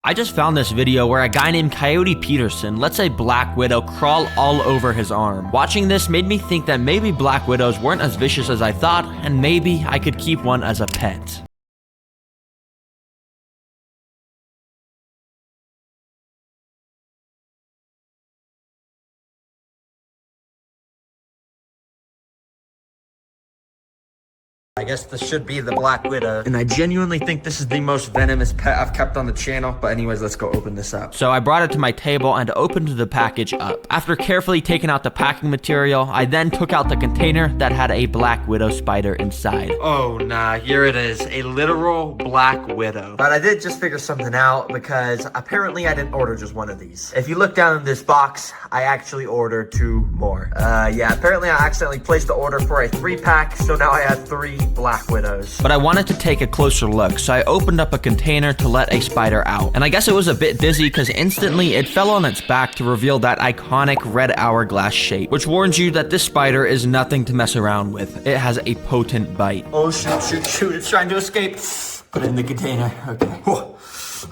I just found this video where a guy named Coyote Peterson lets a black widow crawl all over his arm. Watching this made me think that maybe black widows weren't as vicious as I thought, and maybe I could keep one as a pet. I guess this should be the black widow, and I genuinely think this is the most venomous pet I've kept on the channel. But anyways, let's go open this up. So I brought it to my table and opened the package up. After carefully taking out the packing material, I then took out the container that had a black widow spider inside. Oh nah, here it is, a literal black widow. But I did just figure something out, because apparently I didn't order just one of these. If you look down in this box, I actually ordered 2 more. Yeah, apparently I accidentally placed the order for a 3-pack, so now I have 3 black widows. But I wanted to take a closer look, so I opened up a container to let a spider out. And I guess it was a bit dizzy, because instantly it fell on its back to reveal that iconic red hourglass shape, which warns you that this spider is nothing to mess around with. It has a potent bite. Oh shoot, it's trying to escape. Put it in the container, okay. Whew.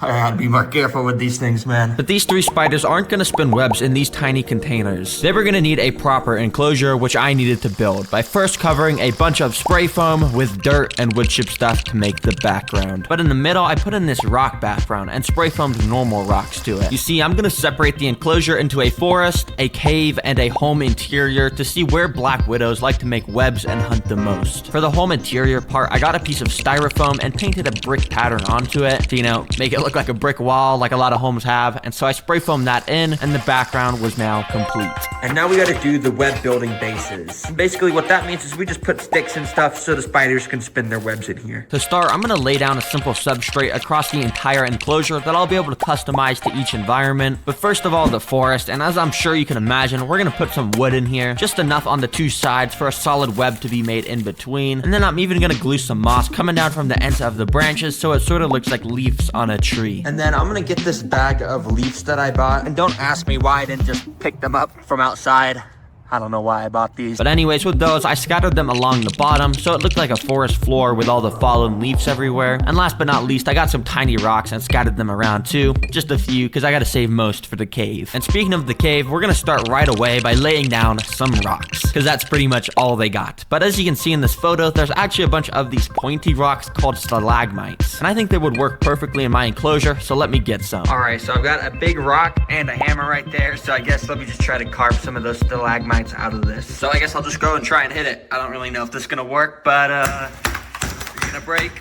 I gotta be more careful with these things, man. But these 3 spiders aren't gonna spin webs in these tiny containers. They were gonna need a proper enclosure, which I needed to build by first covering a bunch of spray foam with dirt and wood chip stuff to make the background. But in the middle, I put in this rock background and spray foamed normal rocks to it. You see, I'm gonna separate the enclosure into a forest, a cave, and a home interior to see where black widows like to make webs and hunt the most. For the home interior part, I got a piece of styrofoam and painted a brick pattern onto it to, you know, make it look like a brick wall like a lot of homes have, and so I spray foamed that in, and the background was now complete. And now we gotta do the web building bases. Basically what that means is we just put sticks and stuff so the spiders can spin their webs in here. To start, I'm gonna lay down a simple substrate across the entire enclosure that I'll be able to customize to each environment. But first of all, the forest, and as I'm sure you can imagine, we're gonna put some wood in here, just enough on the 2 sides for a solid web to be made in between. And then I'm even gonna glue some moss coming down from the ends of the branches so it sort of looks like leaves on a tree. And then I'm gonna get this bag of leaves that I bought. And don't ask me why I didn't just pick them up from outside. I don't know why I bought these. But anyways, with those, I scattered them along the bottom, so it looked like a forest floor with all the fallen leaves everywhere. And last but not least, I got some tiny rocks and scattered them around too. Just a few, because I gotta save most for the cave. And speaking of the cave, we're gonna start right away by laying down some rocks, because that's pretty much all they got. But as you can see in this photo, there's actually a bunch of these pointy rocks called stalagmites. And I think they would work perfectly in my enclosure, so let me get some. Alright, so I've got a big rock and a hammer right there, so I guess let me just try to carve some of those stalagmites out of this. So I guess I'll just go and try and hit it. I don't really know if this is gonna work, but you're gonna break.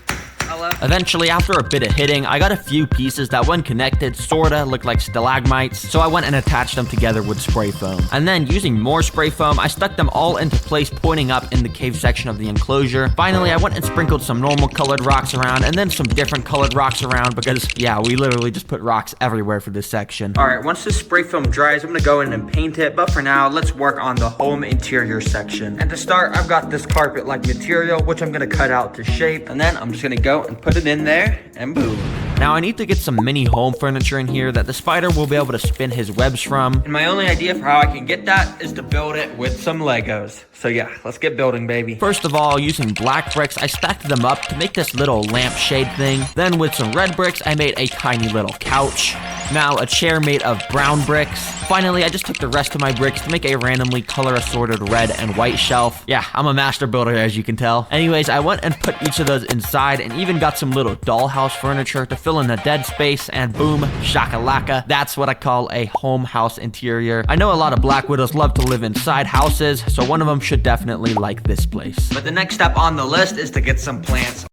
Hello? Eventually, after a bit of hitting, I got a few pieces that when connected sorta looked like stalagmites, so I went and attached them together with spray foam. And then using more spray foam, I stuck them all into place pointing up in the cave section of the enclosure. Finally, I went and sprinkled some normal colored rocks around and then some different colored rocks around because, yeah, we literally just put rocks everywhere for this section. Alright, once this spray foam dries, I'm gonna go in and paint it, but for now, let's work on the home interior section. And to start, I've got this carpet-like material, which I'm gonna cut out to shape, and then I'm just gonna go and put it in there, and boom. Now I need to get some mini home furniture in here that the spider will be able to spin his webs from. And my only idea for how I can get that is to build it with some Legos. So yeah, let's get building, baby. First of all, using black bricks, I stacked them up to make this little lampshade thing. Then with some red bricks, I made a tiny little couch. Now a chair made of brown bricks. Finally, I just took the rest of my bricks to make a randomly color assorted red and white shelf. Yeah, I'm a master builder, as you can tell. Anyways, I went and put each of those inside and even got some little dollhouse furniture to fill in the dead space, and boom, shakalaka. That's what I call a home house interior. I know a lot of black widows love to live inside houses, so one of them should definitely like this place. But the next step on the list is to get some plants.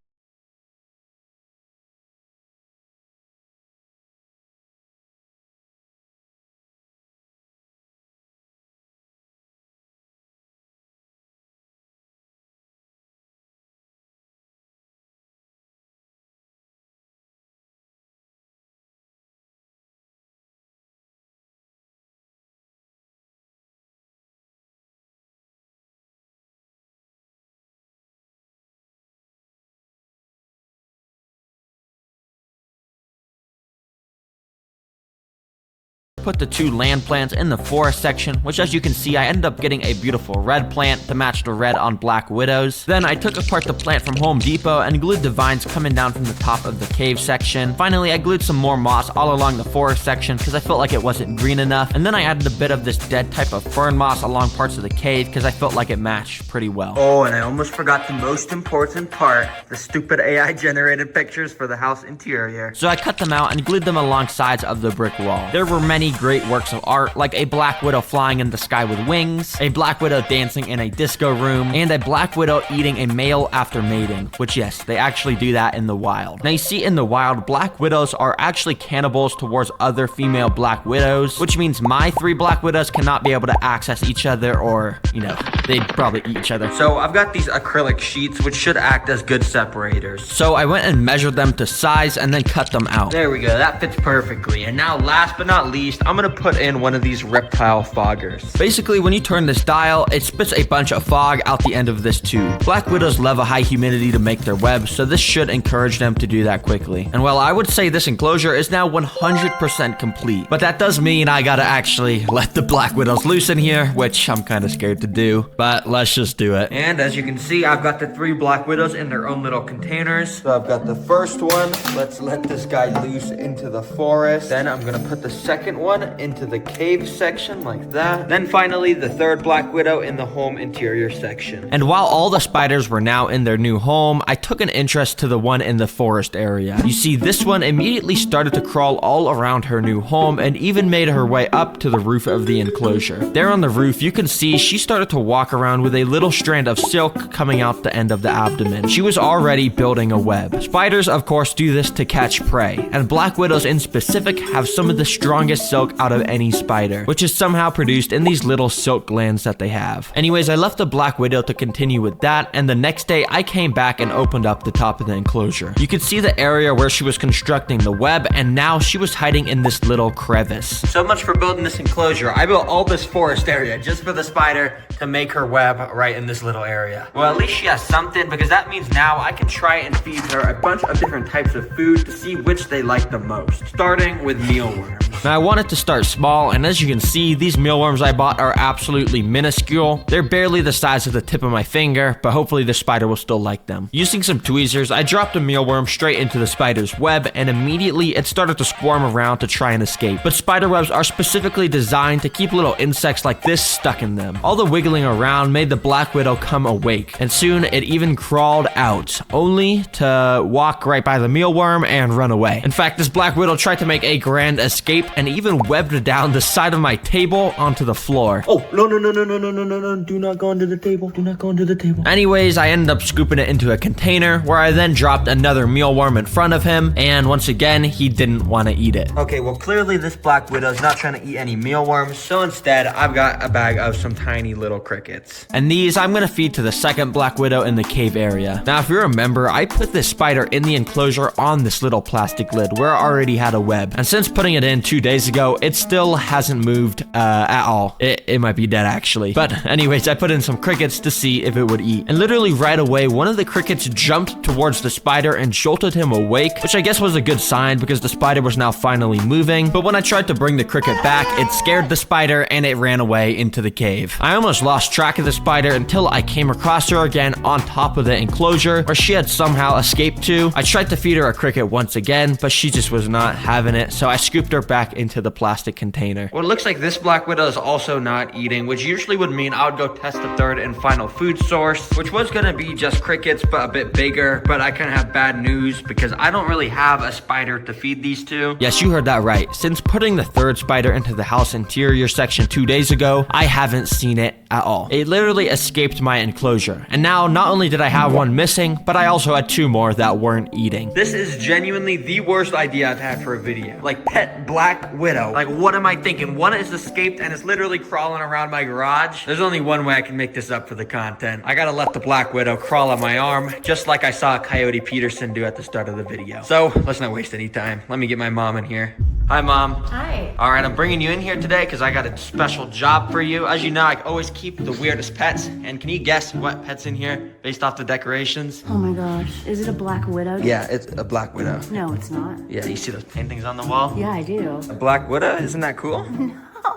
put the 2 land plants in the forest section, which as you can see, I ended up getting a beautiful red plant to match the red on black widows. Then I took apart the plant from Home Depot and glued the vines coming down from the top of the cave section. Finally, I glued some more moss all along the forest section because I felt like it wasn't green enough. And then I added a bit of this dead type of fern moss along parts of the cave because I felt like it matched pretty well. Oh, and I almost forgot the most important part, the stupid AI generated pictures for the house interior. So I cut them out and glued them along sides of the brick wall. There were many great works of art, like a black widow flying in the sky with wings, a black widow dancing in a disco room, and a black widow eating a male after mating, which yes, they actually do that in the wild. Now you see, in the wild, black widows are actually cannibals towards other female black widows, which means my 3 black widows cannot be able to access each other, or, you know, they'd probably eat each other. So I've got these acrylic sheets, which should act as good separators. So I went and measured them to size and then cut them out. There we go, that fits perfectly. And now last but not least, I'm gonna put in one of these reptile foggers. Basically, when you turn this dial, it spits a bunch of fog out the end of this tube. Black widows love a high humidity to make their webs, so this should encourage them to do that quickly. And well, I would say this enclosure is now 100% complete, but that does mean I gotta actually let the black widows loose in here, which I'm kind of scared to do, but let's just do it. And as you can see, I've got the 3 black widows in their own little containers. So I've got the first one. Let's let this guy loose into the forest. Then I'm gonna put the second one into the cave section like that. Then finally, the 3rd black widow in the home interior section. And while all the spiders were now in their new home, I took an interest to the one in the forest area. You see, this one immediately started to crawl all around her new home and even made her way up to the roof of the enclosure. There on the roof, you can see she started to walk around with a little strand of silk coming out the end of the abdomen. She was already building a web. Spiders, of course, do this to catch prey, and black widows in specific have some of the strongest silk out of any spider, which is somehow produced in these little silk glands that they have. Anyways, I left the black widow to continue with that, and the next day I came back and opened up the top of the enclosure. You could see the area where she was constructing the web, and now she was hiding in this little crevice. So much for building this enclosure. I built all this forest area just for the spider to make her web right in this little area. Well, at least she has something, because that means now I can try and feed her a bunch of different types of food to see which they like the most, starting with mealworms. Now I wanted to start small, and as you can see, these mealworms I bought are absolutely minuscule. They're barely the size of the tip of my finger, but hopefully the spider will still like them. Using some tweezers, I dropped a mealworm straight into the spider's web, and immediately it started to squirm around to try and escape. But spider webs are specifically designed to keep little insects like this stuck in them. All the wiggling around made the black widow come awake, and soon it even crawled out, only to walk right by the mealworm and run away. In fact, this black widow tried to make a grand escape and even webbed down the side of my table onto the floor. Oh, no, do not go under the table, do not go under the table. Anyways, I ended up scooping it into a container, where I then dropped another mealworm in front of him, and once again, he didn't want to eat it. Okay, well, clearly this black widow's not trying to eat any mealworms, so instead, I've got a bag of some tiny little crickets. And these I'm gonna feed to the second black widow in the cave area. Now, if you remember, I put this spider in the enclosure on this little plastic lid where I already had a web, and since putting it in 2 days ago, it still hasn't moved at all. It might be dead, actually. But anyways, I put in some crickets to see if it would eat, and literally right away, one of the crickets jumped towards the spider and jolted him awake, which I guess was a good sign because the spider was now finally moving. But when I tried to bring the cricket back, it scared the spider and it ran away into the cave. I almost lost track of the spider until I came across her again on top of the enclosure where she had somehow escaped to. I tried to feed her a cricket once again, but she just was not having it, so I scooped her back into the plastic container. Well, it looks like this black widow is also not eating, which usually would mean I would go test the third and final food source, which was gonna be just crickets, but a bit bigger. But I kind of have bad news because I don't really have a spider to feed these to. Yes, you heard that right. Since putting the third spider into the house interior section 2 days ago, I haven't seen it at all. It literally escaped my enclosure. And now, not only did I have one missing, but I also had 2 more that weren't eating. This is genuinely the worst idea I've had for a video. Like, pet black widow. Like, what am I thinking? One is escaped and is literally crawling around my garage. There's only one way I can make this up for the content. I gotta let the black widow crawl on my arm, just like I saw Coyote Peterson do at the start of the video. So, let's not waste any time. Let me get my mom in here. Hi, Mom. Hi. All right, I'm bringing you in here today because I got a special job for you. As you know, I always keep the weirdest pets. And can you guess what pet's in here based off the decorations? Oh my gosh, is it a black widow? Yeah, it's a black widow. No, it's not. Yeah, you see those paintings on the wall? Yeah, I do. A black widow? Isn't that cool? No.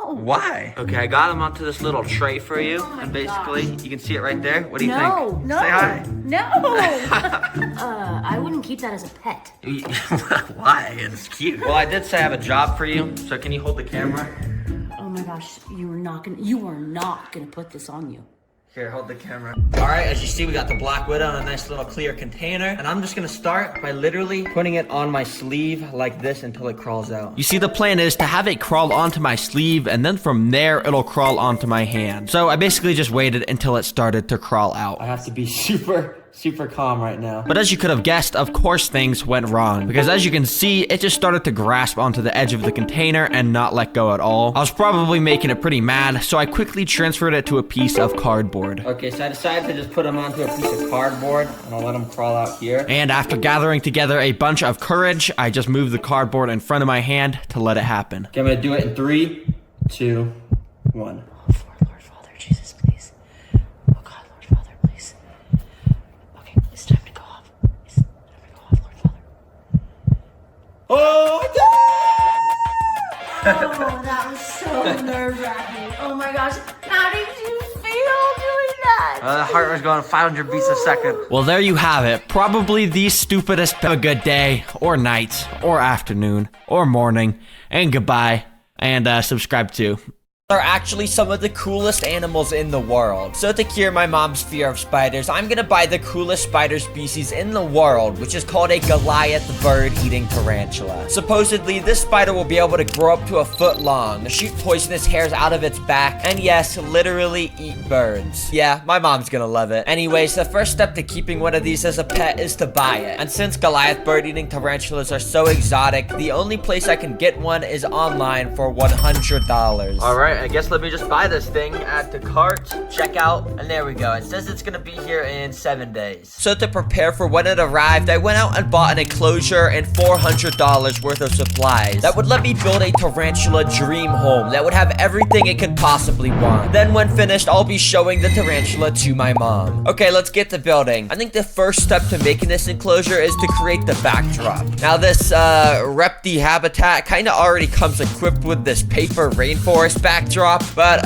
Why? Okay, I got them onto this little tray for you. And basically, you can see it right there. What do you think? No. Say hi. No. I wouldn't keep that as a pet. Why? It's cute. Well, I did say I have a job for you. So can you hold the camera? Oh my gosh, you are not gonna put this on you. Here, hold the camera. All right, as you see, we got the black widow in a nice little clear container. And I'm just gonna start by literally putting it on my sleeve like this until it crawls out. You see, the plan is to have it crawl onto my sleeve, and then from there, it'll crawl onto my hand. So I basically just waited until it started to crawl out. I have to be super calm right now. But as you could have guessed, of course things went wrong. Because as you can see, it just started to grasp onto the edge of the container and not let go at all. I was probably making it pretty mad, so I quickly transferred it to a piece of cardboard. Okay, so I decided to just put them onto a piece of cardboard, and I'll let them crawl out here. And after gathering together a bunch of courage, I just moved the cardboard in front of my hand to let it happen. Okay, I'm gonna do it in 3, 2, 1. Lord Father, Jesus, please. Oh God, Lord Father, please. Okay, it's time to go off. It's time to go off, Lord Father. Oh, Oh, that was so nerve-wracking. Oh my gosh, how did you feel doing that? The heart was going 500 beats a second. Well, there you have it. Probably the stupidest. Have a good day, or night, or afternoon, or morning, and goodbye. And subscribe too. Are actually some of the coolest animals in the world. So to cure my mom's fear of spiders, I'm gonna buy the coolest spider species in the world, which is called a Goliath bird-eating tarantula. Supposedly, this spider will be able to grow up to 1 foot long, shoot poisonous hairs out of its back, and yes, literally eat birds. Yeah, my mom's gonna love it. Anyways, the first step to keeping one of these as a pet is to buy it. And since Goliath bird-eating tarantulas are so exotic, the only place I can get one is online for $100. Alright, I guess let me just buy this thing, add to cart, check out, and there we go. It says it's gonna be here in 7 days. So to prepare for when it arrived, I went out and bought an enclosure and $400 worth of supplies. That would let me build a tarantula dream home that would have everything it could possibly want. Then when finished, I'll be showing the tarantula to my mom. Okay, let's get to building. I think the first step to making this enclosure is to create the backdrop. Now this repti habitat kind of already comes equipped with this paper rainforest backdrop, but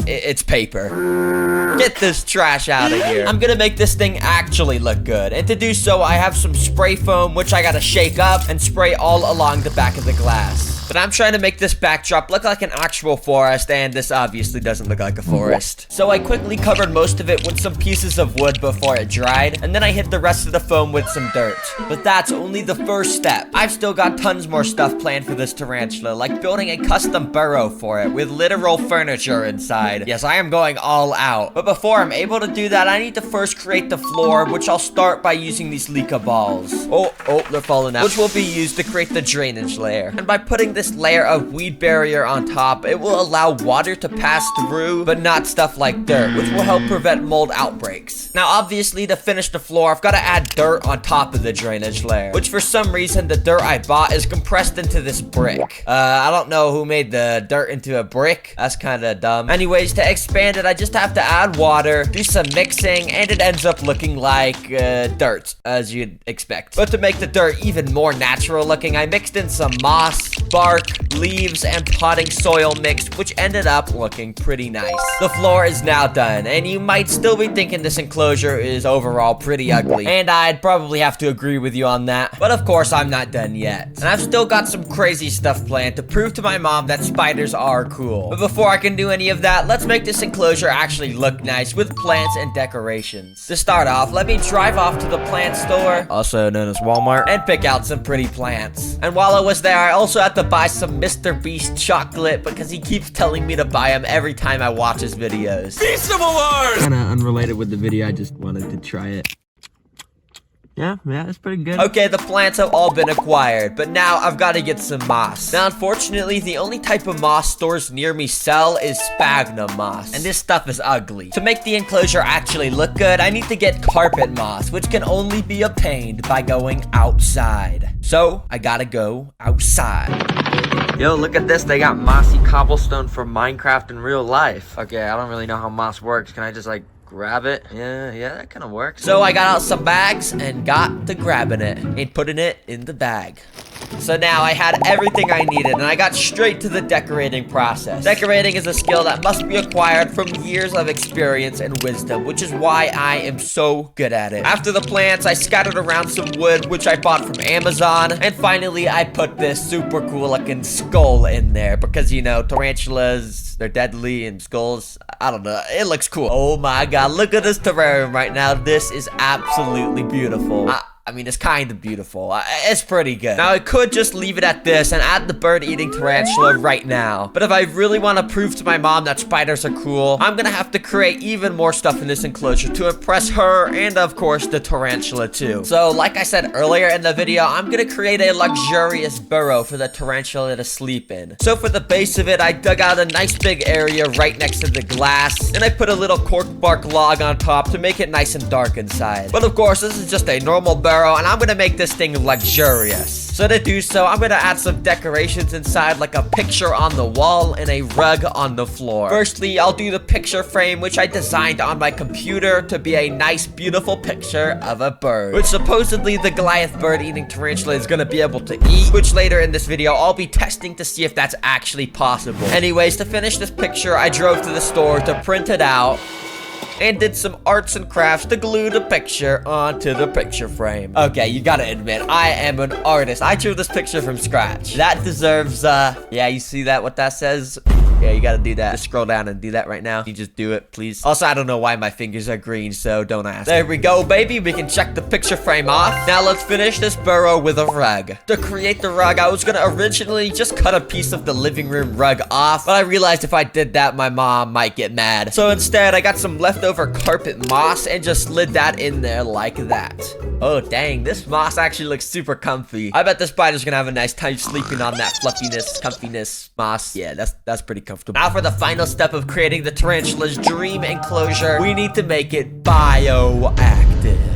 it's paper. Get this trash out of here. I'm gonna make this thing actually look good, and to do so I have some spray foam which I gotta shake up and spray all along the back of the glass. But I'm trying to make this backdrop look like an actual forest, and this obviously doesn't look like a forest. So I quickly covered most of it with some pieces of wood before it dried, and then I hit the rest of the foam with some dirt. But that's only the first step. I've still got tons more stuff planned for this tarantula, like building a custom burrow for it with literal furniture inside. Yes, I am going all out. But before I'm able to do that, I need to first create the floor, which I'll start by using these leca balls. Oh, they're falling out. Which will be used to create the drainage layer. And by putting this layer of weed barrier on top, it will allow water to pass through, but not stuff like dirt, which will help prevent mold outbreaks. Now, obviously, to finish the floor, I've got to add dirt on top of the drainage layer, which for some reason, the dirt I bought is compressed into this brick. I don't know who made the dirt into a brick. That's kind of dumb. Anyways, to expand it, I just have to add water, do some mixing, and it ends up looking like dirt, as you'd expect. But to make the dirt even more natural looking, I mixed in some moss, bark, leaves, and potting soil mix, which ended up looking pretty nice. The floor is now done, and you might still be thinking this enclosure is overall pretty ugly, and I'd probably have to agree with you on that, but of course I'm not done yet. And I've still got some crazy stuff planned to prove to my mom that spiders are cool. But before I can do any of that, let's make this enclosure actually look nice with plants and decorations. To start off, let me drive off to the plant store, also known as Walmart, and pick out some pretty plants. And while I was there, I also had to buy some Mr. Beast chocolate because he keeps telling me to buy them every time I watch his videos. Beast of Awards! Kinda unrelated with the video, I just wanted to try it. Yeah, it's pretty good. Okay, the plants have all been acquired, but now I've got to get some moss. Now, unfortunately, the only type of moss stores near me sell is sphagnum moss, and this stuff is ugly. To make the enclosure actually look good, I need to get carpet moss, which can only be obtained by going outside. So, I gotta go outside. Yo, look at this. They got mossy cobblestone for Minecraft in real life. Okay, I don't really know how moss works. Can I just like grab it? Yeah, that kind of works. So I got out some bags and got to grabbing it and putting it in the bag. So now I had everything I needed and I got straight to the decorating process. Decorating is a skill that must be acquired from years of experience and wisdom, which is why I am so good at it. After the plants, I scattered around some wood, which I bought from Amazon. And finally, I put this super cool looking skull in there because, you know, tarantulas, they're deadly, and skulls, I don't know, it looks cool. Oh my god, look at this terrarium right now. This is absolutely beautiful. I mean, it's kind of beautiful. It's pretty good. Now, I could just leave it at this and add the bird-eating tarantula right now. But if I really want to prove to my mom that spiders are cool, I'm gonna have to create even more stuff in this enclosure to impress her and, of course, the tarantula too. So, like I said earlier in the video, I'm gonna create a luxurious burrow for the tarantula to sleep in. So, for the base of it, I dug out a nice big area right next to the glass, and I put a little cork bark log on top to make it nice and dark inside. But, of course, this is just a normal burrow, and I'm gonna make this thing luxurious. So to do so, I'm gonna add some decorations inside, like a picture on the wall and a rug on the floor. Firstly, I'll do the picture frame, which I designed on my computer to be a nice, beautiful picture of a bird, which supposedly the Goliath bird-eating tarantula is gonna be able to eat, which later in this video, I'll be testing to see if that's actually possible. Anyways, to finish this picture, I drove to the store to print it out and did some arts and crafts to glue the picture onto the picture frame. Okay, you gotta admit, I am an artist. I drew this picture from scratch. That deserves, yeah, you see that, what that says? Yeah, you gotta do that. Just scroll down and do that right now. You just do it, please. Also, I don't know why my fingers are green, so don't ask. There we go, baby. We can check the picture frame off. Now let's finish this burrow with a rug. To create the rug, I was gonna originally just cut a piece of the living room rug off, but I realized if I did that, my mom might get mad. So instead, I got some leftover carpet moss and just slid that in there like that. Oh, dang. This moss actually looks super comfy. I bet the spider's gonna have a nice time sleeping on that fluffiness, comfiness moss. Yeah, that's pretty comfortable. Now for the final step of creating the tarantula's dream enclosure, we need to make it bioactive.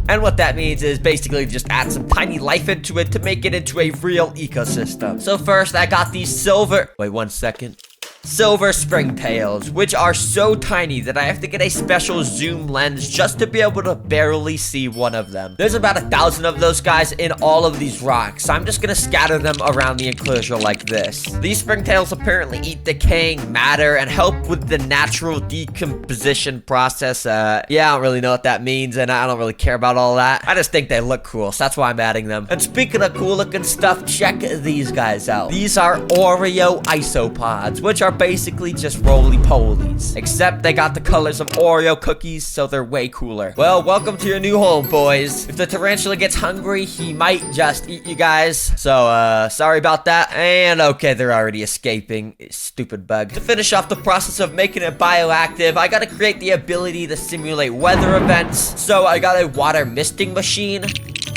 And what that means is basically just add some tiny life into it to make it into a real ecosystem. So first, I got these silver... Wait, 1 second. Silver springtails, which are so tiny that I have to get a special zoom lens just to be able to barely see one of them. There's about 1,000 of those guys in all of these rocks, so I'm just gonna scatter them around the enclosure like this. These springtails apparently eat decaying matter and help with the natural decomposition process. Yeah, I don't really know what that means, and I don't really care about all that. I just think they look cool, so that's why I'm adding them. And speaking of cool looking stuff, check these guys out. These are Oreo isopods, which are basically just roly-polies, except they got the colors of Oreo cookies, so they're way cooler. Well, welcome to your new home, boys. If the tarantula gets hungry, he might just eat you guys, so sorry about that. And okay, they're already escaping. Stupid bug. To finish off the process of making it bioactive, I gotta create the ability to simulate weather events, so I got a water misting machine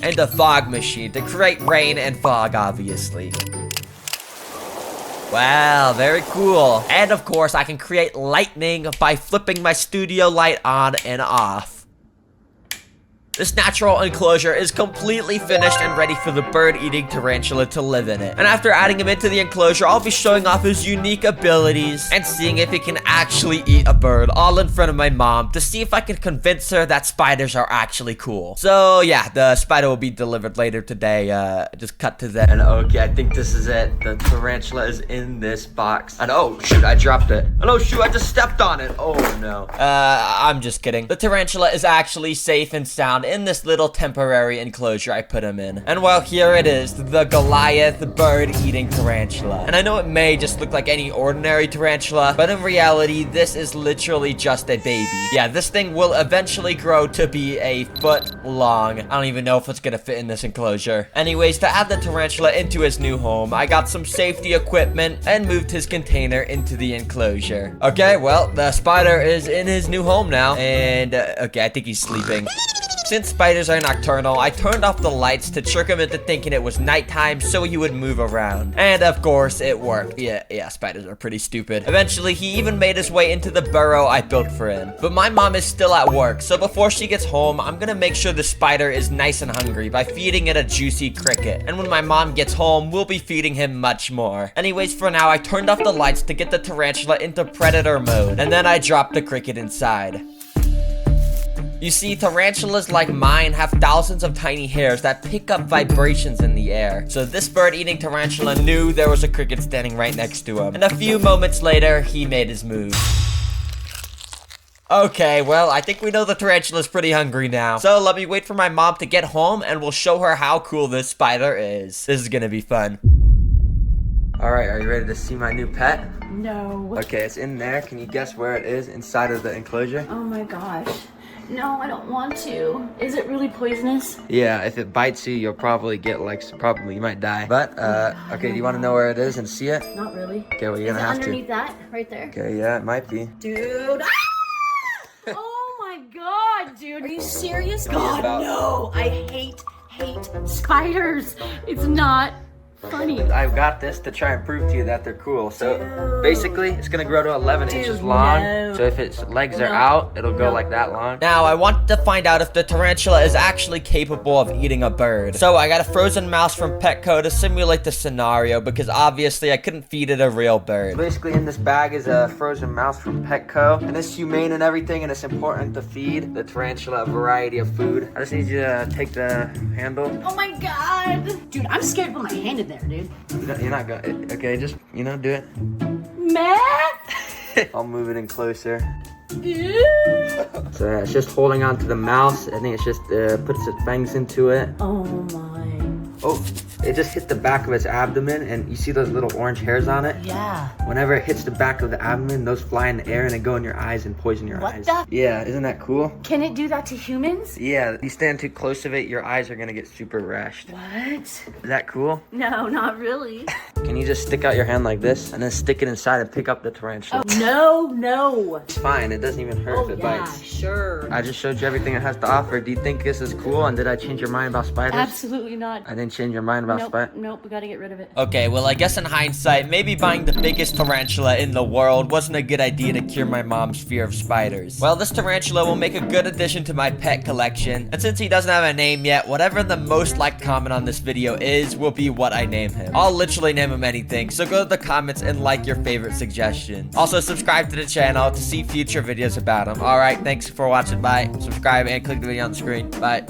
and a fog machine to create rain and fog, obviously. Wow, very cool. And of course, I can create lightning by flipping my studio light on and off. This natural enclosure is completely finished and ready for the bird-eating tarantula to live in it. And after adding him into the enclosure, I'll be showing off his unique abilities and seeing if he can actually eat a bird, all in front of my mom, to see if I can convince her that spiders are actually cool. So yeah, the spider will be delivered later today. Just cut to that. And okay, I think this is it. The tarantula is in this box. And oh shoot, I dropped it. And oh shoot, I just stepped on it. Oh no. I'm just kidding. The tarantula is actually safe and sound in this little temporary enclosure I put him in. And well, here it is, the Goliath bird-eating tarantula. And I know it may just look like any ordinary tarantula, but in reality, this is literally just a baby. Yeah, this thing will eventually grow to be a foot long. I don't even know if it's gonna fit in this enclosure. Anyways, to add the tarantula into his new home, I got some safety equipment and moved his container into the enclosure. Okay, well, the spider is in his new home now, and okay, I think he's sleeping. since spiders are nocturnal, I turned off the lights to trick him into thinking it was nighttime so he would move around. And of course, it worked. Yeah, spiders are pretty stupid. Eventually, he even made his way into the burrow I built for him. But my mom is still at work, so before she gets home, I'm gonna make sure the spider is nice and hungry by feeding it a juicy cricket. And when my mom gets home, we'll be feeding him much more. Anyways, for now, I turned off the lights to get the tarantula into predator mode, and then I dropped the cricket inside. You see, tarantulas like mine have thousands of tiny hairs that pick up vibrations in the air. So this bird-eating tarantula knew there was a cricket standing right next to him. And a few moments later, he made his move. Okay, well, I think we know the tarantula's pretty hungry now. So let me wait for my mom to get home and we'll show her how cool this spider is. This is gonna be fun. Alright, are you ready to see my new pet? No. Okay, it's in there. Can you guess where it is inside of the enclosure? Oh my gosh. No, I don't want to. Is it really poisonous? Yeah, if it bites you, you'll probably get you might die. But, okay, do you want to know where it is and see it? Not really. Okay, well, you're gonna have to. Underneath that, right there? Okay, yeah, it might be. Dude. Ah! Oh my god, dude. Are you serious? God, no. I hate spiders. It's not funny. I've got this to try and prove to you that they're cool. So basically, it's gonna grow to 11 inches long. No. So if its legs are out, it'll go like that long. Now, I want to find out if the tarantula is actually capable of eating a bird. So I got a frozen mouse from Petco to simulate the scenario because obviously I couldn't feed it a real bird. Basically, in this bag is a frozen mouse from Petco, and it's humane and everything, and it's important to feed the tarantula a variety of food. I just need you to take the handle. Oh my god. Dude, I'm scared to put my hand in there, dude. You're not gonna. Okay, just, do it. Matt? I'll move it in closer. Ew. So yeah, it's just holding on to the mouse. I think it's just puts its fangs into it. Oh my. Oh, it just hit the back of its abdomen, and you see those little orange hairs on it? Yeah. Whenever it hits the back of the abdomen, those fly in the air and they go in your eyes and poison your eyes. What the? Yeah, isn't that cool? Can it do that to humans? Yeah, you stand too close of it, your eyes are gonna get super rashed. What? Is that cool? No, not really. Can you just stick out your hand like this and then stick it inside and pick up the tarantula? Oh, no. It's fine, it doesn't even hurt if it bites. Sure. I just showed you everything it has to offer. Do you think this is cool? And did I change your mind about spiders? Absolutely not. I didn't change your mind about spiders? Nope, we gotta get rid of it. Okay, well, I guess in hindsight, maybe buying the biggest tarantula in the world wasn't a good idea to cure my mom's fear of spiders. Well, this tarantula will make a good addition to my pet collection. And since he doesn't have a name yet, whatever the most liked comment on this video is, will be what I name him. I'll literally name him anything, so go to the comments and like your favorite suggestion. Also, subscribe to the channel to see future videos about him. Alright, thanks for watching. Bye. Subscribe and click the video on the screen. Bye.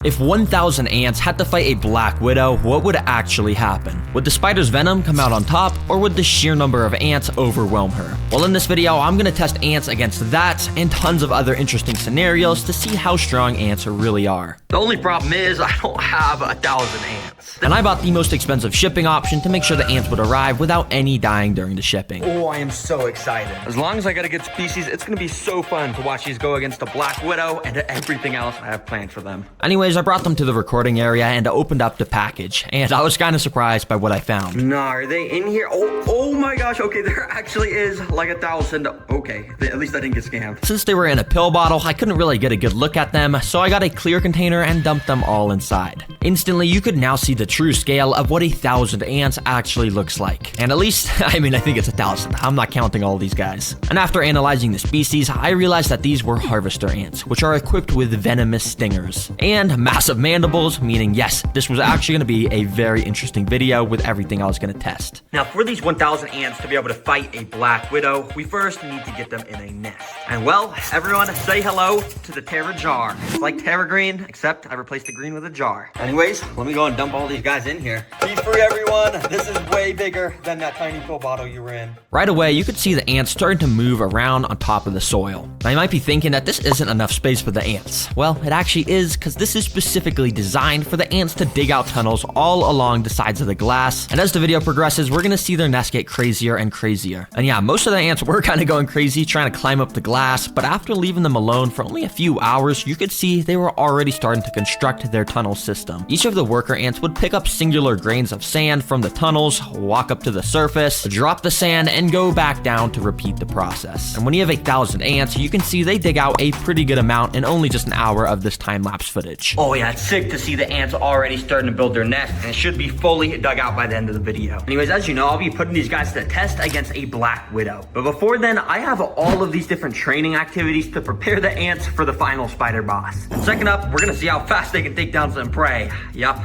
If 1,000 ants had to fight a black widow, what would actually happen? Would the spider's venom come out on top, or would the sheer number of ants overwhelm her? Well, in this video, I'm gonna test ants against that and tons of other interesting scenarios to see how strong ants really are. The only problem is I don't have 1,000 ants. And I bought the most expensive shipping option to make sure the ants would arrive without any dying during the shipping. Oh, I am so excited. As long as I got a good species, it's gonna be so fun to watch these go against a black widow and everything else I have planned for them. Anyways, I brought them to the recording area and opened up the package, and I was kind of surprised by what I found. Nah, are they in here? Oh my gosh, okay, there actually is like 1,000. Okay, at least I didn't get scammed. Since they were in a pill bottle, I couldn't really get a good look at them, so I got a clear container and dumped them all inside. Instantly, you could now see the true scale of what 1,000 ants actually looks like. And at least, I think it's 1,000. I'm not counting all these guys. And after analyzing the species, I realized that these were harvester ants, which are equipped with venomous stingers and massive mandibles, meaning yes, this was actually going to be a very interesting video with everything I was going to test. Now, for these 1,000 ants to be able to fight a black widow, we first need to get them in a nest. And well, everyone say hello to the Terra jar. It's like Terra Green, except I replaced the green with a jar. Anyways, let me go and dump all these guys in here. Be free, everyone. This is way bigger than that tiny pill bottle you were in. Right away, you could see the ants starting to move around on top of the soil. Now, you might be thinking that this isn't enough space for the ants. Well, it actually is, because this is specifically designed for the ants to dig out tunnels all along the sides of the glass. And as the video progresses, we're gonna see their nests get crazier and crazier. And yeah, most of the ants were kind of going crazy trying to climb up the glass, but after leaving them alone for only a few hours, you could see they were already starting to construct their tunnel system. Each of the worker ants would pick up singular grains of sand from the tunnels, walk up to the surface, drop the sand, and go back down to repeat the process. And when you have 1,000 ants, you can see they dig out a pretty good amount in only just an hour of this time-lapse footage. Oh yeah, it's sick to see the ants already starting to build their nest, and it should be fully dug out by the end of the video. Anyways, as you know, I'll be putting these guys to the test against a black widow. But before then, I have all of these different training activities to prepare the ants for the final spider boss. Second up, we're gonna see how fast they can take down some prey. Yup.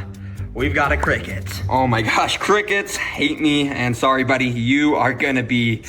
We've got a cricket. Oh my gosh, crickets hate me, and sorry buddy, you are gonna be,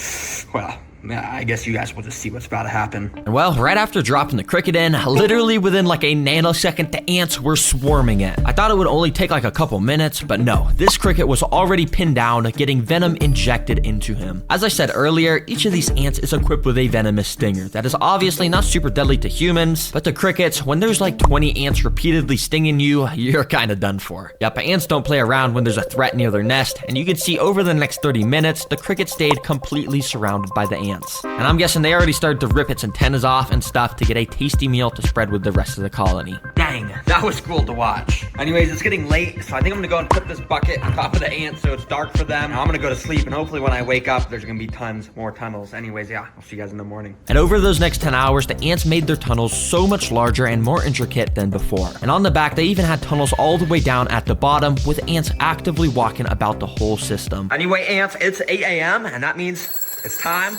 well, I guess you guys will just see what's about to happen. And well, right after dropping the cricket in, literally within like a nanosecond, the ants were swarming it. I thought it would only take like a couple minutes, but no, this cricket was already pinned down, getting venom injected into him. As I said earlier, each of these ants is equipped with a venomous stinger that is obviously not super deadly to humans, but to crickets, when there's like 20 ants repeatedly stinging you, you're kind of done for. Yep, ants don't play around when there's a threat near their nest, and you can see over the next 30 minutes, the cricket stayed completely surrounded by the ants. And I'm guessing they already started to rip its antennas off and stuff to get a tasty meal to spread with the rest of the colony. Dang, that was cool to watch. Anyways, it's getting late, so I think I'm gonna go and put this bucket on top of the ants so it's dark for them. I'm gonna go to sleep, and hopefully when I wake up, there's gonna be tons more tunnels. Anyways, yeah, I'll see you guys in the morning. And over those next 10 hours, the ants made their tunnels so much larger and more intricate than before. And on the back, they even had tunnels all the way down at the bottom, with ants actively walking about the whole system. Anyway, ants, it's 8 a.m., and that means it's time.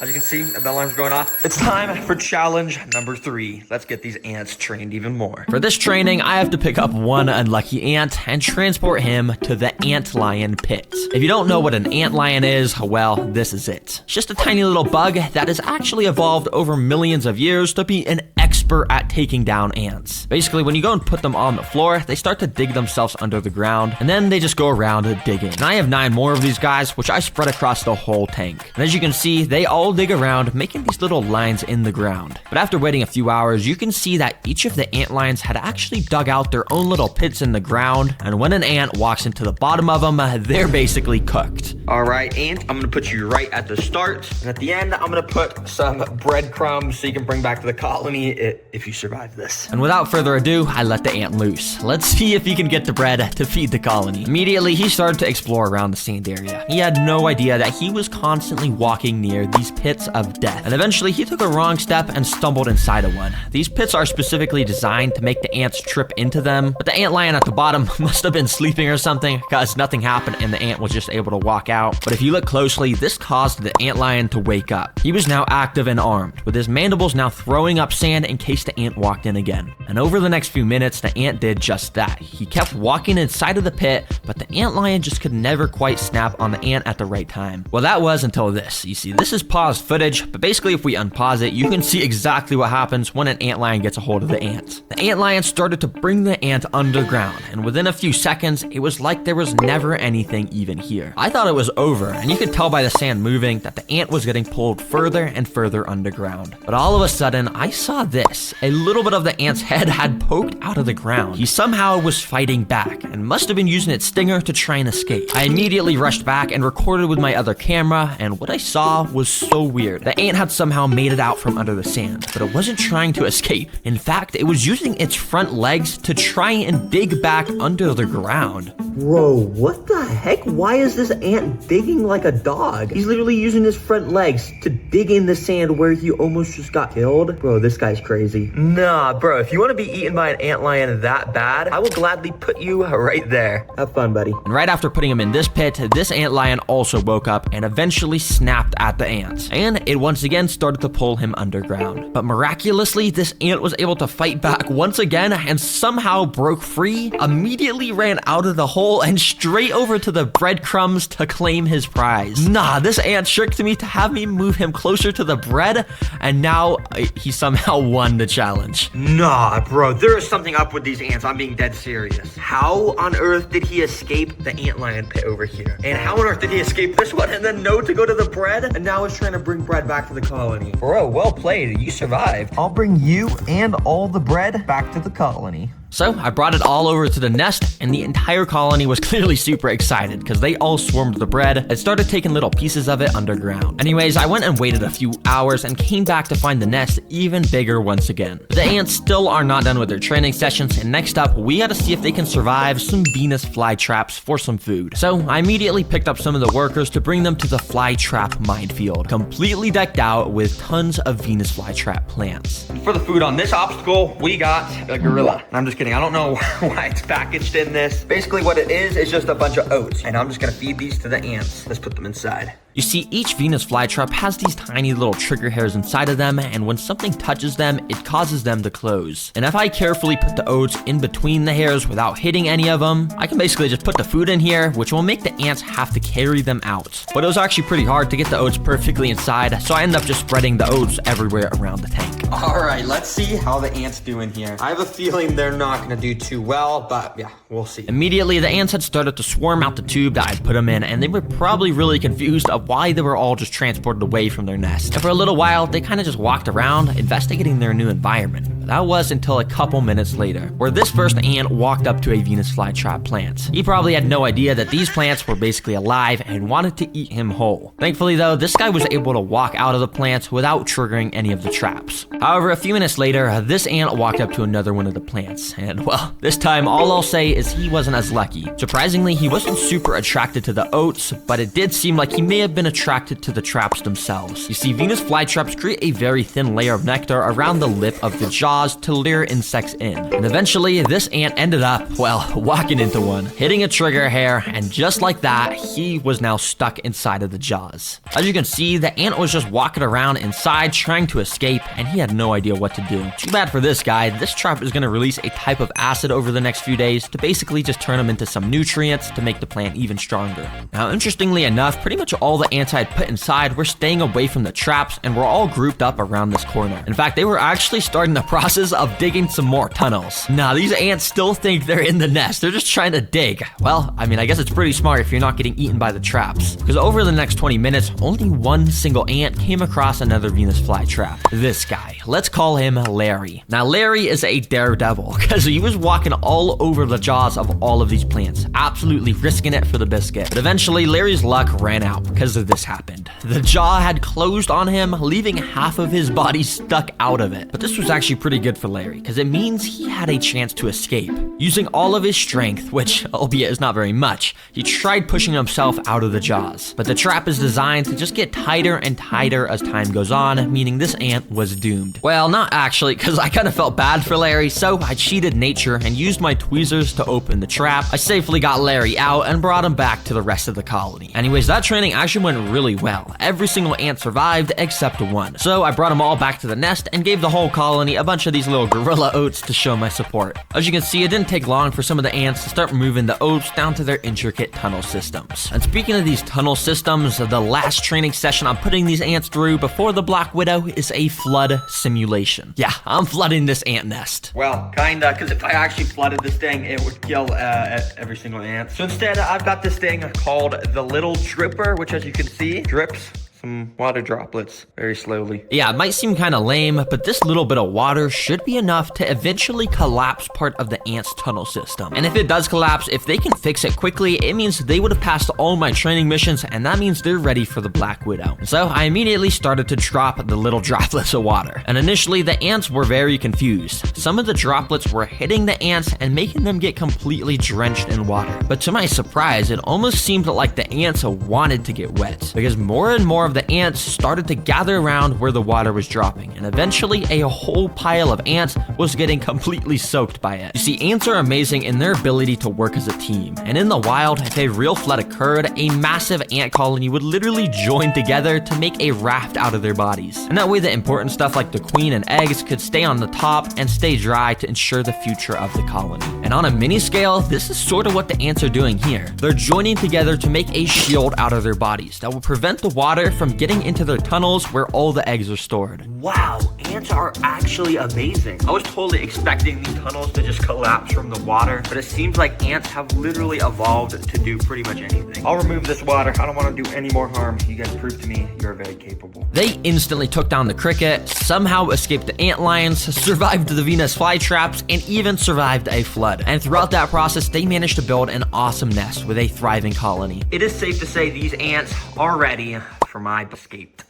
As you can see, the alarm's going off. It's time for challenge number 3. Let's get these ants trained even more. For this training, I have to pick up one unlucky ant and transport him to the antlion pit. If you don't know what an antlion is, well, this is it. It's just a tiny little bug that has actually evolved over millions of years to be an expert at taking down ants. Basically, when you go and put them on the floor, they start to dig themselves under the ground, and then they just go around digging. And I have 9 more of these guys, which I spread across the whole tank. And as you can see, they all dig around, making these little lines in the ground. But after waiting a few hours, you can see that each of the ant lions had actually dug out their own little pits in the ground, and when an ant walks into the bottom of them, they're basically cooked. All right, ant, I'm gonna put you right at the start, and at the end, I'm gonna put some breadcrumbs so you can bring back to the colony if you survive this. And without further ado, I let the ant loose. Let's see if he can get the bread to feed the colony. Immediately, he started to explore around the sand area. He had no idea that he was constantly walking near these pits of death, and eventually he took a wrong step and stumbled inside of one. These pits are specifically designed to make the ants trip into them, but the ant lion at the bottom must have been sleeping or something, because nothing happened and the ant was just able to walk out. But if you look closely, this caused the ant lion to wake up. He was now active and armed, with his mandibles now throwing up sand in case the ant walked in again. And over the next few minutes, the ant did just that. He kept walking inside of the pit, but the ant lion just could never quite snap on the ant at the right time. Well, that was until this. You see, this is paused footage, but basically if we unpause it, you can see exactly what happens when an antlion gets a hold of the ant. The antlion started to bring the ant underground, and within a few seconds, it was like there was never anything even here. I thought it was over, and you could tell by the sand moving that the ant was getting pulled further and further underground. But all of a sudden, I saw this. A little bit of the ant's head had poked out of the ground. He somehow was fighting back, and must have been using its stinger to try and escape. I immediately rushed back and recorded with my other camera, and what I saw was so weird. The ant had somehow made it out from under the sand, but it wasn't trying to escape. In fact, it was using its front legs to try and dig back under the ground. Bro, what the heck? Why is this ant digging like a dog? He's literally using his front legs to dig in the sand where he almost just got killed. Bro, this guy's crazy. Nah, bro, if you want to be eaten by an antlion that bad, I will gladly put you right there. Have fun, buddy. And right after putting him in this pit, this antlion also woke up and eventually snapped at the ants. And it once again started to pull him underground. But miraculously, this ant was able to fight back once again and somehow broke free, immediately ran out of the hole and straight over to the breadcrumbs to claim his prize. Nah, this ant tricked me to have me move him closer to the bread, and now he somehow won the challenge. Nah, bro, there is something up with these ants. I'm being dead serious. How on earth did he escape the antlion pit over here? And how on earth did he escape this one and then know to go to the bread? And now he's trying to bring bread back to the colony. Bro, well played. You survived. I'll bring you and all the bread back to the colony. So I brought it all over to the nest, and the entire colony was clearly super excited because they all swarmed the bread and started taking little pieces of it underground. Anyways, I went and waited a few hours and came back to find the nest even bigger once again. The ants still are not done with their training sessions, and next up, we gotta see if they can survive some Venus flytraps for some food. So I immediately picked up some of the workers to bring them to the flytrap minefield, completely decked out with tons of Venus flytrap plants. For the food on this obstacle, we got a gorilla. I'm just kidding, I don't know why it's packaged in this. Basically what it is just a bunch of oats, and I'm just gonna feed these to the ants. Let's put them inside. You see, each Venus flytrap has these tiny little trigger hairs inside of them, and when something touches them, it causes them to close. And if I carefully put the oats in between the hairs without hitting any of them, I can basically just put the food in here, which will make the ants have to carry them out. But it was actually pretty hard to get the oats perfectly inside, so I ended up just spreading the oats everywhere around the tank. Alright, let's see how the ants do in here. I have a feeling they're not gonna do too well, but yeah, we'll see. Immediately, the ants had started to swarm out the tube that I'd put them in, and they were probably really confused of why they were all just transported away from their nest. And for a little while, they kind of just walked around, investigating their new environment. But that was until a couple minutes later, where this first ant walked up to a Venus flytrap plant. He probably had no idea that these plants were basically alive and wanted to eat him whole. Thankfully though, this guy was able to walk out of the plants without triggering any of the traps. However, a few minutes later, this ant walked up to another one of the plants, and well, this time all I'll say is he wasn't as lucky. Surprisingly, he wasn't super attracted to the oats, but it did seem like he may have been attracted to the traps themselves. You see, Venus flytraps create a very thin layer of nectar around the lip of the jaws to lure insects in. And eventually, this ant ended up, well, walking into one, hitting a trigger hair, and just like that, he was now stuck inside of the jaws. As you can see, the ant was just walking around inside trying to escape, and he had no idea what to do. Too bad for this guy. This trap is going to release a type of acid over the next few days to basically just turn him into some nutrients to make the plant even stronger. Now, interestingly enough, pretty much all the ants I had put inside were staying away from the traps and were all grouped up around this corner. In fact, they were actually starting the process of digging some more tunnels. Now, these ants still think they're in the nest. They're just trying to dig. Well, I mean, I guess it's pretty smart if you're not getting eaten by the traps. Because over the next 20 minutes, only one single ant came across another Venus flytrap. This guy. Let's call him Larry. Now, Larry is a daredevil because he was walking all over the jaws of all of these plants, absolutely risking it for the biscuit. But eventually, Larry's luck ran out because of this happened. The jaw had closed on him, leaving half of his body stuck out of it. But this was actually pretty good for Larry because it means he had a chance to escape. Using all of his strength, which albeit is not very much, he tried pushing himself out of the jaws. But the trap is designed to just get tighter and tighter as time goes on, meaning this ant was doomed. Well, not actually, because I kind of felt bad for Larry, so I cheated nature and used my tweezers to open the trap. I safely got Larry out and brought him back to the rest of the colony. Anyways, that training actually went really well. Every single ant survived except one. So I brought them all back to the nest and gave the whole colony a bunch of these little gorilla oats to show my support. As you can see, it didn't take long for some of the ants to start moving the oats down to their intricate tunnel systems. And speaking of these tunnel systems, the last training session I'm putting these ants through before the Black Widow is a flood simulation. Yeah, I'm flooding this ant nest. Well, kinda, because if I actually flooded this thing, it would kill every single ant. So instead, I've got this thing called the Little Dripper, which as you can see, drips some water droplets very slowly. Yeah, it might seem kind of lame, but this little bit of water should be enough to eventually collapse part of the ants' tunnel system. And if it does collapse, if they can fix it quickly, it means they would have passed all my training missions, and that means they're ready for the Black Widow. So I immediately started to drop the little droplets of water. And initially, the ants were very confused. Some of the droplets were hitting the ants and making them get completely drenched in water. But to my surprise, it almost seemed like the ants wanted to get wet, because more and more of the ants started to gather around where the water was dropping, and eventually a whole pile of ants was getting completely soaked by it. You see, ants are amazing in their ability to work as a team, and in the wild, if a real flood occurred, a massive ant colony would literally join together to make a raft out of their bodies. And that way the important stuff like the queen and eggs could stay on the top and stay dry to ensure the future of the colony. And on a mini scale, this is sort of what the ants are doing here. They're joining together to make a shield out of their bodies that will prevent the water from getting into their tunnels where all the eggs are stored. Wow, ants ants are actually amazing. I was totally expecting these tunnels to just collapse from the water, but it seems like ants have literally evolved to do pretty much anything. I'll remove this water. I don't want to do any more harm. You guys prove to me you're very capable. They instantly took down the cricket, somehow escaped the ant lions, survived the Venus flytraps, and even survived a flood. And throughout that process, they managed to build an awesome nest with a thriving colony. It is safe to say these ants are ready for my escape.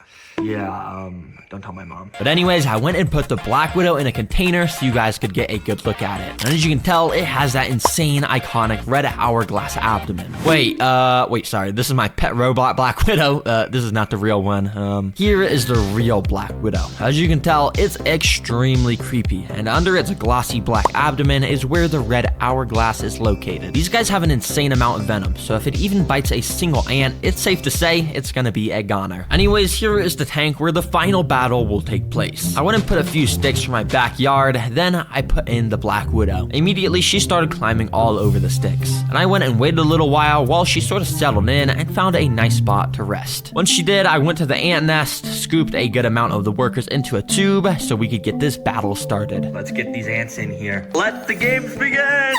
Yeah, don't tell my mom. But anyways, I went and put the Black Widow in a container so you guys could get a good look at it. And as you can tell, it has that insane, iconic red hourglass abdomen. Wait, sorry. This is my pet robot Black Widow. This is not the real one. Here is the real Black Widow. As you can tell, it's extremely creepy. And under its glossy black abdomen is where the red hourglass is located. These guys have an insane amount of venom, so if it even bites a single ant, it's safe to say it's gonna be a goner. Anyways, here is the tank where the final battle will take place. I went and put a few sticks from my backyard, then I put in the Black Widow. Immediately, she started climbing all over the sticks, and I went and waited a little while she sort of settled in and found a nice spot to rest. Once she did, I went to the ant nest, scooped a good amount of the workers into a tube so we could get this battle started. Let's get these ants in here. Let the games begin!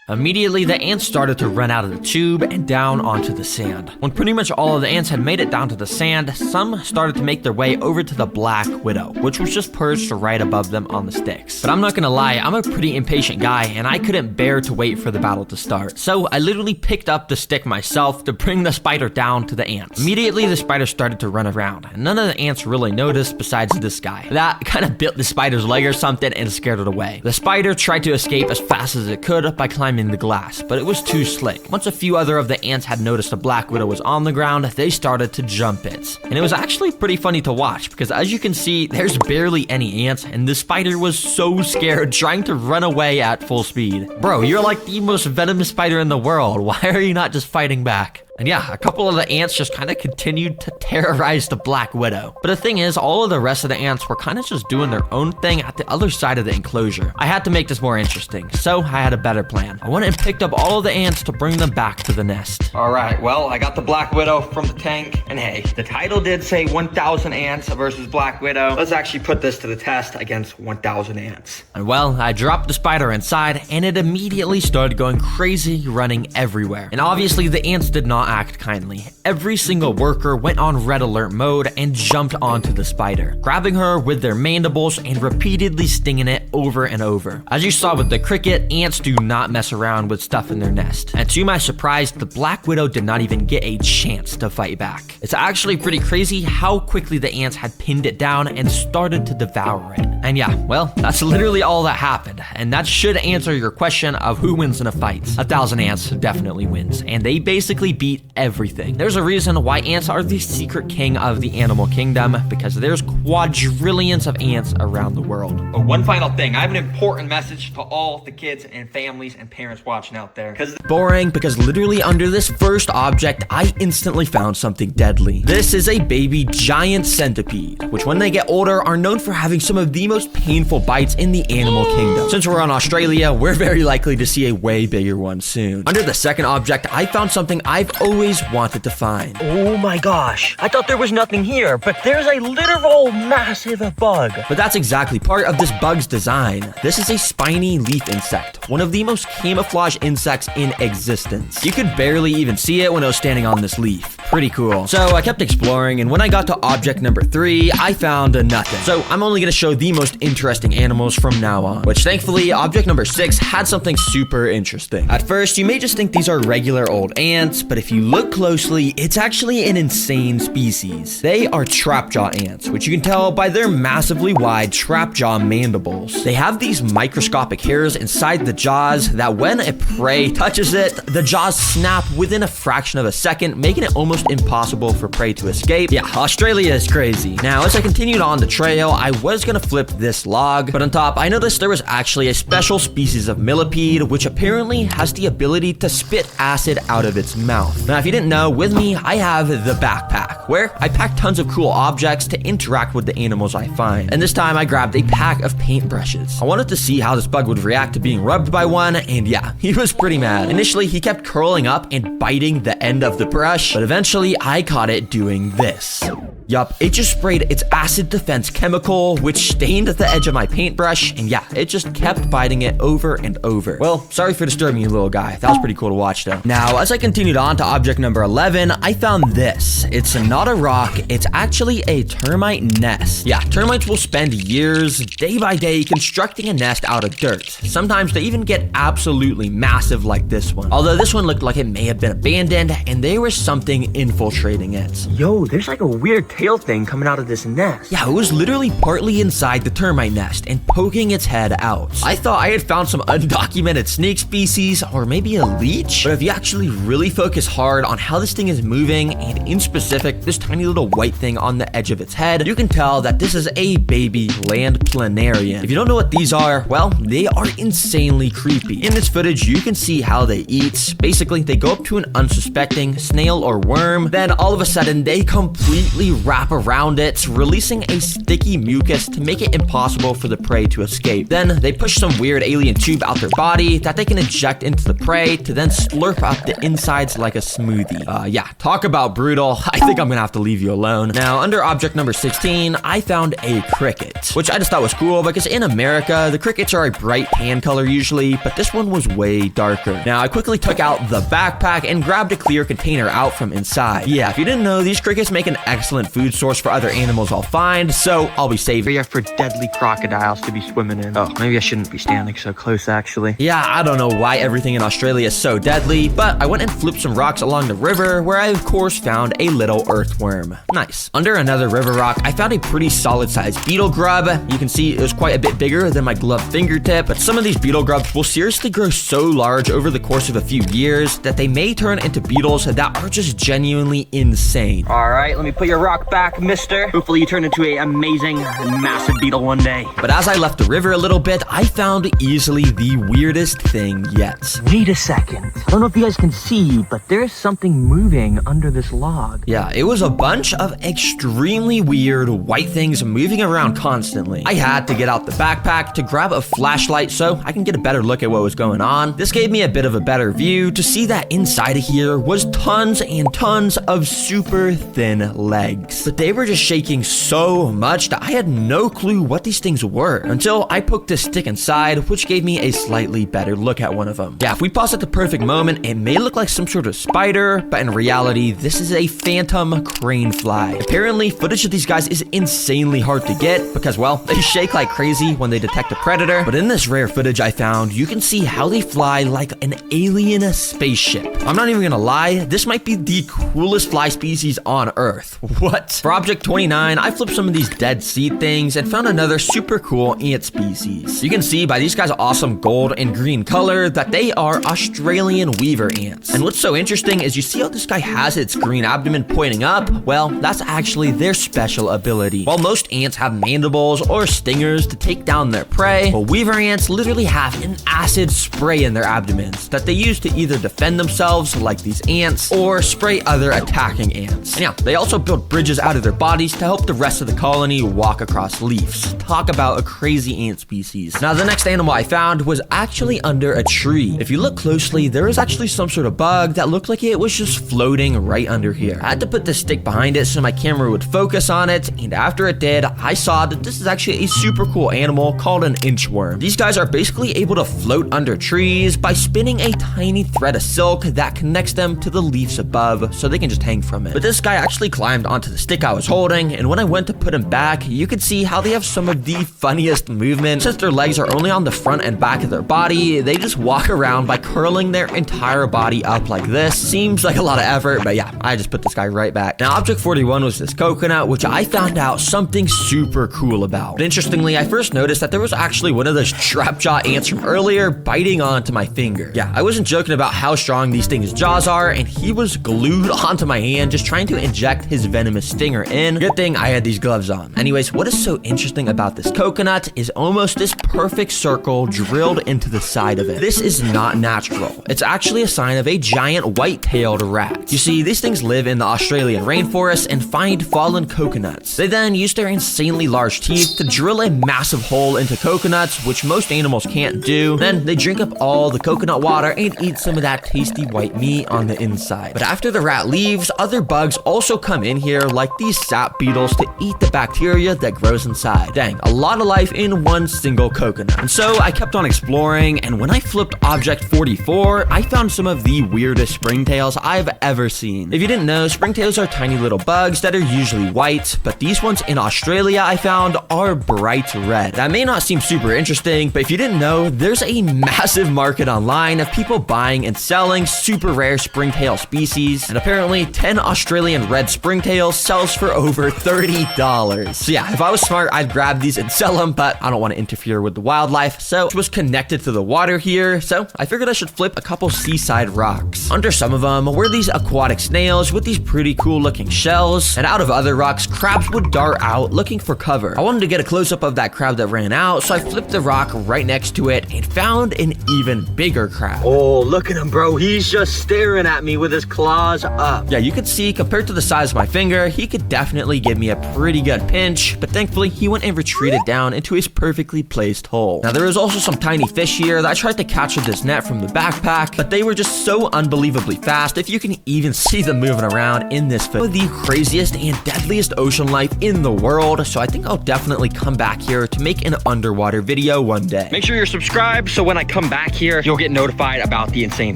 Immediately, the ants started to run out of the tube and down onto the sand. When pretty much all of the ants had made it down to the sand, some started to make their way over to the Black Widow, which was just perched right above them on the sticks. But I'm not gonna lie, I'm a pretty impatient guy, and I couldn't bear to wait for the battle to start. So I literally picked up the stick myself to bring the spider down to the ants. Immediately, the spider started to run around, and none of the ants really noticed besides this guy. That kind of bit the spider's leg or something and scared it away. The spider tried to escape as fast as it could by climbing the glass, but it was too slick. Once a few other of the ants had noticed the Black Widow was on the ground, they started to jump it. And it was actually pretty funny to watch because as you can see, there's barely any ants and the spider was so scared trying to run away at full speed. Bro, you're like the most venomous spider in the world. Why are you not just fighting back? And yeah, a couple of the ants just kind of continued to terrorize the Black Widow. But the thing is, all of the rest of the ants were kind of just doing their own thing at the other side of the enclosure. I had to make this more interesting, so I had a better plan. I went and picked up all of the ants to bring them back to the nest. All right, well, I got the Black Widow from the tank. And hey, the title did say 1,000 ants versus Black Widow. Let's actually put this to the test against 1,000 ants. And well, I dropped the spider inside, and it immediately started going crazy, running everywhere. And obviously, the ants did not act kindly. Every single worker went on red alert mode and jumped onto the spider, grabbing her with their mandibles and repeatedly stinging it over and over. As you saw with the cricket, ants do not mess around with stuff in their nest. And to my surprise, the Black Widow did not even get a chance to fight back. It's actually pretty crazy how quickly the ants had pinned it down and started to devour it. And yeah, well, that's literally all that happened. And that should answer your question of who wins in a fight. 1,000 ants definitely wins, and they basically beat everything. There's a reason why ants are the secret king of the animal kingdom, because there's quadrillions of ants around the world. Oh, one final thing. I have an important message to all the kids and families and parents watching out there. Boring, because literally under this first object, I instantly found something deadly. This is a baby giant centipede, which when they get older are known for having some of the most painful bites in the animal kingdom. Since we're in Australia, we're very likely to see a way bigger one soon. Under the second object, I found something I've always wanted to find. Oh my gosh, I thought there was nothing here, but there's a literal massive bug. But that's exactly part of this bug's design. This is a spiny leaf insect, one of the most camouflaged insects in existence. You could barely even see it when it was standing on this leaf. Pretty cool. So I kept exploring, and when I got to object number 3, I found nothing. So I'm only gonna show the most interesting animals from now on, which thankfully object number 6 had something super interesting. At first, you may just think these are regular old ants, but if you look closely, it's actually an insane species. They are trapjaw ants, which you can tell by their massively wide trapjaw mandibles. They have these microscopic hairs inside the jaws that when a prey touches it, the jaws snap within a fraction of a second, making it almost impossible for prey to escape. Yeah, Australia is crazy. Now, as I continued on the trail, I was gonna flip this log, but on top, I noticed there was actually a special species of millipede, which apparently has the ability to spit acid out of its mouth. Now, if you didn't know, with me, I have the backpack, where I packed tons of cool objects to interact with the animals I find. And this time I grabbed a pack of paintbrushes. I wanted to see how this bug would react to being rubbed by one, and yeah, he was pretty mad. Initially, he kept curling up and biting the end of the brush, but eventually I caught it doing this. Yup, it just sprayed its acid defense chemical, which stained the edge of my paintbrush, and yeah, it just kept biting it over and over. Well, sorry for disturbing you, little guy. That was pretty cool to watch, though. Now, as I continued on to object number 11, I found this. It's not a rock, it's actually a termite nest. Yeah, termites will spend years, day by day, constructing a nest out of dirt. Sometimes they even get absolutely massive like this one. Although this one looked like it may have been abandoned, and there was something infiltrating it. Yo, there's like a weird tail thing coming out of this nest. Yeah, it was literally partly inside the termite nest and poking its head out. I thought I had found some undocumented snake species or maybe a leech, but if you actually really focus hard on how this thing is moving, and in specific, this tiny little white thing on the edge of its head, you can tell that this is a baby land planarian. If you don't know what these are, well, they are insanely creepy. In this footage, you can see how they eat. Basically, they go up to an unsuspecting snail or worm, then all of a sudden, they completely wrap around it, releasing a sticky mucus to make it impossible for the prey to escape. Then they push some weird alien tube out their body that they can inject into the prey to then slurp up the insides like a smoothie. Yeah, talk about brutal. I think I'm gonna have to leave you alone. Now, under object number 16, I found a cricket, which I just thought was cool because in America, the crickets are a bright tan color usually, but this one was way darker. Now, I quickly took out the backpack and grabbed a clear container out from inside. Yeah, if you didn't know, these crickets make an excellent food source for other animals I'll find, so I'll be saving it For deadly crocodiles to be swimming in. Oh, maybe I shouldn't be standing so close, actually. Yeah, I don't know why everything in Australia is so deadly, but I went and flipped some rocks along the river where I of course found a little earthworm. Nice. Under another river rock, I found a pretty solid sized beetle grub. You can see it was quite a bit bigger than my gloved fingertip, but some of these beetle grubs will seriously grow so large over the course of a few years that they may turn into beetles that are just genuinely insane. All right, let me put your rock back, mister. Hopefully you turn into a amazing, massive beetle one day. But as I left the river a little bit, I found easily the weirdest thing yet. Wait a second. I don't know if you guys can see, but there's something moving under this log. Yeah, it was a bunch of extremely weird white things moving around constantly. I had to get out the backpack to grab a flashlight so I can get a better look at what was going on. This gave me a bit of a better view to see that inside of here was tons and tons of super thin legs. But they were just shaking so much that I had no clue what these things were until I poked a stick inside, which gave me a slightly better look at one of them. Yeah, if we pause at the perfect moment, it may look like some sort of spider, but in reality, this is a phantom crane fly. Apparently, footage of these guys is insanely hard to get because, well, they shake like crazy when they detect a predator. But in this rare footage I found, you can see how they fly like an alien spaceship. I'm not even gonna lie, this might be the coolest fly species on Earth. What? For object 29, I flipped some of these dead sea things and found another super cool ant species. You can see by these guys' awesome gold and green color that they are Australian weaver ants. And what's so interesting is you see how this guy has its green abdomen pointing up? Well, that's actually their special ability. While most ants have mandibles or stingers to take down their prey, well, weaver ants literally have an acid spray in their abdomens that they use to either defend themselves like these ants or spray other attacking ants. And yeah, they also build bridges out of their bodies to help the rest of the colony walk across leaves. Talk about a crazy ant species. Now, the next animal I found was actually under a tree. If you look closely, there is actually some sort of bug that looked like it was just floating right under here. I had to put the stick behind it so my camera would focus on it, and after it did, I saw that this is actually a super cool animal called an inchworm. These guys are basically able to float under trees by spinning a tiny thread of silk that connects them to the leaves above so they can just hang from it. But this guy actually climbed onto the stick I was holding, and when I went to put him back, you could see how they have some of the funniest movements. Since their legs are only on the front and back of their body, they just walk around by curling their entire body up like this. Seems like a lot of effort, but yeah, I just put this guy right back. Now, object 41 was this coconut, which I found out something super cool about. But interestingly, I first noticed that there was actually one of those trapjaw ants from earlier biting onto my finger. Yeah, I wasn't joking about how strong these things' jaws are, and he was glued onto my hand just trying to inject his venomous stinger in. Good thing I had these gloves on. Anyways, what is so interesting about this coconut is almost this perfect circle drilled into the side of it. This is not natural. It's actually a sign of a giant white-tailed rat. You see, these things live in the Australian Australian rainforests and find fallen coconuts. They then use their insanely large teeth to drill a massive hole into coconuts, which most animals can't do. Then they drink up all the coconut water and eat some of that tasty white meat on the inside. But after the rat leaves, other bugs also come in here, like these sap beetles, to eat the bacteria that grows inside. Dang, a lot of life in one single coconut. And so I kept on exploring, and when I flipped object 44, I found some of the weirdest springtails I've ever seen. If you didn't know, springtails are tiny little bugs that are usually white, but these ones in Australia I found are bright red. That may not seem super interesting, but if you didn't know, there's a massive market online of people buying and selling super rare springtail species, and apparently 10 Australian red springtails sells for over $30. So yeah, if I was smart, I'd grab these and sell them, but I don't want to interfere with the wildlife, so it was connected to the water here, so I figured I should flip a couple seaside rocks. Under some of them were these aquatic snails with these pretty cool looking shells, and out of other rocks, crabs would dart out looking for cover. I wanted to get a close-up of that crab that ran out, so I flipped the rock right next to it and found an even bigger crab. Oh, look at him, bro. He's just staring at me with his claws up. Yeah, you could see, compared to the size of my finger, he could definitely give me a pretty good pinch, but thankfully he went and retreated down into his perfectly placed hole. Now, there is also some tiny fish here that I tried to catch with this net from the backpack, but they were just so unbelievably fast, if you can even see them moving around in this film. The craziest and deadliest ocean life in the world, so I think I'll definitely come back here to make an underwater video one day. Make sure you're subscribed so when I come back here, you'll get notified about the insane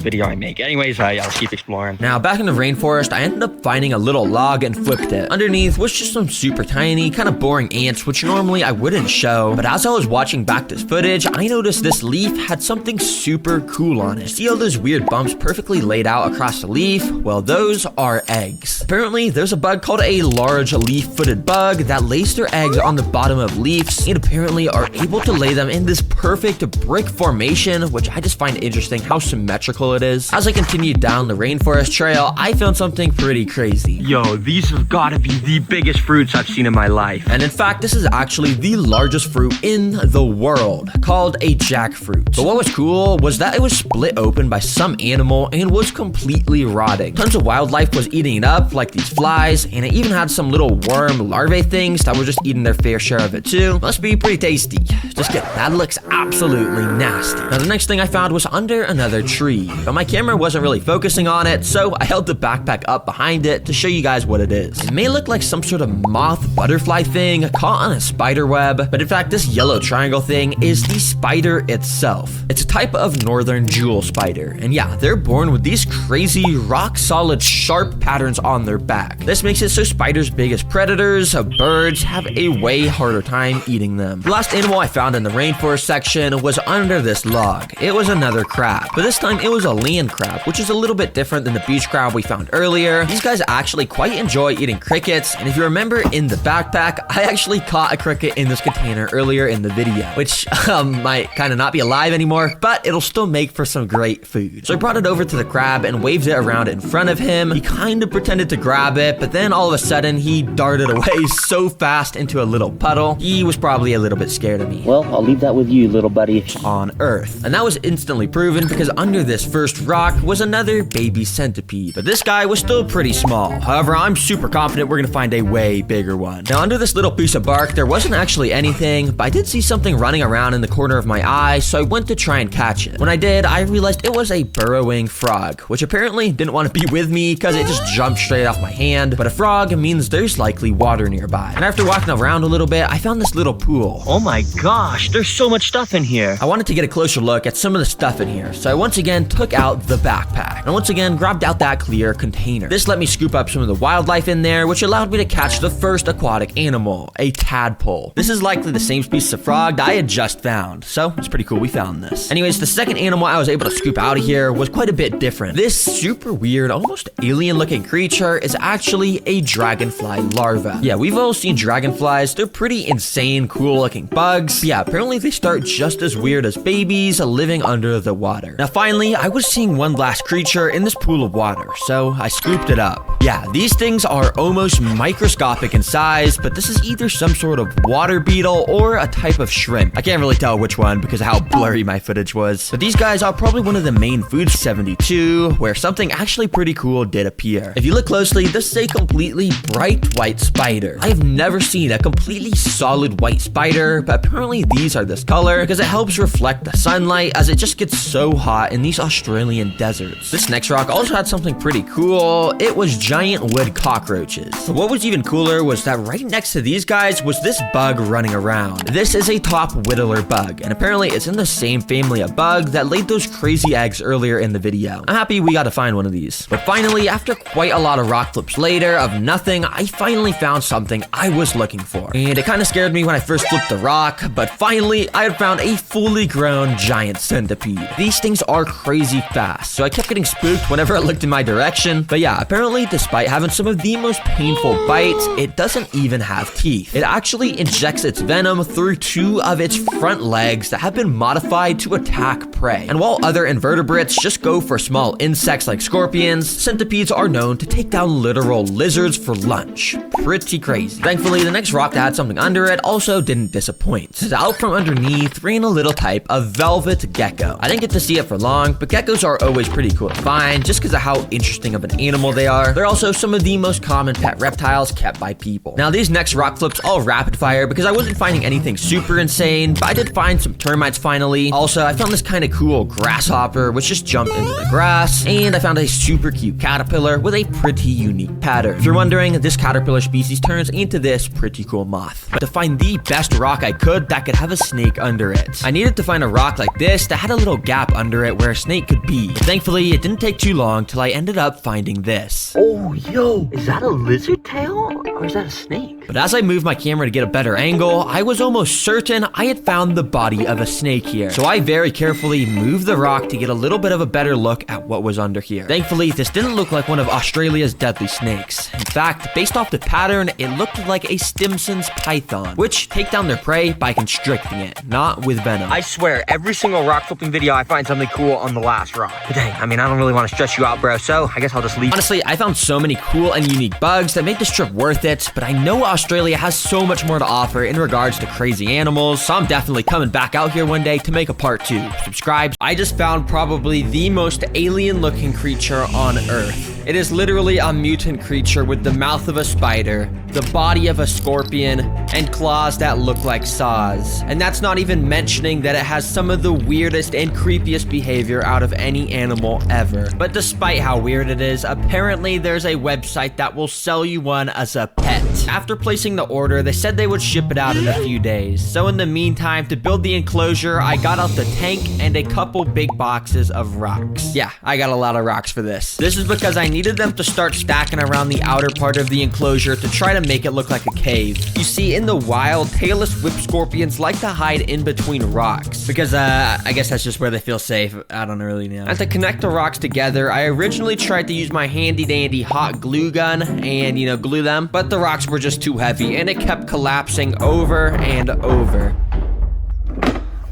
video I make. Anyways, yeah, let's keep exploring. Now, back in the rainforest, I ended up finding a little log and flipped it. Underneath was just some super tiny, kind of boring ants, which normally I wouldn't show, but as I was watching back this footage, I noticed this leaf had something super cool on it. See all those weird bumps perfectly laid out across the leaf? Well, those are eggs. Apparently, there's a bug called a large leaf-footed bug that lays their eggs on the bottom of leaves and apparently are able to lay them in this perfect brick formation, which I just find interesting how symmetrical it is. As I continued down the rainforest trail, I found something pretty crazy. Yo, these have got to be the biggest fruits I've seen in my life. And in fact, this is actually the largest fruit in the world, called a jackfruit. But what was cool was that it was split open by some animal and was completely rotting. Tons of wildlife was eating it up, like these flies, and it even had some little worm larvae things that were just eating their fair share of it too. Must be pretty tasty. Just kidding, that looks absolutely nasty. Now, the next thing I found was under another tree, but my camera wasn't really focusing on it, so I held the backpack up behind it to show you guys what it is. It may look like some sort of moth butterfly thing caught on a spider web, but in fact, this yellow triangle thing is the spider itself. It's a type of northern jewel spider, and yeah, they're born with these crazy, rock-solid, sharp patterns on their back. This makes it so spiders' biggest predators, birds, have a way harder time eating them. The last animal I found in the rainforest section was under this log. It was another crab, but this time it was a land crab, which is a little bit different than the beach crab we found earlier. These guys actually quite enjoy eating crickets, and if you remember in the backpack, I actually caught a cricket in this container earlier in the video, which might kind of not be alive anymore, but it'll still make for some great food. So I brought it over to the crab and waved it around in front of him. He kind of pretended to grab it, but then all of a sudden he darted away so fast into a little puddle. He was probably a little bit scared of me. Well, I'll leave that with you, little buddy. On Earth. And that was instantly proven because under this first rock was another baby centipede. But this guy was still pretty small. However, I'm super confident we're gonna find a way bigger one. Now, under this little piece of bark, there wasn't actually anything, but I did see something running around in the corner of my eye, so I went to try and catch it. When I did, I realized it was a burrowing frog, which apparently didn't want to be with me because it just jumped straight off my hand. But a frog means there's likely water nearby. And after walking around a little bit, I found this little pool. Oh my gosh, there's so much stuff in here. I wanted to get a closer look at some of the stuff in here, so I once again took out the backpack and once again grabbed out that clear container. This let me scoop up some of the wildlife in there, which allowed me to catch the first aquatic animal, a tadpole. This is likely the same species of frog that I had just found, so it's pretty cool we found this. Anyways, the second animal I was able to scoop out of here was quite a bit different. This super weird, almost alien looking creature is actually a dragonfly larva. Yeah, we've all seen dragonflies. They're pretty insane, cool looking bugs. But yeah, apparently they start just as weird as babies living under the water. Now finally, I was seeing one last creature in this pool of water, so I scooped it up. Yeah, these things are almost microscopic in size, but this is either some sort of water beetle or a type of shrimp. I can't really tell which one because of how blurry my footage was. But these guys are probably one of the main foods 72, where something actually pretty cool did appear. If you look closely, this is a completely bright white spider. I have never seen a completely solid white spider, but apparently these are this color because it helps reflect the sunlight as it just gets so hot in these Australian deserts. This next rock also had something pretty cool. It was giant wood cockroaches. But what was even cooler was that right next to these guys was this bug running around. This is a top whittler bug, and apparently it's in the same family of bug that laid those crazy eggs earlier in the video. I'm happy we got to find one of these. But finally, after quite a lot of rock flips later of nothing, I finally found something I was looking for. And it kind of scared me when I first flipped the rock, but finally I had found a fully grown giant centipede. These things are crazy fast, so I kept getting spooked whenever it looked in my direction. But yeah, apparently despite having some of the most painful bites, it doesn't even have teeth. It actually injects its venom through two of its front legs that have been modified to attack prey. And while other invertebrates just go for small insects like scorpions, centipedes are known to take down literal lizards for lunch. Pretty crazy. Thankfully, the next rock that had something under it also didn't disappoint. So out from underneath ran a little type of velvet gecko. I didn't get to see it for long, but geckos are always pretty cool to find just because of how interesting of an animal they are. They're also some of the most common pet reptiles kept by people. Now these next rock flips all rapid fire because I wasn't finding anything super insane, but I did find some termites finally. Also, I found this kind of cool grasshopper which just jumped into the grass, and I found a super cute caterpillar with a pretty unique pattern. If you're wondering, this caterpillar species turns into this pretty cool moth. But to find the best rock I could that could have a snake under it, I needed to find a rock like this that had a little gap under it where a snake could be. But thankfully, it didn't take too long till I ended up finding this. Oh, yo, is that a lizard tail or is that a snake? But as I moved my camera to get a better angle, I was almost certain I had found the body of a snake here. So I very carefully moved the rock to get a little bit of a better look at what was under here. Thankfully, this didn't look like one of Australia's deadly snakes. In fact, based off the pattern, it looked like a Stimson's python, which take down their prey by constricting it, not with venom. I swear, every single rock flipping video, I find something cool on the last rock. But dang, I mean, I don't really want to stress you out, bro, so I guess I'll just leave. Honestly, I found so many cool and unique bugs that make this trip worth it, but I know Australia has so much more to offer in regards to crazy animals, so I'm definitely coming back out here one day to make a part 2. Subscribe. I just found probably the most alien-looking creature on Earth. It is literally a mutant creature with the mouth of a spider, the body of a scorpion, and claws that look like saws. And that's not even mentioning that it has some of the weirdest and creepiest behavior out of any animal ever. But despite how weird it is, apparently there's a website that will sell you one as a pet. After placing the order, they said they would ship it out in a few days. So in the meantime, to build the enclosure, I got out the tank and a couple big boxes of rocks. Yeah, I got a lot of rocks for this. This is because I needed them to start stacking around the outer part of the enclosure to try to make it look like a cave. You see, in the wild, tailless whip scorpions like to hide in between rocks because I guess that's just where they feel safe. I don't really know. And to connect the rocks together, I originally tried to use my handy dandy hot glue gun and, you know, glue them, but the rocks were just too heavy and it kept collapsing over and over.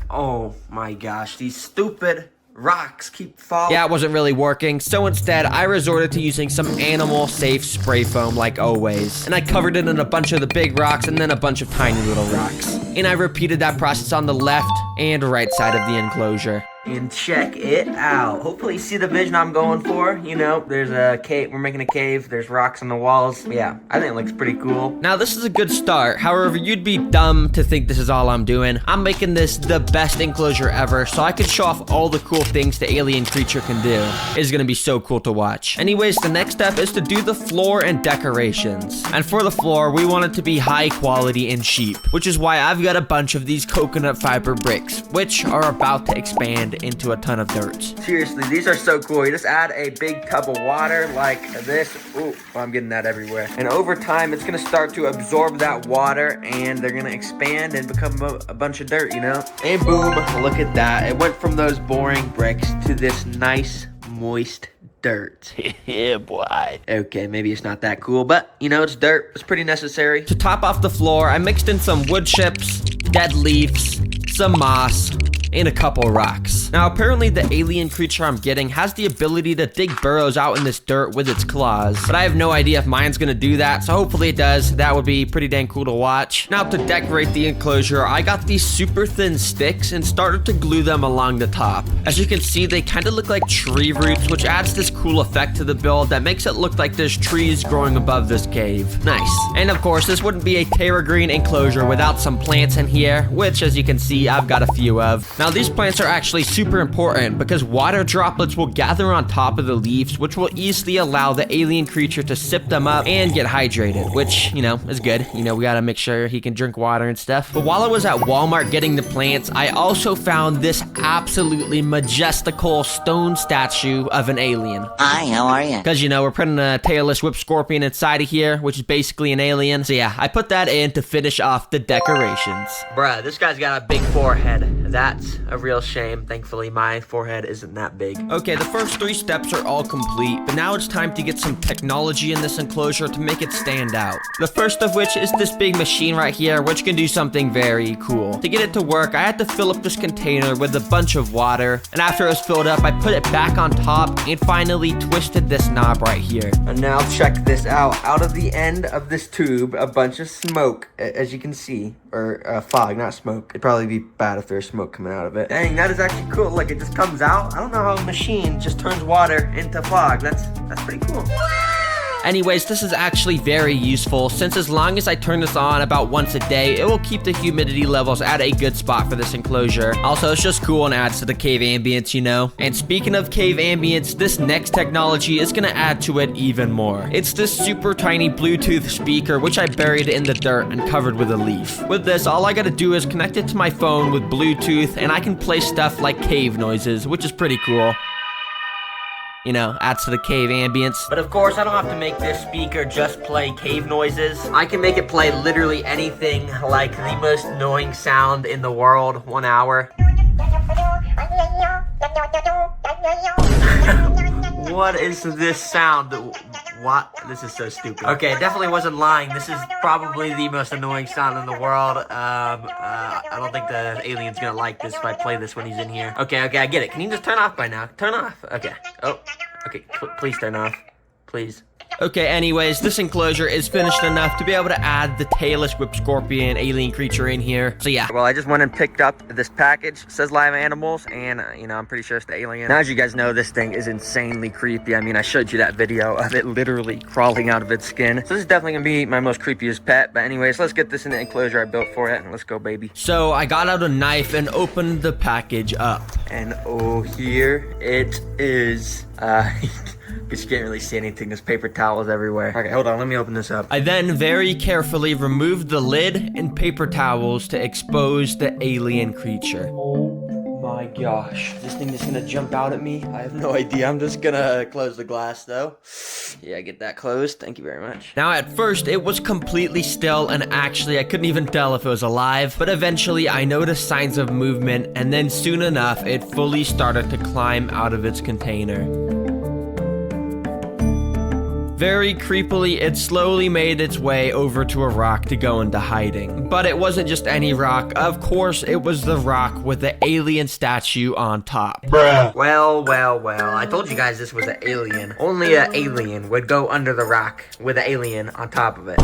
Oh my gosh, these stupid rocks keep falling. Yeah, it wasn't really working, so instead I resorted to using some animal safe spray foam like always, and I covered it in a bunch of the big rocks and then a bunch of tiny little rocks, and I repeated that process on the left and right side of the enclosure. And check it out. Hopefully you see the vision I'm going for. You know, there's a cave. We're making a cave. There's rocks on the walls. Yeah, I think it looks pretty cool. Now, this is a good start. However, you'd be dumb to think this is all I'm doing. I'm making this the best enclosure ever, so I could show off all the cool things the alien creature can do. It's gonna be so cool to watch. Anyways, the next step is to do the floor and decorations. And for the floor, we want it to be high quality and cheap, which is why I've got a bunch of these coconut fiber bricks, which are about to expand into a ton of dirt. Seriously, these are so cool. You just add a big tub of water like this. Ooh, I'm getting that everywhere. And over time, it's gonna start to absorb that water and they're gonna expand and become a bunch of dirt, you know? And boom, look at that. It went from those boring bricks to this nice, moist dirt. Yeah, boy. Okay, maybe it's not that cool, but you know, it's dirt. It's pretty necessary. To top off the floor, I mixed in some wood chips, dead leaves, some moss, and a couple rocks. Now, apparently the alien creature I'm getting has the ability to dig burrows out in this dirt with its claws, but I have no idea if mine's gonna do that, so hopefully it does. That would be pretty dang cool to watch. Now, to decorate the enclosure, I got these super thin sticks and started to glue them along the top. As you can see, they kind of look like tree roots, which adds this cool effect to the build that makes it look like there's trees growing above this cave. Nice. And of course, this wouldn't be a Terra Green enclosure without some plants in here, which as you can see, I've got a few of. Now, these plants are actually super important because water droplets will gather on top of the leaves, which will easily allow the alien creature to sip them up and get hydrated, which, you know, is good. You know, we gotta make sure he can drink water and stuff. But while I was at Walmart getting the plants, I also found this absolutely majestical stone statue of an alien. Hi, how are you? Because, you know, we're putting a tailless whip scorpion inside of here, which is basically an alien. So yeah, I put that in to finish off the decorations. Bruh, this guy's got a big forehead. That's a real shame. Thankfully, my forehead isn't that big. Okay, the first 3 steps are all complete, but now it's time to get some technology in this enclosure to make it stand out. The first of which is this big machine right here, which can do something very cool. To get it to work, I had to fill up this container with a bunch of water, and after it was filled up, I put it back on top and finally twisted this knob right here. And now check this out. Out of the end of this tube, a bunch of smoke, as you can see, or fog, not smoke. It'd probably be bad if there's smoke coming out of it. Dang, that is actually cool. Look, it just comes out. I don't know how a machine just turns water into fog. That's pretty cool. Anyways, this is actually very useful, since as long as I turn this on about once a day, it will keep the humidity levels at a good spot for this enclosure. Also, it's just cool and adds to the cave ambience, you know? And speaking of cave ambience, this next technology is gonna add to it even more. It's this super tiny Bluetooth speaker, which I buried in the dirt and covered with a leaf. With this, all I gotta do is connect it to my phone with Bluetooth, and I can play stuff like cave noises, which is pretty cool. You know, adds to the cave ambience. But of course, I don't have to make this speaker just play cave noises. I can make it play literally anything, like the most annoying sound in the world, 1 hour. What is this sound? What? This is so stupid. Okay, it definitely wasn't lying. This is probably the most annoying sound in the world. I don't think the alien's gonna like this if I play this when he's in here. Okay, I get it. Can you just turn off by now? Turn off. Okay. Oh, okay. Please turn off. Please. Okay, anyways, this enclosure is finished enough to be able to add the tailless whip scorpion alien creature in here. So yeah. Well, I just went and picked up this package. It says live animals, and you know, I'm pretty sure it's the alien. Now, as you guys know, this thing is insanely creepy. I mean, I showed you that video of it literally crawling out of its skin. So this is definitely gonna be my most creepiest pet. But anyways, let's get this in the enclosure I built for it, and let's go, baby. So I got out a knife and opened the package up. And oh, here it is. Because you can't really see anything. There's paper towels everywhere. Okay, hold on. Let me open this up. I then very carefully removed the lid and paper towels to expose the alien creature. Oh my gosh. This thing is gonna jump out at me. I have no idea. I'm just gonna close the glass though. Yeah, get that closed. Thank you very much. Now, at first, it was completely still, and actually, I couldn't even tell if it was alive. But eventually, I noticed signs of movement, and then soon enough, it fully started to climb out of its container. Very creepily, it slowly made its way over to a rock to go into hiding. But it wasn't just any rock. Of course, it was the rock with the alien statue on top. Bruh. Well. I told you guys this was an alien. Only an alien would go under the rock with an alien on top of it.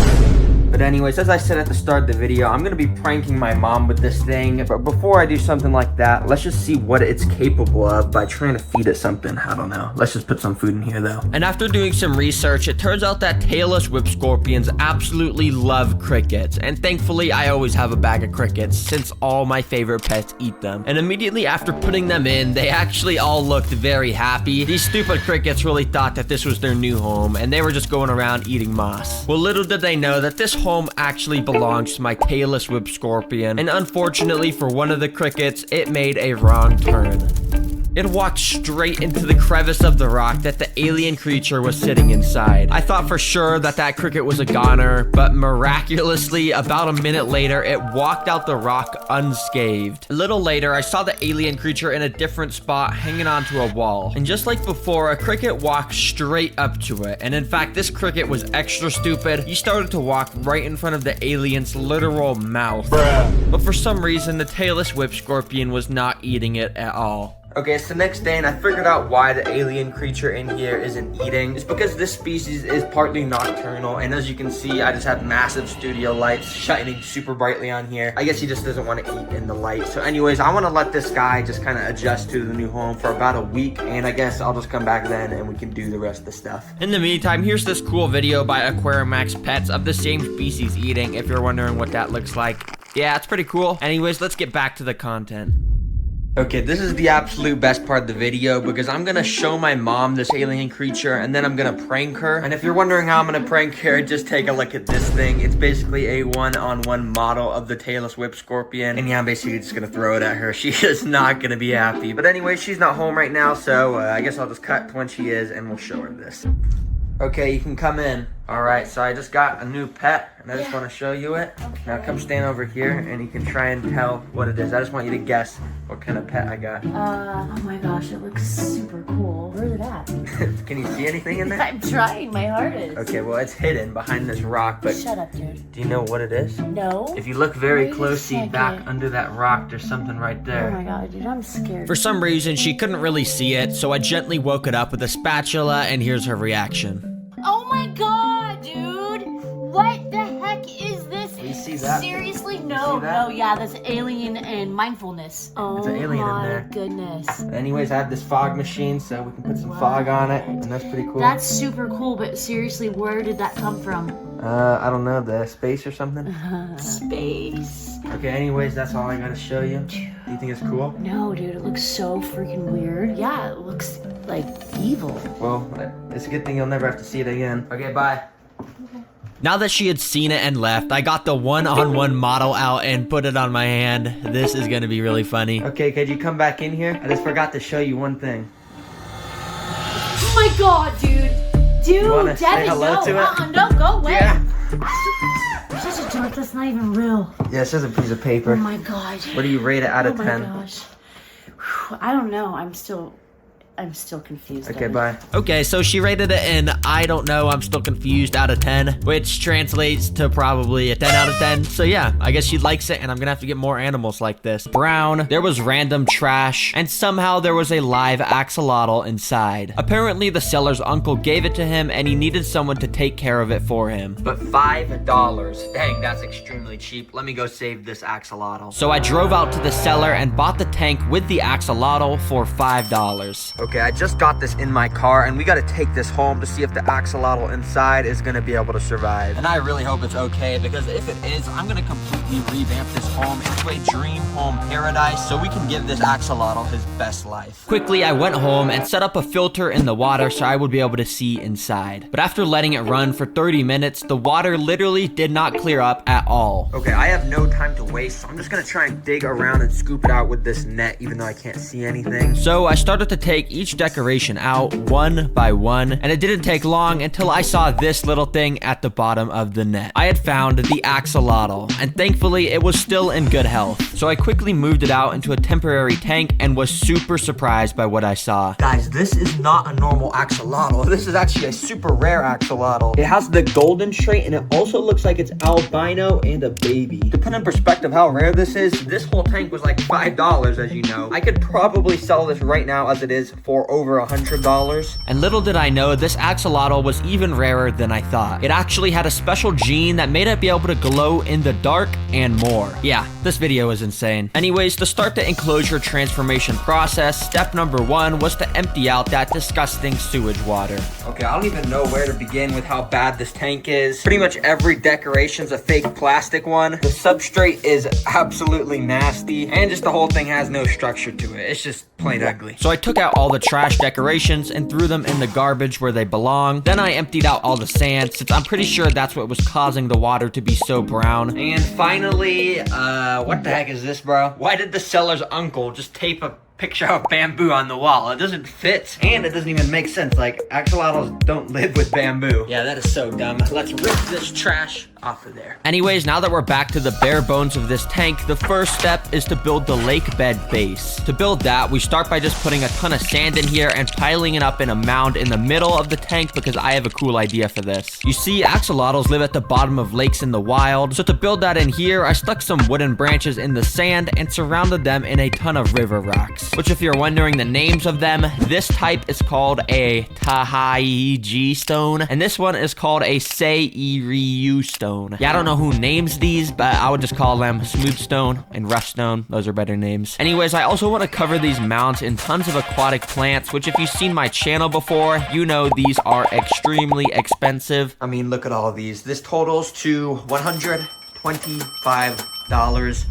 But anyways, as I said at the start of the video, I'm gonna be pranking my mom with this thing. But before I do something like that, let's just see what it's capable of by trying to feed it something. I don't know. Let's just put some food in here though. And after doing some research, it turns out that tailless whip scorpions absolutely love crickets. And thankfully, I always have a bag of crickets since all my favorite pets eat them. And immediately after putting them in, they actually all looked very happy. These stupid crickets really thought that this was their new home, and they were just going around eating moss. Well, little did they know that this home actually belongs to my tailless whip scorpion, and unfortunately for one of the crickets, it made a wrong turn. It walked straight into the crevice of the rock that the alien creature was sitting inside. I thought for sure that that cricket was a goner, but miraculously, about a minute later, it walked out the rock unscathed. A little later, I saw the alien creature in a different spot hanging onto a wall. And just like before, a cricket walked straight up to it. And in fact, this cricket was extra stupid. He started to walk right in front of the alien's literal mouth. But for some reason, the tailless whip scorpion was not eating it at all. Okay, it's the next day and I figured out why the alien creature in here isn't eating. It's because this species is partly nocturnal, and as you can see, I just have massive studio lights shining super brightly on here. I guess he just doesn't want to eat in the light. So anyways, I want to let this guy just kind of adjust to the new home for about a week, and I guess I'll just come back then and we can do the rest of the stuff. In the meantime, here's this cool video by Aquarium Max Pets of the same species eating, if you're wondering what that looks like. Yeah, it's pretty cool. Anyways, let's get back to the content. Okay, this is the absolute best part of the video because I'm gonna show my mom this alien creature and then I'm gonna prank her. And if you're wondering how I'm gonna prank her, just take a look at this thing. It's basically a one-on-one model of the tailless whip scorpion. And yeah, I'm basically just gonna throw it at her. She is not gonna be happy. But anyway, she's not home right now, so I guess I'll just cut to when she is and we'll show her this. Okay, you can come in. All right, so I just got a new pet, and I just want to show you it. Okay. Now come stand over here, and you can try and tell what it is. I just want you to guess what kind of pet I got. Oh my gosh, it looks super cool. Where's it at? Can you see anything in there? I'm trying my hardest. Okay, well, it's hidden behind this rock, but... Shut up, dude. Do you know what it is? No. If you look very closely back under that rock, there's something right there. Oh my god, dude, I'm scared. For some reason, she couldn't really see it, so I gently woke it up with a spatula, and here's her reaction. Oh my god, dude! What the heck is this? You see that? Seriously? No, no, yeah, that's alien and mindfulness. Oh it's an alien in there. My goodness. Anyways, I have this fog machine, so we can put some fog on it, and that's pretty cool. That's super cool, but seriously, where did that come from? I don't know, the space or something? Space. Okay, anyways, that's all I gotta show you. Do you think it's cool? No, dude, it looks so freaking weird. Yeah, it looks like evil. Well, it's a good thing you'll never have to see it again. Okay, bye. Okay. Now that she had seen it and left, I got the one-on-one model out and put it on my hand. This is gonna be really funny. Okay, could you come back in here? I just forgot to show you one thing. Oh my god, dude! Dude, you wanna say hello to it? No, go away! Yeah. You're such a jerk, that's not even real. Yeah, it's just a piece of paper. Oh my god. What do you rate it out of 10? Oh my gosh. Whew, I don't know, I'm still confused. Okay, bye. Okay, so she rated it in I don't know, I'm still confused out of 10, which translates to probably a 10 out of 10. So yeah, I guess she likes it and I'm gonna have to get more animals like this. Brown, there was random trash, and somehow there was a live axolotl inside. Apparently the seller's uncle gave it to him and he needed someone to take care of it for him. But $5, dang, that's extremely cheap. Let me go save this axolotl. So I drove out to the seller and bought the tank with the axolotl for $5. Okay, I just got this in my car and we gotta take this home to see if the axolotl inside is gonna be able to survive. And I really hope it's okay because if it is, I'm gonna completely revamp this home into a dream home paradise so we can give this axolotl his best life. Quickly, I went home and set up a filter in the water so I would be able to see inside. But after letting it run for 30 minutes, the water literally did not clear up at all. Okay, I have no time to waste, so I'm just gonna try and dig around and scoop it out with this net even though I can't see anything. So I started to take each decoration out one by one, and it didn't take long until I saw this little thing at the bottom of the net. I had found the axolotl, and thankfully it was still in good health. So I quickly moved it out into a temporary tank and was super surprised by what I saw. Guys, this is not a normal axolotl. This is actually a super rare axolotl. It has the golden trait, and it also looks like it's albino and a baby. To put in perspective how rare this is, this whole tank was like $5, as you know. I could probably sell this right now as it is for over $100. And little did I know, this axolotl was even rarer than I thought. It actually had a special gene that made it be able to glow in the dark and more. Yeah, this video is insane. Anyways, to start the enclosure transformation process, step number 1 was to empty out that disgusting sewage water. Okay, I don't even know where to begin with how bad this tank is. Pretty much every decoration's a fake plastic one. The substrate is absolutely nasty, and just the whole thing has no structure to it. It's just plain ugly. So I took out all the trash decorations and threw them in the garbage where they belong. Then I emptied out all the sand, since I'm pretty sure that's what was causing the water to be so brown. And finally, what the heck is this, bro? Why did the seller's uncle just tape a picture of bamboo on the wall. It doesn't fit, and it doesn't even make sense. Like, axolotls don't live with bamboo. Yeah, that is so dumb. Let's rip this trash off of there. Anyways, now that we're back to the bare bones of this tank, the first step is to build the lake bed base. To build that, we start by just putting a ton of sand in here and piling it up in a mound in the middle of the tank because I have a cool idea for this. You see, axolotls live at the bottom of lakes in the wild, so to build that in here, I stuck some wooden branches in the sand and surrounded them in a ton of river rocks. Which, if you're wondering the names of them, this type is called a Tahaiji stone, and this one is called a Seiryu stone. Yeah, I don't know who names these, but I would just call them smooth stone and rough stone. Those are better names. Anyways, I also want to cover these mounds in tons of aquatic plants, which if you've seen my channel before, you know these are extremely expensive. I mean, look at all these. This totals to $125.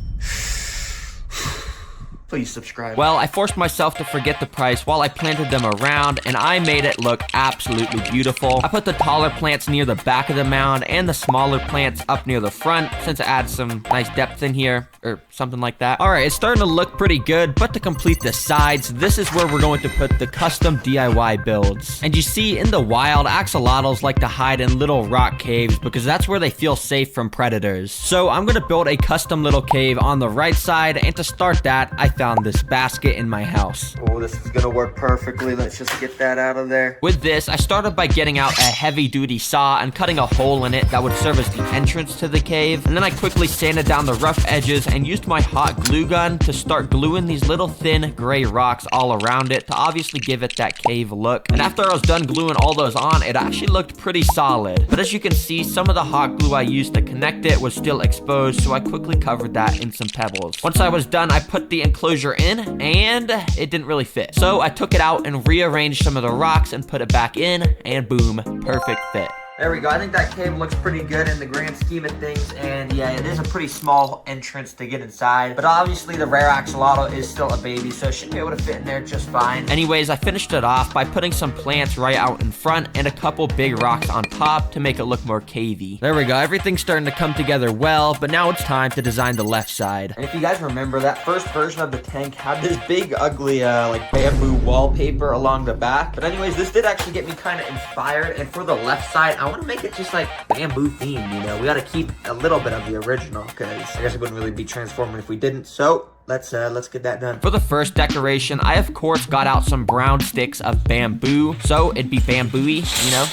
Please subscribe. Well, I forced myself to forget the price while I planted them around, and I made it look absolutely beautiful. I put the taller plants near the back of the mound and the smaller plants up near the front, since it adds some nice depth in here, or something like that. Alright, it's starting to look pretty good, but to complete the sides, this is where we're going to put the custom DIY builds. And you see, in the wild, axolotls like to hide in little rock caves because that's where they feel safe from predators. So I'm going to build a custom little cave on the right side, and to start that, I found this basket in my house. Oh, this is gonna work perfectly. Let's just get that out of there. With this, I started by getting out a heavy-duty saw and cutting a hole in it that would serve as the entrance to the cave. And then I quickly sanded down the rough edges and used my hot glue gun to start gluing these little thin gray rocks all around it to obviously give it that cave look. And after I was done gluing all those on, it actually looked pretty solid. But as you can see, some of the hot glue I used to connect it was still exposed, so I quickly covered that in some pebbles. Once I was done, I put the enclosure in, and it didn't really fit. So I took it out and rearranged some of the rocks and put it back in, and boom, perfect fit. There we go. I think that cave looks pretty good in the grand scheme of things, and yeah, it is a pretty small entrance to get inside, but obviously the rare axolotl is still a baby, so it should be able to fit in there just fine. Anyways, I finished it off by putting some plants right out in front and a couple big rocks on top to make it look more cavey. There we go. Everything's starting to come together well, but now it's time to design the left side. And if you guys remember, that first version of the tank had this big, ugly, like bamboo wallpaper along the back. But anyways, this did actually get me kind of inspired, and for the left side, I want to make it just like bamboo themed, you know? We got to keep a little bit of the original, because I guess it wouldn't really be transforming if we didn't. So let's get that done. For the first decoration, I of course got out some brown sticks of bamboo, so it'd be bamboo-y, you know?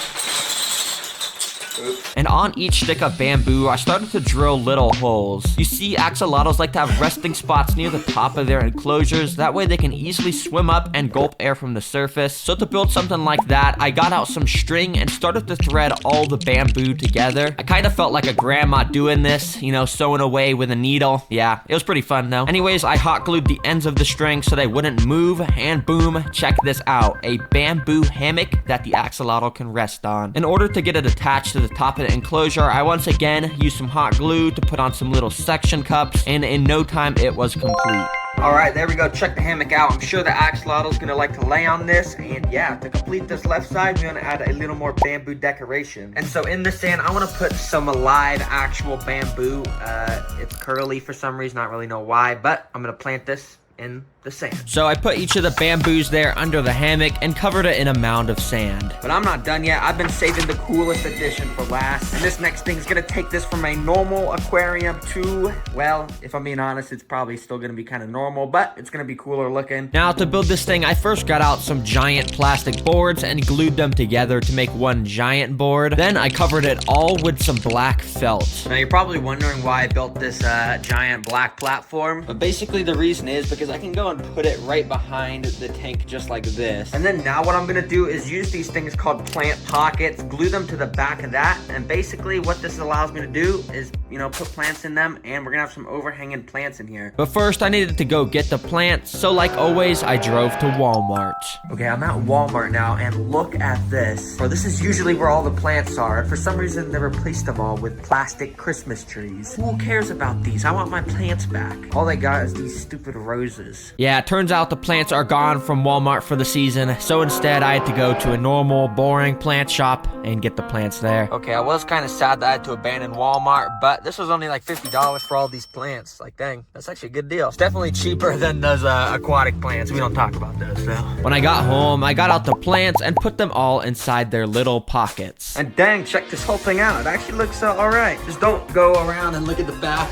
And on each stick of bamboo, I started to drill little holes. You see, axolotls like to have resting spots near the top of their enclosures. That way they can easily swim up and gulp air from the surface. So to build something like that, I got out some string and started to thread all the bamboo together. I kind of felt like a grandma doing this, you know, sewing away with a needle. Yeah, it was pretty fun though. Anyways, I hot glued the ends of the string so they wouldn't move, and boom, check this out. A bamboo hammock that the axolotl can rest on. In order to get it attached to the top of the enclosure, I once again used some hot glue to put on some little suction cups, and in no time it was complete. Alright, there we go. Check the hammock out. I'm sure the axolotl's gonna like to lay on this. And yeah, to complete this left side, we're gonna add a little more bamboo decoration. And so in the sand, I wanna put some live actual bamboo. It's curly for some reason, I don't really know why, but I'm gonna plant this in the sand. So I put each of the bamboos there under the hammock and covered it in a mound of sand. But I'm not done yet. I've been saving the coolest addition for last. And this next thing's gonna take this from a normal aquarium to, well, if I'm being honest, it's probably still gonna be kind of normal, but it's gonna be cooler looking. Now to build this thing, I first got out some giant plastic boards and glued them together to make one giant board. Then I covered it all with some black felt. Now you're probably wondering why I built this giant black platform. But basically the reason is because I can go and put it right behind the tank just like this. And then now what I'm gonna do is use these things called plant pockets, glue them to the back of that, and basically what this allows me to do is, you know, put plants in them, and we're gonna have some overhanging plants in here. But first I needed to go get the plants, so like always, I drove to Walmart. Okay, I'm at Walmart now, and look at this. Bro, this is usually where all the plants are. For some reason, they replaced them all with plastic Christmas trees. Who cares about these? I want my plants back. All they got is these stupid rose roses. Yeah, it turns out the plants are gone from Walmart for the season, so instead I had to go to a normal, boring plant shop and get the plants there. Okay, I was kind of sad that I had to abandon Walmart, but this was only like $50 for all these plants. Like, dang, that's actually a good deal. It's definitely cheaper than those aquatic plants. We don't talk about those, though. When I got home, I got out the plants and put them all inside their little pockets. And dang, check this whole thing out. It actually looks all right. Just don't go around and look at the back.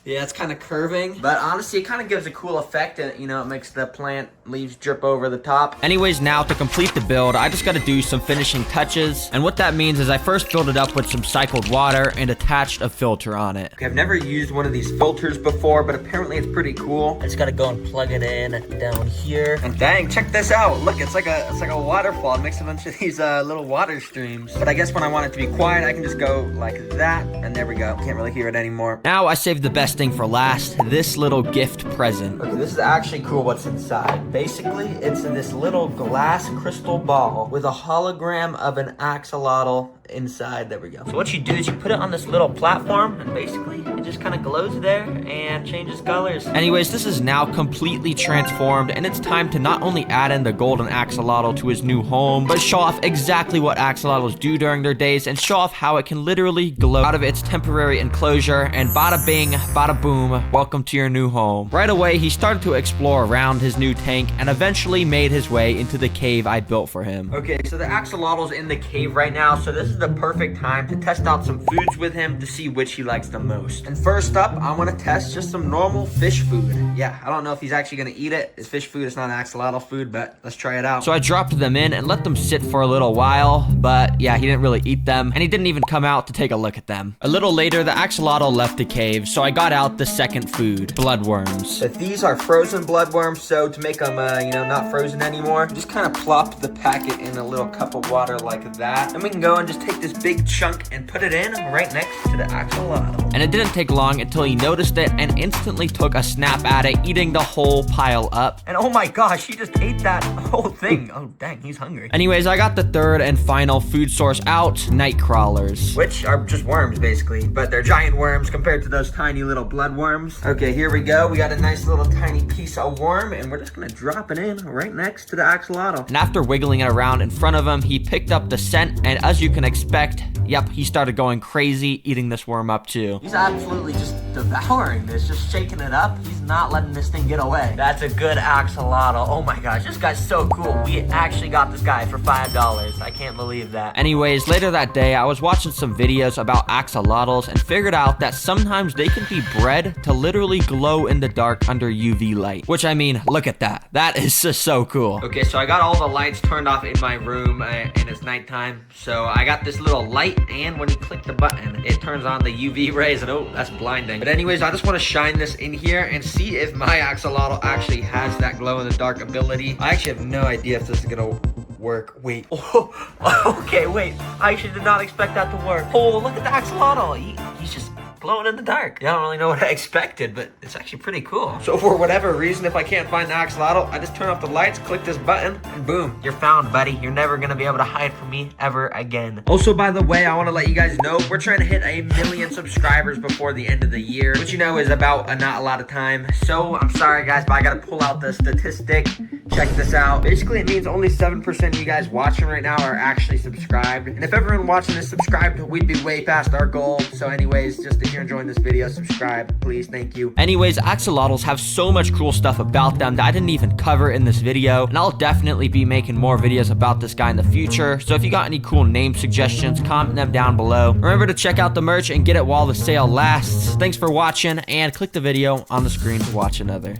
Yeah, it's kind of curving, but honestly, it kind of gives a cool effect, and you know, it makes the plant leaves drip over the top. Anyways, now to complete the build, I just got to do some finishing touches, and what that means is I first filled it up with some cycled water and attached a filter on it. Okay, I've never used one of these filters before, but apparently it's pretty cool. I just got to go and plug it in down here, and dang, check this out. Look, it's like a waterfall. It makes a bunch of these little water streams. But I guess when I want it to be quiet, I can just go like that, and there we go. Can't really hear it anymore. Now I saved the best thing for last, this little gift present. Okay, this is actually cool what's inside. Basically, it's this little glass crystal ball with a hologram of an axolotl inside. There we go. So what you do is you put it on this little platform, and basically it just kind of glows there and changes colors. Anyways, this is now completely transformed, and it's time to not only add in the golden axolotl to his new home, but show off exactly what axolotls do during their days and show off how it can literally glow out of its temporary enclosure, and bada bing, bada boom, welcome to your new home. Right away, he started to explore around his new tank and eventually made his way into the cave I built for him. Okay, so the axolotl's in the cave right now, so this is the perfect time to test out some foods with him to see which he likes the most. And first up, I want to test just some normal fish food. Yeah, I don't know if he's actually going to eat it. It's fish food, it's not axolotl food, but let's try it out. So I dropped them in and let them sit for a little while, but yeah, he didn't really eat them, and he didn't even come out to take a look at them. A little later, the axolotl left the cave, so I got out the second food, bloodworms. But these are frozen bloodworms, so to make them, you know, not frozen anymore, just kind of plop the packet in a little cup of water like that. And we can go and just take this big chunk and put it in right next to the axolotl. And it didn't take long until he noticed it and instantly took a snap at it, eating the whole pile up. And oh my gosh, he just ate that whole thing. Oh dang, he's hungry. Anyways, I got the third and final food source out, night crawlers. Which are just worms basically, but they're giant worms compared to those tiny little blood worms. Okay, here we go. We got a nice little tiny piece of worm, and we're just gonna drop it in right next to the axolotl. And after wiggling it around in front of him, he picked up the scent, and as you can expect, yep, he started going crazy, eating this worm up too. He's absolutely just devouring this, just shaking it up. He's not letting this thing get away. That's a good axolotl. Oh my gosh, this guy's so cool. We actually got this guy for $5. I can't believe that. Anyways, later that day, I was watching some videos about axolotls and figured out that sometimes they can be bred to literally glow in the dark under UV light. Which, I mean, look at that. That is just so cool. Okay, so I got all the lights turned off in my room, and it's nighttime. So I got this little light, and when you click the button, it turns on the UV rays, and oh, that's blinding. But anyways, I just want to shine this in here and see if my axolotl actually has that glow in the dark ability. I actually have no idea if this is gonna work. Wait. Oh, okay, wait. I actually did not expect that to work. Oh, look at the axolotl. He's just glowing in the dark. Yeah, I don't really know what I expected, but it's actually pretty cool. So for whatever reason, if I can't find the axolotl, I just turn off the lights, click this button, and boom, you're found, buddy. You're never gonna be able to hide from me ever again. Also, by the way, I want to let you guys know, we're trying to hit 1 million subscribers before the end of the year, which you know is about not a lot of time. So I'm sorry guys, but I gotta pull out the statistic. Check this out. Basically, it means only 7% of you guys watching right now are actually subscribed. And if everyone watching is subscribed, we'd be way past our goal. So anyways, just if you're enjoying this video, subscribe, please. Thank you. Anyways, axolotls have so much cool stuff about them that I didn't even cover in this video. And I'll definitely be making more videos about this guy in the future. So if you got any cool name suggestions, comment them down below. Remember to check out the merch and get it while the sale lasts. Thanks for watching, and click the video on the screen to watch another.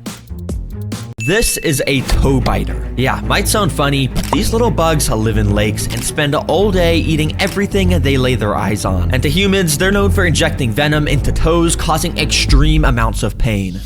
This is a toe biter. Yeah, might sound funny, but these little bugs live in lakes and spend all day eating everything they lay their eyes on. And to humans, they're known for injecting venom into toes, causing extreme amounts of pain.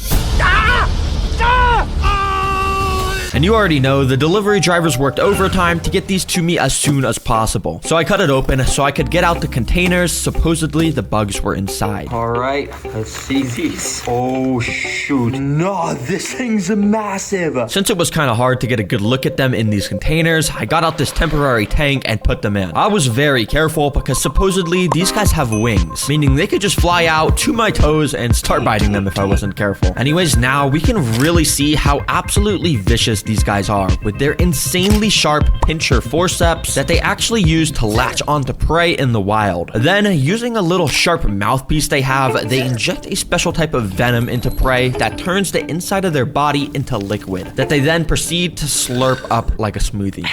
And you already know the delivery drivers worked overtime to get these to me as soon as possible. So I cut it open so I could get out the containers. Supposedly the bugs were inside. All right, let's see these. Oh shoot, no, this thing's massive. Since it was kind of hard to get a good look at them in these containers, I got out this temporary tank and put them in. I was very careful because supposedly these guys have wings, meaning they could just fly out to my toes and start biting them if I wasn't careful. Anyways, now we can really see how absolutely vicious these guys are with their insanely sharp pincher forceps that they actually use to latch onto prey in the wild. Then, using a little sharp mouthpiece they have, they inject a special type of venom into prey that turns the inside of their body into liquid that they then proceed to slurp up like a smoothie.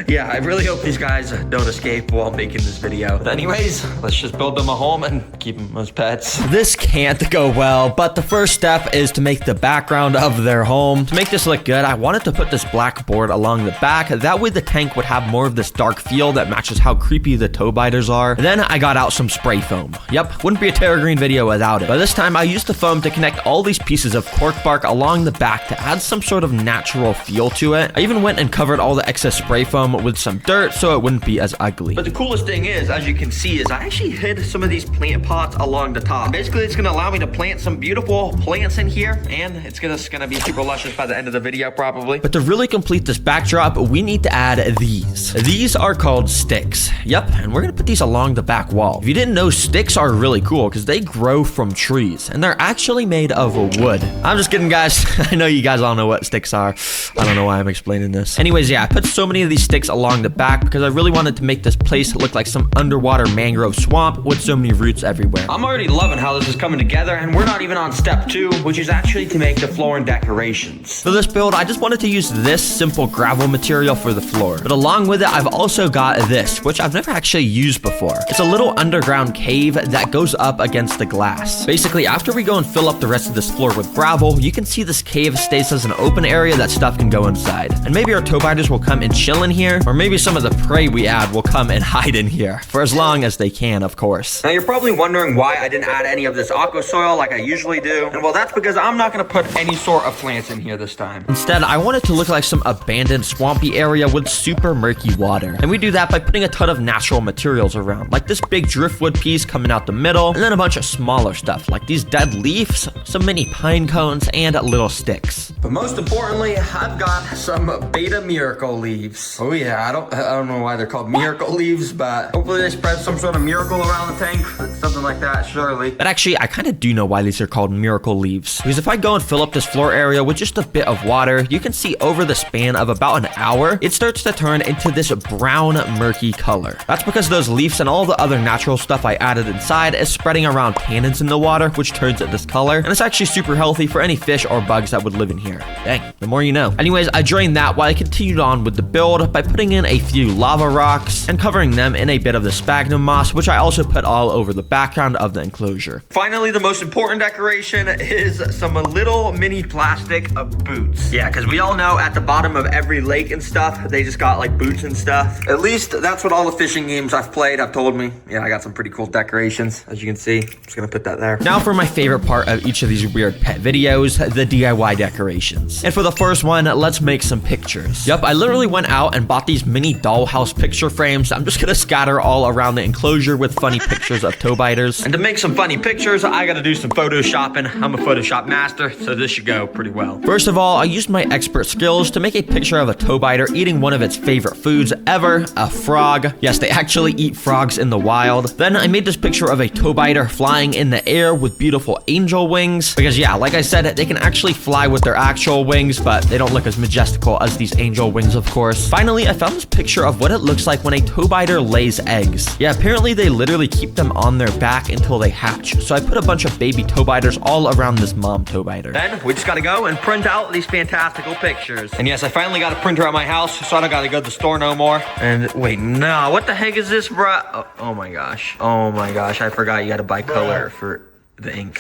Yeah, I really hope these guys don't escape while making this video. But anyways, let's just build them a home and keep them as pets. This can't go well, but the first step is to make the background of their home. To make this look good, I wanted to put this black board along the back. That way the tank would have more of this dark feel that matches how creepy the toe biters are. Then I got out some spray foam. Yep, wouldn't be a Terra Green video without it. But this time I used the foam to connect all these pieces of cork bark along the back to add some sort of natural feel to it. I even went and covered all the excess spray foam with some dirt so it wouldn't be as ugly. But the coolest thing is, as you can see, is I actually hid some of these plant pots along the top. Basically, it's gonna allow me to plant some beautiful plants in here, and it's gonna be super luscious by the end of the video, probably. But to really complete this backdrop, we need to add these. These are called sticks. Yep, and we're gonna put these along the back wall. If you didn't know, sticks are really cool because they grow from trees, and they're actually made of wood. I'm just kidding, guys. I know you guys all know what sticks are. I don't know why I'm explaining this. Anyways, yeah, I put so many of these sticks along the back because I really wanted to make this place look like some underwater mangrove swamp with so many roots everywhere. I'm already loving how this is coming together, and we're not even on step 2, which is actually to make the floor and decorations. For this build, I just wanted to use this simple gravel material for the floor. But along with it, I've also got this, which I've never actually used before. It's a little underground cave that goes up against the glass. Basically, after we go and fill up the rest of this floor with gravel, you can see this cave stays as an open area that stuff can go inside. And maybe our toe biters will come and chill in here, or maybe some of the prey we add will come and hide in here. For as long as they can, of course. Now, you're probably wondering why I didn't add any of this aqua soil like I usually do. And well, that's because I'm not gonna put any sort of plants in here this time. Instead, I want it to look like some abandoned swampy area with super murky water. And we do that by putting a ton of natural materials around, like this big driftwood piece coming out the middle, and then a bunch of smaller stuff, like these dead leaves, some mini pine cones, and little sticks. But most importantly, I've got some beta miracle leaves. Oh yeah, I don't know why they're called miracle leaves, but hopefully they spread some sort of miracle around the tank, something like that, surely. But actually, I kind of do know why these are called miracle leaves. Because if I go and fill up this floor area with just a bit of water, you can see over the span of about an hour, it starts to turn into this brown, murky color. That's because those leaves and all the other natural stuff I added inside is spreading around tannins in the water, which turns it this color. And it's actually super healthy for any fish or bugs that would live in here. Dang, the more you know. Anyways, I drained that while I continued on with the build by putting in a few lava rocks and covering them in a bit of the sphagnum moss, which I also put all over the background of the enclosure. Finally, the most important decoration is some little mini plastic boots. Yeah, because we all know at the bottom of every lake and stuff, they just got like boots and stuff. At least that's what all the fishing games I've played have told me. Yeah, I got some pretty cool decorations, as you can see. I'm just gonna put that there. Now for my favorite part of each of these weird pet videos, the DIY decorations. And for the first one, let's make some pictures. Yep, I literally went out and bought these mini dollhouse picture frames. I'm just gonna scatter all around the enclosure with funny pictures of toe biters. And to make some funny pictures, I gotta do some photoshopping. I'm a Photoshop master, so this should go pretty well. First of all, I used my expert skills to make a picture of a toe biter eating one of its favorite foods ever, a frog. Yes, they actually eat frogs in the wild. Then I made this picture of a toe biter flying in the air with beautiful angel wings. Because yeah, like I said, they can actually fly with their actual wings, but they don't look as majestical as these angel wings, of course. Finally, I found this picture of what it looks like when a toe biter lays eggs. Yeah, apparently they literally keep them on their back until they hatch. So I put a bunch of baby toe biters all around this mom toe biter. Then we just gotta go and print out these fantastical pictures. And yes, I finally got a printer at my house, so I don't gotta go to the store no more. And wait, no, what the heck is this, bruh? Oh my gosh. Oh my gosh, I forgot you gotta buy color for the ink.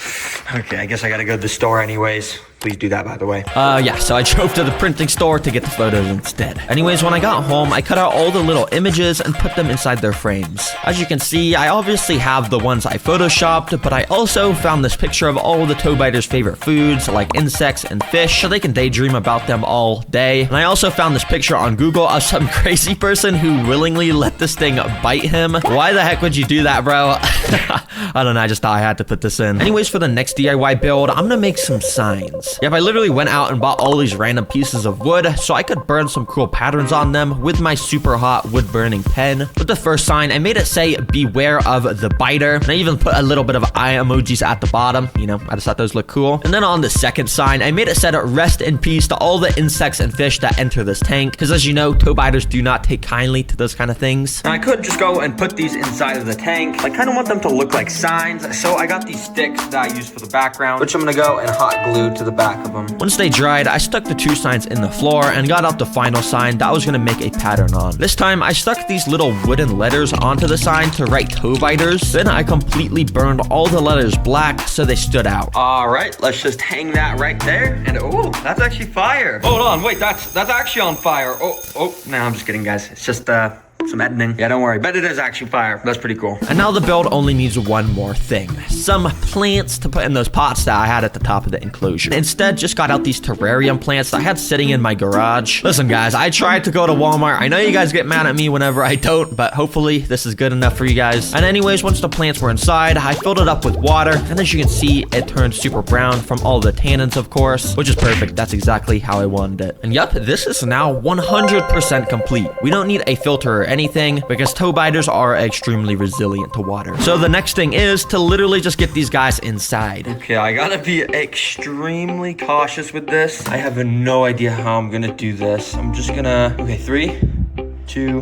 Okay, I guess I gotta go to the store anyways. Please do that, by the way. Yeah, so I drove to the printing store to get the photos instead. Anyways, when I got home, I cut out all the little images and put them inside their frames. As you can see, I obviously have the ones I photoshopped, but I also found this picture of all the toe biters' favorite foods, like insects and fish, so they can daydream about them all day. And I also found this picture on Google of some crazy person who willingly let this thing bite him. Why the heck would you do that, bro? I don't know, I just thought I had to put this in. Anyways, for the next DIY build, I'm gonna make some signs. Yep, I literally went out and bought all these random pieces of wood so I could burn some cool patterns on them with my super hot wood burning pen. With the first sign, I made it say, beware of the biter. And I even put a little bit of eye emojis at the bottom. You know, I just thought those looked cool. And then on the second sign, I made it said, rest in peace to all the insects and fish that enter this tank. Because as you know, toe biters do not take kindly to those kind of things. And I could just go and put these inside of the tank. I kind of want them to look like signs. So I got these sticks that I use for the background, which I'm gonna go and hot glue to the back of them. Once they dried, I stuck the two signs in the floor and got out the final sign that I was gonna make a pattern on. This time, I stuck these little wooden letters onto the sign to write toe biters. Then I completely burned all the letters black so they stood out. All right, let's just hang that right there. And oh, that's actually fire. Hold on, wait, that's actually on fire. Oh, no, I'm just kidding, guys. It's just some editing. Yeah, don't worry, but it is actually fire. That's pretty cool. And now the build only needs one more thing. Some plants to put in those pots that I had at the top of the enclosure. Instead, just got out these terrarium plants that I had sitting in my garage. Listen, guys, I tried to go to Walmart. I know you guys get mad at me whenever I don't, but hopefully this is good enough for you guys. And anyways, once the plants were inside, I filled it up with water. And as you can see, it turned super brown from all the tannins, of course, which is perfect. That's exactly how I wanted it. And yep, this is now 100% complete. We don't need a filter or anything because toe biters are extremely resilient to water. So the next thing is to literally just get these guys inside. Okay, I gotta be extremely cautious with this. I have no idea how I'm gonna do this. I'm just gonna, okay, 3, 2,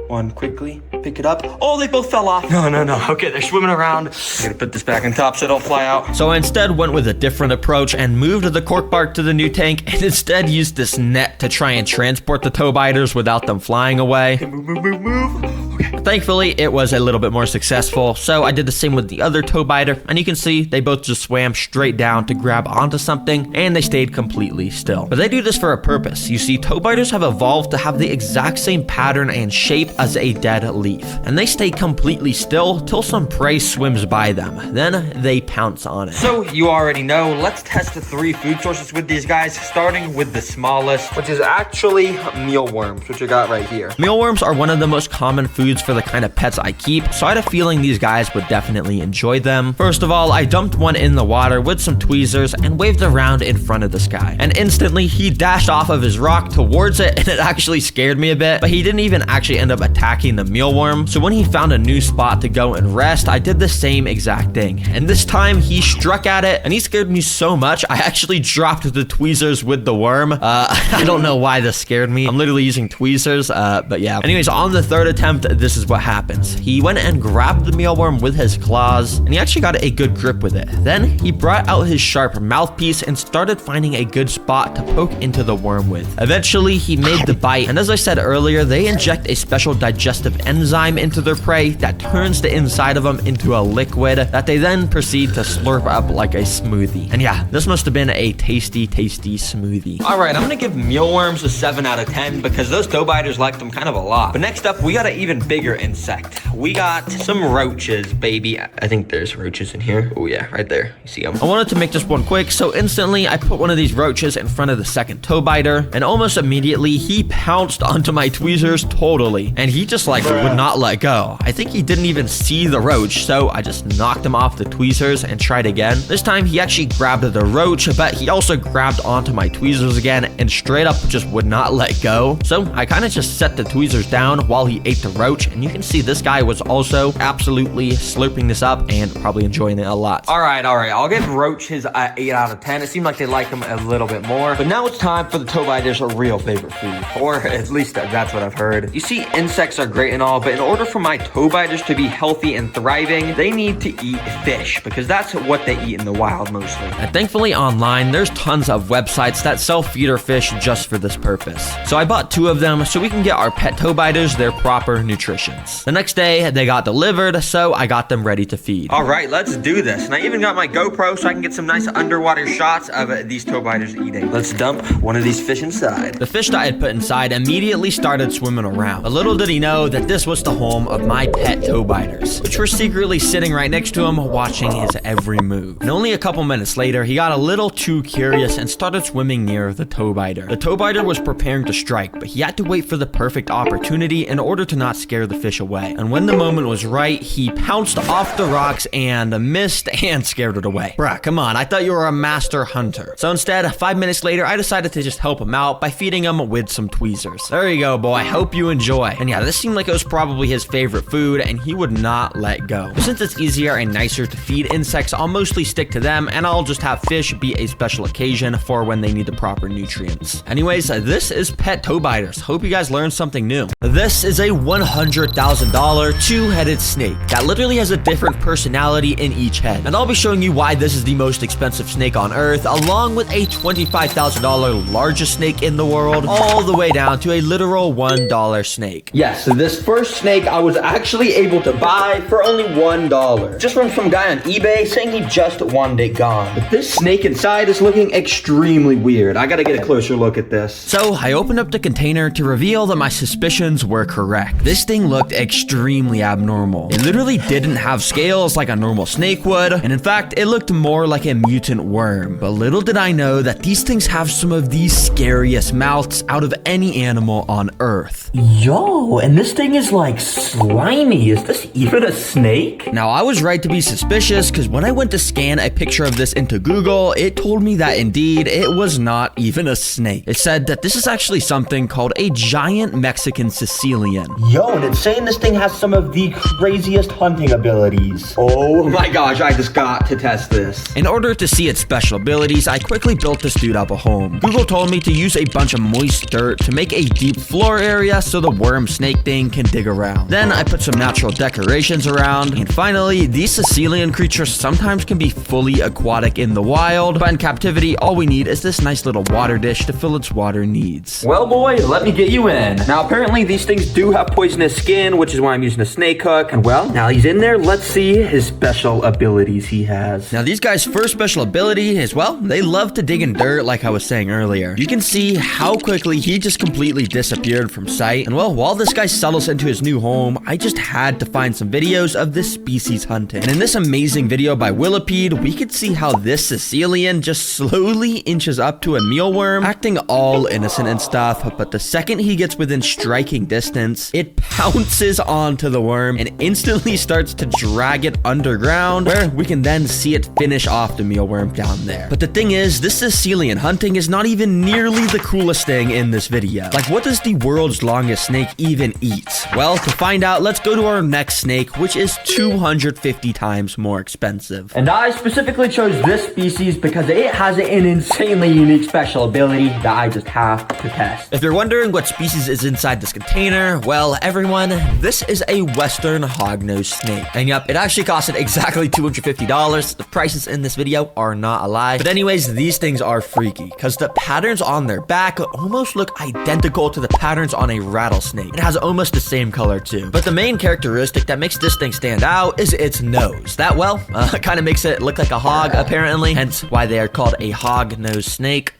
1, quickly pick it up. Oh, they both fell off. No. Okay, they're swimming around. I gotta put this back on top so they don't fly out. So I instead went with a different approach and moved the cork bark to the new tank and instead used this net to try and transport the toe biters without them flying away. Okay, move. Okay. Thankfully, it was a little bit more successful, so I did the same with the other toe biter, and you can see they both just swam straight down to grab onto something, and they stayed completely still. But they do this for a purpose. You see, toe biters have evolved to have the exact same pattern and shape as a dead leaf, and they stay completely still till some prey swims by them. Then they pounce on it. So you already know, let's test the 3 food sources with these guys, starting with the smallest, which is actually mealworms, which I got right here. Mealworms are one of the most common foods for the kind of pets I keep, so I had a feeling these guys would definitely enjoy them. First of all, I dumped one in the water with some tweezers and waved around in front of this guy. And instantly, he dashed off of his rock towards it, and it actually scared me a bit, but he didn't even actually end up attacking the mealworm. So when he found a new spot to go and rest, I did the same exact thing. And this time, he struck at it, and he scared me so much, I actually dropped the tweezers with the worm. I don't know why this scared me. I'm literally using tweezers, but yeah. Anyways, on the 3rd attempt, this is what happens. He went and grabbed the mealworm with his claws, and he actually got a good grip with it. Then he brought out his sharp mouthpiece and started finding a good spot to poke into the worm with. Eventually, he made the bite, and as I said earlier, they inject a special digestive enzyme into their prey that turns the inside of them into a liquid that they then proceed to slurp up like a smoothie. And yeah, this must have been a tasty smoothie. All right, I'm gonna give mealworms a 7 out of 10 because those toe biters liked them kind of a lot. But next up, we got an even bigger insect. We got some roaches, baby. I think there's roaches in here. Oh yeah, right there. You see them. I wanted to make this one quick, so instantly I put one of these roaches in front of the second toe biter, and almost immediately he pounced onto my tweezers totally, and he just like would not let go. I think he didn't even see the roach, so I just knocked him off the tweezers and tried again. This time he actually grabbed the roach, but he also grabbed onto my tweezers again and straight up just would not let go. So I kind of just set the tweezers down while he ate the roach, and you can see this guy was also absolutely slurping this up and probably enjoying it a lot. All right. I'll give roach his 8 out of 10. It seemed like they liked him a little bit more. But now it's time for the toe biters' real favorite food, or at least that's what I've heard. You see, insects are great and all, but but in order for my toe biters to be healthy and thriving, they need to eat fish because that's what they eat in the wild mostly. And thankfully online, there's tons of websites that sell feeder fish just for this purpose. So I bought 2 of them so we can get our pet toe biters their proper nutritions. The next day, they got delivered, so I got them ready to feed. All right, let's do this. And I even got my GoPro so I can get some nice underwater shots of these toe biters eating. Let's dump one of these fish inside. The fish that I had put inside immediately started swimming around. But little did he know that this was the home of my pet toe biters, which were secretly sitting right next to him, watching his every move. And only a couple minutes later, he got a little too curious and started swimming near the toe biter. The toe biter was preparing to strike, but he had to wait for the perfect opportunity in order to not scare the fish away. And when the moment was right, he pounced off the rocks and missed and scared it away. Bruh, come on, I thought you were a master hunter. So instead, 5 minutes later, I decided to just help him out by feeding him with some tweezers. There you go, boy. Hope you enjoy. And yeah, this seemed like it was probably his favorite food, and he would not let go. But since it's easier and nicer to feed insects, I'll mostly stick to them, and I'll just have fish be a special occasion for when they need the proper nutrients. Anyways, this is pet toe biters. Hope you guys learned something new. This is a $100,000 two-headed snake that literally has a different personality in each head. And I'll be showing you why this is the most expensive snake on Earth, along with a $25,000 largest snake in the world, all the way down to a literal $1 snake. Yes, so this first snake I was actually able to buy for only $1. Just from some guy on eBay saying he just wanted it gone. But this snake inside is looking extremely weird. I gotta get a closer look at this. So I opened up the container to reveal that my suspicions were correct. This thing looked extremely abnormal. It literally didn't have scales like a normal snake would, and in fact, it looked more like a mutant worm. But little did I know that these things have some of the scariest mouths out of any animal on Earth. Yo, and this thing is like slimy. Is this even a snake? Now, I was right to be suspicious because when I went to scan a picture of this into Google, it told me that indeed it was not even a snake. It said that this is actually something called a giant Mexican Sicilian. Yo, and it's saying this thing has some of the craziest hunting abilities. Oh my gosh, I just got to test this. In order to see its special abilities, I quickly built this dude up a home. Google told me to use a bunch of moist dirt to make a deep floor area so the worm snake thing can dig around. Then I put some natural decorations around, and finally, these Sicilian creatures sometimes can be fully aquatic in the wild, but in captivity, all we need is this nice little water dish to fill its water needs. Well, boy, let me get you in. Now, apparently these things do have poisonous skin, which is why I'm using a snake hook. And well, now he's in there, let's see his special abilities he has. Now, these guys' first special ability is, well, they love to dig in dirt like I was saying earlier. You can see how quickly he just completely disappeared from sight. And well, while this guy settles into his new home, I just had to find some videos of this species hunting. And in this amazing video by Willipede, we could see how this Sicilian just slowly inches up to a mealworm, acting all innocent and stuff, but the second he gets within striking distance, it pounces onto the worm and instantly starts to drag it underground, where we can then see it finish off the mealworm down there. But the thing is, this Sicilian hunting is not even nearly the coolest thing in this video. Like, what does the world's longest snake even eat? Well, to find out, let's go to our next snake, which is 250 times more expensive. And I specifically chose this species because it has an insanely unique special ability that I just have to test. If you're wondering what species is inside this container, well, everyone, this is a Western hognose snake. And yep, it actually costed exactly $250. The prices in this video are not a lie. But anyways, these things are freaky because the patterns on their back almost look identical to the patterns on a rattlesnake. It has almost the same color too. But the main characteristic that makes this thing stand out is its nose. That, well, kind of makes it look like a hog, apparently, hence why they are called a hog-nosed snake.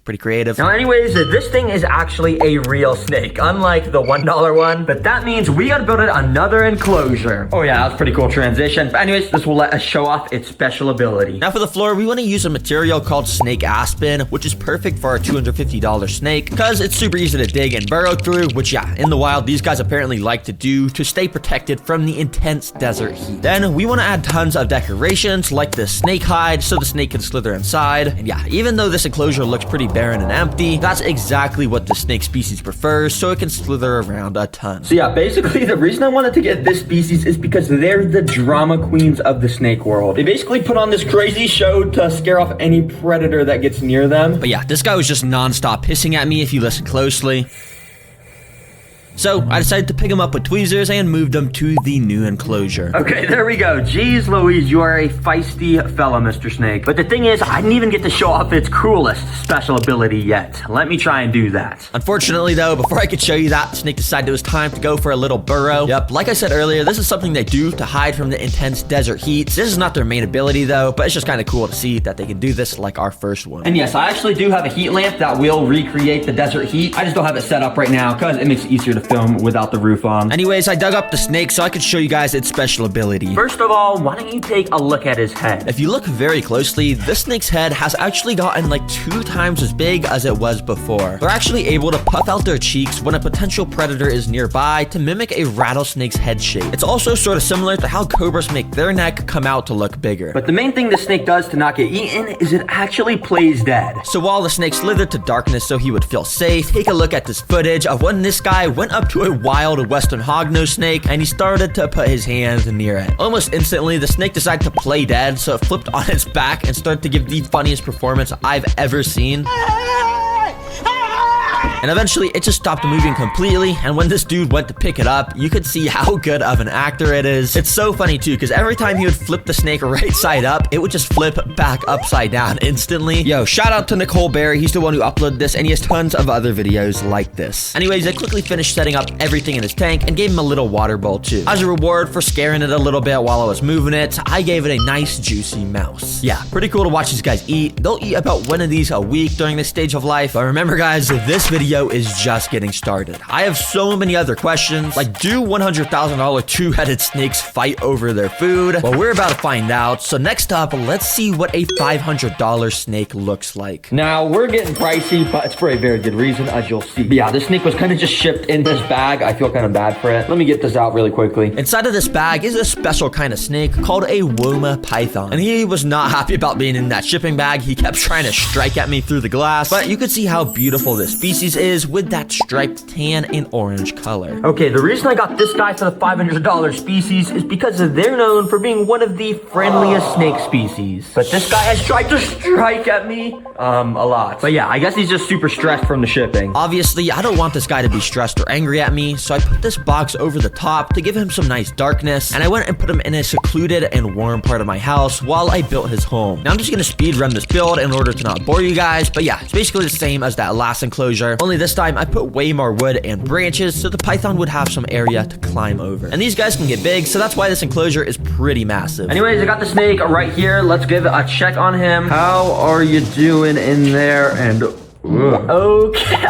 Pretty creative. Now, anyways, this thing is actually a real snake, unlike the $1 one, but that means we gotta build it another enclosure. Oh yeah, that's a pretty cool transition. But anyways, this will let us show off its special ability. Now for the floor, we want to use a material called snake aspen, which is perfect for our $250 snake, because it's super easy to dig and burrow through, which yeah, in the wild, these guys apparently like to do to stay protected from the intense desert heat. Then we want to add tons of decorations, like this snake hide, so the snake can slither inside. And yeah, even though this enclosure looks pretty barren and empty, that's exactly what the snake species prefers, so it can slither around a ton. So yeah, basically the reason I wanted to get this species is because they're the drama queens of the snake world. They basically put on this crazy show to scare off any predator that gets near them. But yeah, this guy was just non-stop hissing at me if you listen closely. So I decided to pick him up with tweezers and moved him to the new enclosure. Okay, there we go. Jeez Louise, you are a feisty fella, Mr. Snake. But the thing is, I didn't even get to show off its coolest special ability yet. Let me try and do that. Unfortunately though, before I could show you that, the snake decided it was time to go for a little burrow. Yep, like I said earlier, this is something they do to hide from the intense desert heat. This is not their main ability though, but it's just kind of cool to see that they can do this like our first one. And yes, I actually do have a heat lamp that will recreate the desert heat. I just don't have it set up right now because it makes it easier to film without the roof on. Anyways, I dug up the snake so I could show you guys its special ability. First of all, why don't you take a look at his head? If you look very closely, this snake's head has actually gotten like 2 times as big as it was before. They're actually able to puff out their cheeks when a potential predator is nearby to mimic a rattlesnake's head shape. It's also sort of similar to how cobras make their neck come out to look bigger. But the main thing the snake does to not get eaten is it actually plays dead. So while the snake slithered to darkness so he would feel safe, take a look at this footage of when this guy went up to a wild western hognose snake and he started to put his hands near it. Almost instantly, the snake decided to play dead, so it flipped on its back and started to give the funniest performance I've ever seen. And eventually, it just stopped moving completely, and when this dude went to pick it up, you could see how good of an actor it is. It's so funny too, because every time he would flip the snake right side up, it would just flip back upside down instantly. Yo, shout out to Nicole Berry, he's the one who uploaded this, and he has tons of other videos like this. Anyways, I quickly finished setting up everything in his tank and gave him a little water bowl too. As a reward for scaring it a little bit while I was moving it, I gave it a nice juicy mouse. Yeah, pretty cool to watch these guys eat. They'll eat about one of these a week during this stage of life, but remember guys, this video is just getting started. I have so many other questions, like do $100,000 two-headed snakes fight over their food? Well, we're about to find out. So next up, let's see what a $500 snake looks like. Now, we're getting pricey, but it's for a very good reason, as you'll see. But yeah, this snake was kind of just shipped in this bag. I feel kind of bad for it. Let me get this out really quickly. Inside of this bag is a special kind of snake called a Woma python. And he was not happy about being in that shipping bag. He kept trying to strike at me through the glass, but you could see how beautiful this species is with that striped tan and orange color. Okay, the reason I got this guy for the $500 species is because they're known for being one of the friendliest snake species. But this guy has tried to strike at me a lot. But yeah, I guess he's just super stressed from the shipping. Obviously, I don't want this guy to be stressed or angry at me, so I put this box over the top to give him some nice darkness, and I went and put him in a secluded and warm part of my house while I built his home. Now I'm just gonna speed run this build in order to not bore you guys, but yeah, it's basically the same as that last enclosure, only this time I put way more wood and branches so the python would have some area to climb over. And these guys can get big, so that's why this enclosure is pretty massive. Anyways, I got the snake right here. Let's give a check on him. How are you doing in there? And okay.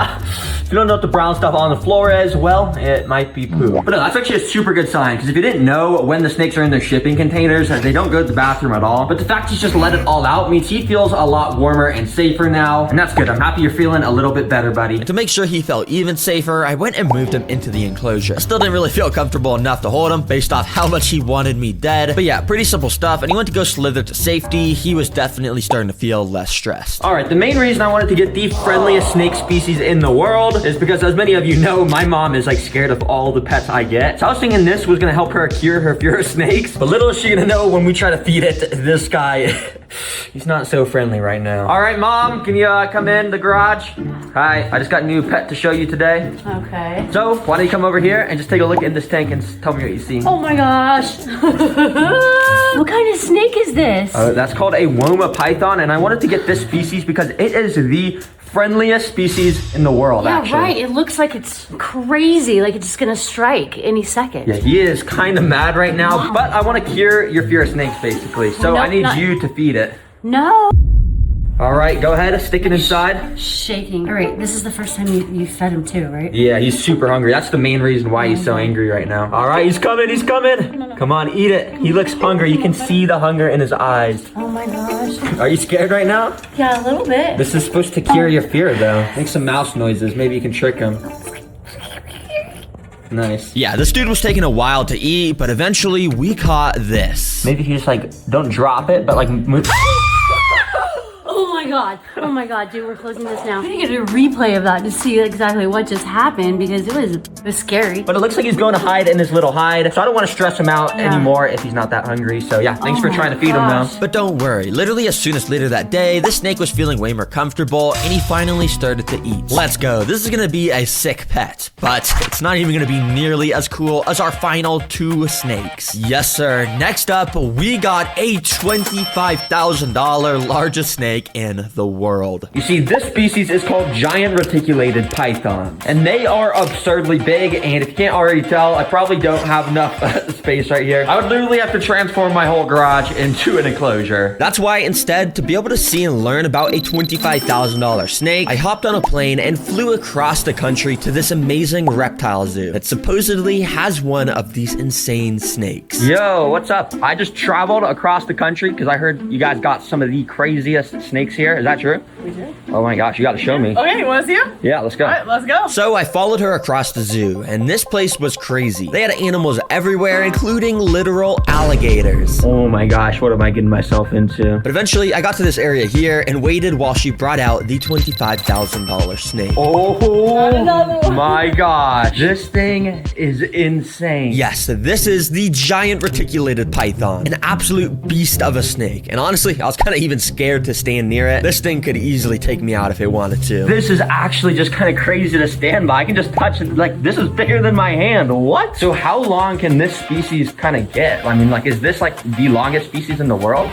If you don't know what the brown stuff on the floor is, well, it might be poo. But no, that's actually a super good sign, because if you didn't know, when the snakes are in their shipping containers, they don't go to the bathroom at all. But the fact he's just let it all out means he feels a lot warmer and safer now, and that's good. I'm happy you're feeling a little bit better, buddy. And to make sure he felt even safer, I went and moved him into the enclosure. I still didn't really feel comfortable enough to hold him based off how much he wanted me dead. But yeah, pretty simple stuff, and he went to go slither to safety. He was definitely starting to feel less stressed. All right, the main reason I wanted to get the friendliest snake species in the world is because, as many of you know, my mom is like scared of all the pets I get. So I was thinking this was gonna help her cure her fear of snakes. But little is she gonna know when we try to feed it, this guy, he's not so friendly right now. All right, Mom, can you come in the garage? Hi, I just got a new pet to show you today. Okay. So why don't you come over here and just take a look in this tank and tell me what you see. Oh my gosh. What kind of snake is this? That's called a Woma python, and I wanted to get this species because it is the friendliest species in the world, yeah, actually. right. It looks like it's crazy, like it's just gonna strike any second. Yeah, he is kind of mad right now, but I want to cure your fear of snakes, basically. So Nope, I need not- you to feed it. No. All right, go ahead, stick it inside. Shaking. All right, this is the first time you fed him too, right? Yeah, he's super hungry. That's the main reason why he's so angry right now. All right, he's coming, he's coming. No. Come on, eat it. He looks hungry. You can see the hunger in his eyes. Oh my gosh. Are you scared right now? Yeah, a little bit. This is supposed to cure your fear, though. Make some mouse noises. Maybe you can trick him. Nice. Yeah, this dude was taking a while to eat, but eventually we caught this. Maybe if you just like, don't drop it, but like move. Oh Oh my god, dude, we're closing this now. We need to get a replay of that to see exactly what just happened because it was scary. But it looks like he's going to hide in his little hide, so I don't want to stress him out anymore if he's not that hungry. So yeah, thanks for trying to feed him though. But don't worry, literally as soon as later that day, this snake was feeling way more comfortable and he finally started to eat. Let's go. This is gonna be a sick pet, but it's not even gonna be nearly as cool as our final 2 snakes. Yes, sir. Next up, we got a $25,000 largest snake in the world. You see, this species is called giant reticulated pythons, and they are absurdly big, and if you can't already tell, I probably don't have enough space right here. I would literally have to transform my whole garage into an enclosure. That's why instead, to be able to see and learn about a $25,000 snake, I hopped on a plane and flew across the country to this amazing reptile zoo that supposedly has one of these insane snakes. Yo, what's up? I just traveled across the country because I heard you guys got some of the craziest snakes here. Is that true? We do. Oh my gosh, you gotta show me. Okay, you want to see him? Yeah, let's go. All right, let's go. So I followed her across the zoo, and this place was crazy. They had animals everywhere, including literal alligators. Oh my gosh, what am I getting myself into? But eventually, I got to this area here and waited while she brought out the $25,000 snake. Oh my gosh, this thing is insane. Yes, this is the giant reticulated python, an absolute beast of a snake. And honestly, I was kind of even scared to stand near it. This thing could easily take me out if it wanted to. This is actually just kind of crazy to stand by. I can just touch it. Like, this is bigger than my hand. What? So how long can this species kind of get? I mean, like, is this like the longest species in the world?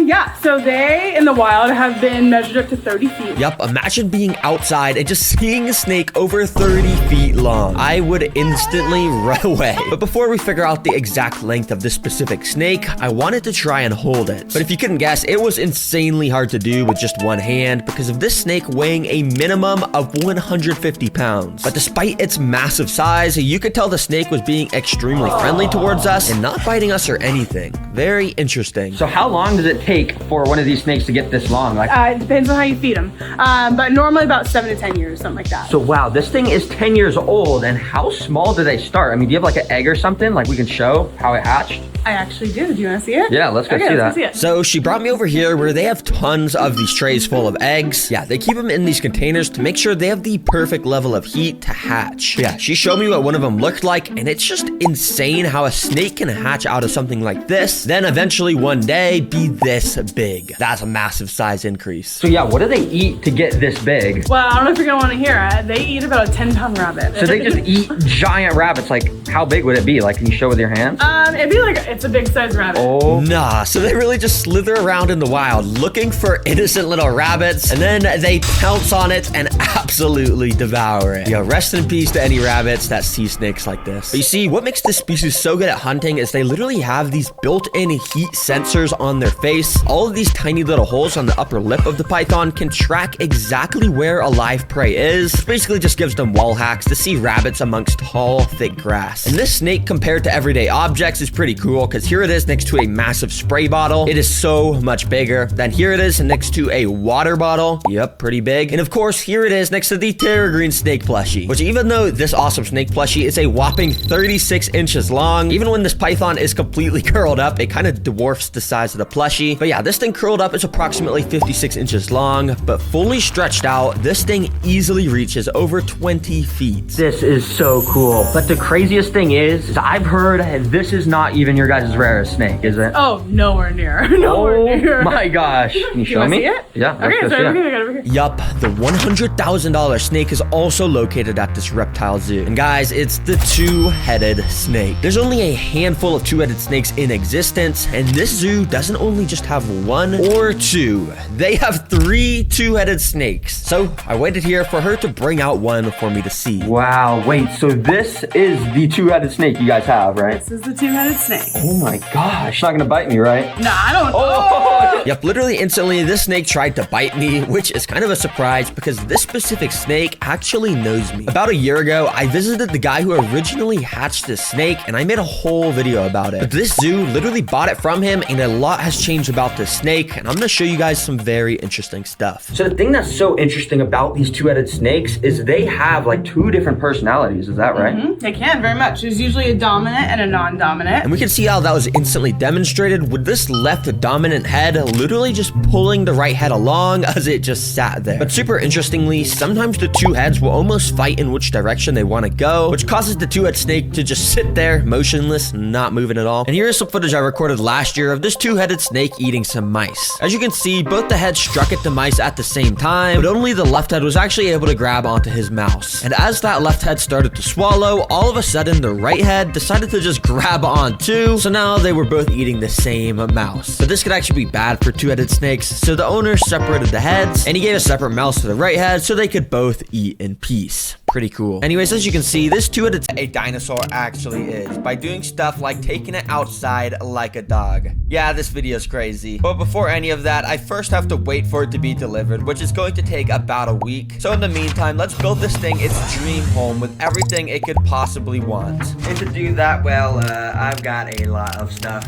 Yeah, so they in the wild have been measured up to 30 feet. Yup, imagine being outside and just seeing a snake over 30 feet long. I would instantly run away. But before we figure out the exact length of this specific snake, I wanted to try and hold it. But if you couldn't guess, it was insanely hard to do with just one hand because of this snake weighing a minimum of 150 pounds. But despite its massive size, you could tell the snake was being extremely friendly towards us and not biting us or anything. Very interesting. So how long does it take for one of these snakes to get this long? Like, It depends on how you feed them. But normally about 7 to 10 years, something like that. so wow, this thing is 10 years old, and how small do they start? I mean, do you have like an egg or something? Like we can show how it hatched? I actually do. Do you want to see it? Yeah, let's go see let's that. Go see it. So she brought me over here where they have tons of these trays full of eggs. Yeah, they keep them in these containers to make sure they have the perfect level of heat to hatch. Yeah, she showed me what one of them looked like, and it's just insane how a snake can hatch out of something like this, then eventually one day be this big. That's a massive size increase. So yeah, what do they eat to get this big? Well, I don't know if you're going to want to hear it. They eat about a 10-pound rabbit. So they just eat giant rabbits. Like, how big would it be? Like, can you show with your hands? It'd be like, it's a big size rabbit. Oh. Nah, so they really just slither around in the wild looking for innocent little rabbits, and then they pounce on it and absolutely devour it. Yeah, rest in peace to any rabbits that see snakes like this. But you see, what makes this species so good at hunting is they literally have these built-in heat sensors on their face. All of these tiny little holes on the upper lip of the python can track exactly where a live prey is, which basically just gives them wall hacks to see rabbits amongst tall, thick grass. And this snake, compared to everyday objects, is pretty cool because here it is next to a massive spray bottle. It is so much bigger. Then here it is next to a water bottle. Yep, pretty big. And of course, here it is next to the Terra Green snake plushie, which even though this awesome snake plushie is a whopping 36 inches long, even when this python is completely curled up, it kind of dwarfs the size of the plushie. But yeah, this thing curled up is approximately 56 inches long, but fully stretched out, this thing easily reaches over 20 feet. This is so cool. But the craziest thing is I've heard this is not even your guys' rarest snake, is it? Oh, nowhere near. Nowhere near. Oh my gosh. Can you show me? See it? Yeah. Okay, let's go so see it. over here. Yup, the $100,000 snake is also located at this reptile zoo. And guys, it's the two-headed snake. There's only a handful of two-headed snakes in existence, and this zoo doesn't only just have one or two. They have 3 two-headed snakes. So I waited here for her to bring out one for me to see. Wow, wait, so this is the two-headed snake you guys have, right? This is the two-headed snake. Oh my gosh, it's not gonna bite me, right? Nah, I don't. Oh! Yep, literally instantly, this snake tried to bite me, which is kind of a surprise because this specific snake actually knows me. About a year ago, I visited the guy who originally hatched this snake, and I made a whole video about it. But this zoo literally bought it from him, and a lot has changed about this snake, and I'm gonna show you guys some very interesting stuff. So the thing that's so interesting about these two-headed snakes is they have like 2 different personalities, is that right? Mm-hmm. They can, very much. There's usually a dominant and a non-dominant. And we can see how that was instantly demonstrated with this left dominant head literally just pulling the right head along as it just sat there. But super interestingly, sometimes the two heads will almost fight in which direction they want to go, which causes the two-head snake to just sit there, motionless, not moving at all. And here is some footage I recorded last year of this two-headed snake eating some mice. As you can see, both the heads struck at the mice at the same time, but only the left head was actually able to grab onto his mouse. And as that left head started to swallow, all of a sudden the right head decided to just grab on too, so now they were both eating the same mouse. But this could actually be bad for two-headed snakes, so the owner separated the heads, and he gave a separate mouse to the right head so they could both eat in peace. Pretty cool. Anyways, as you can see, this two-headed a dinosaur actually is, by doing stuff like taking it outside like a dog. Yeah, this video is crazy. But before any of that, I first have to wait for it to be delivered, which is going to take about a week. So in the meantime, let's build this thing its dream home with everything it could possibly want. And to do that, well, I've got a lot of stuff.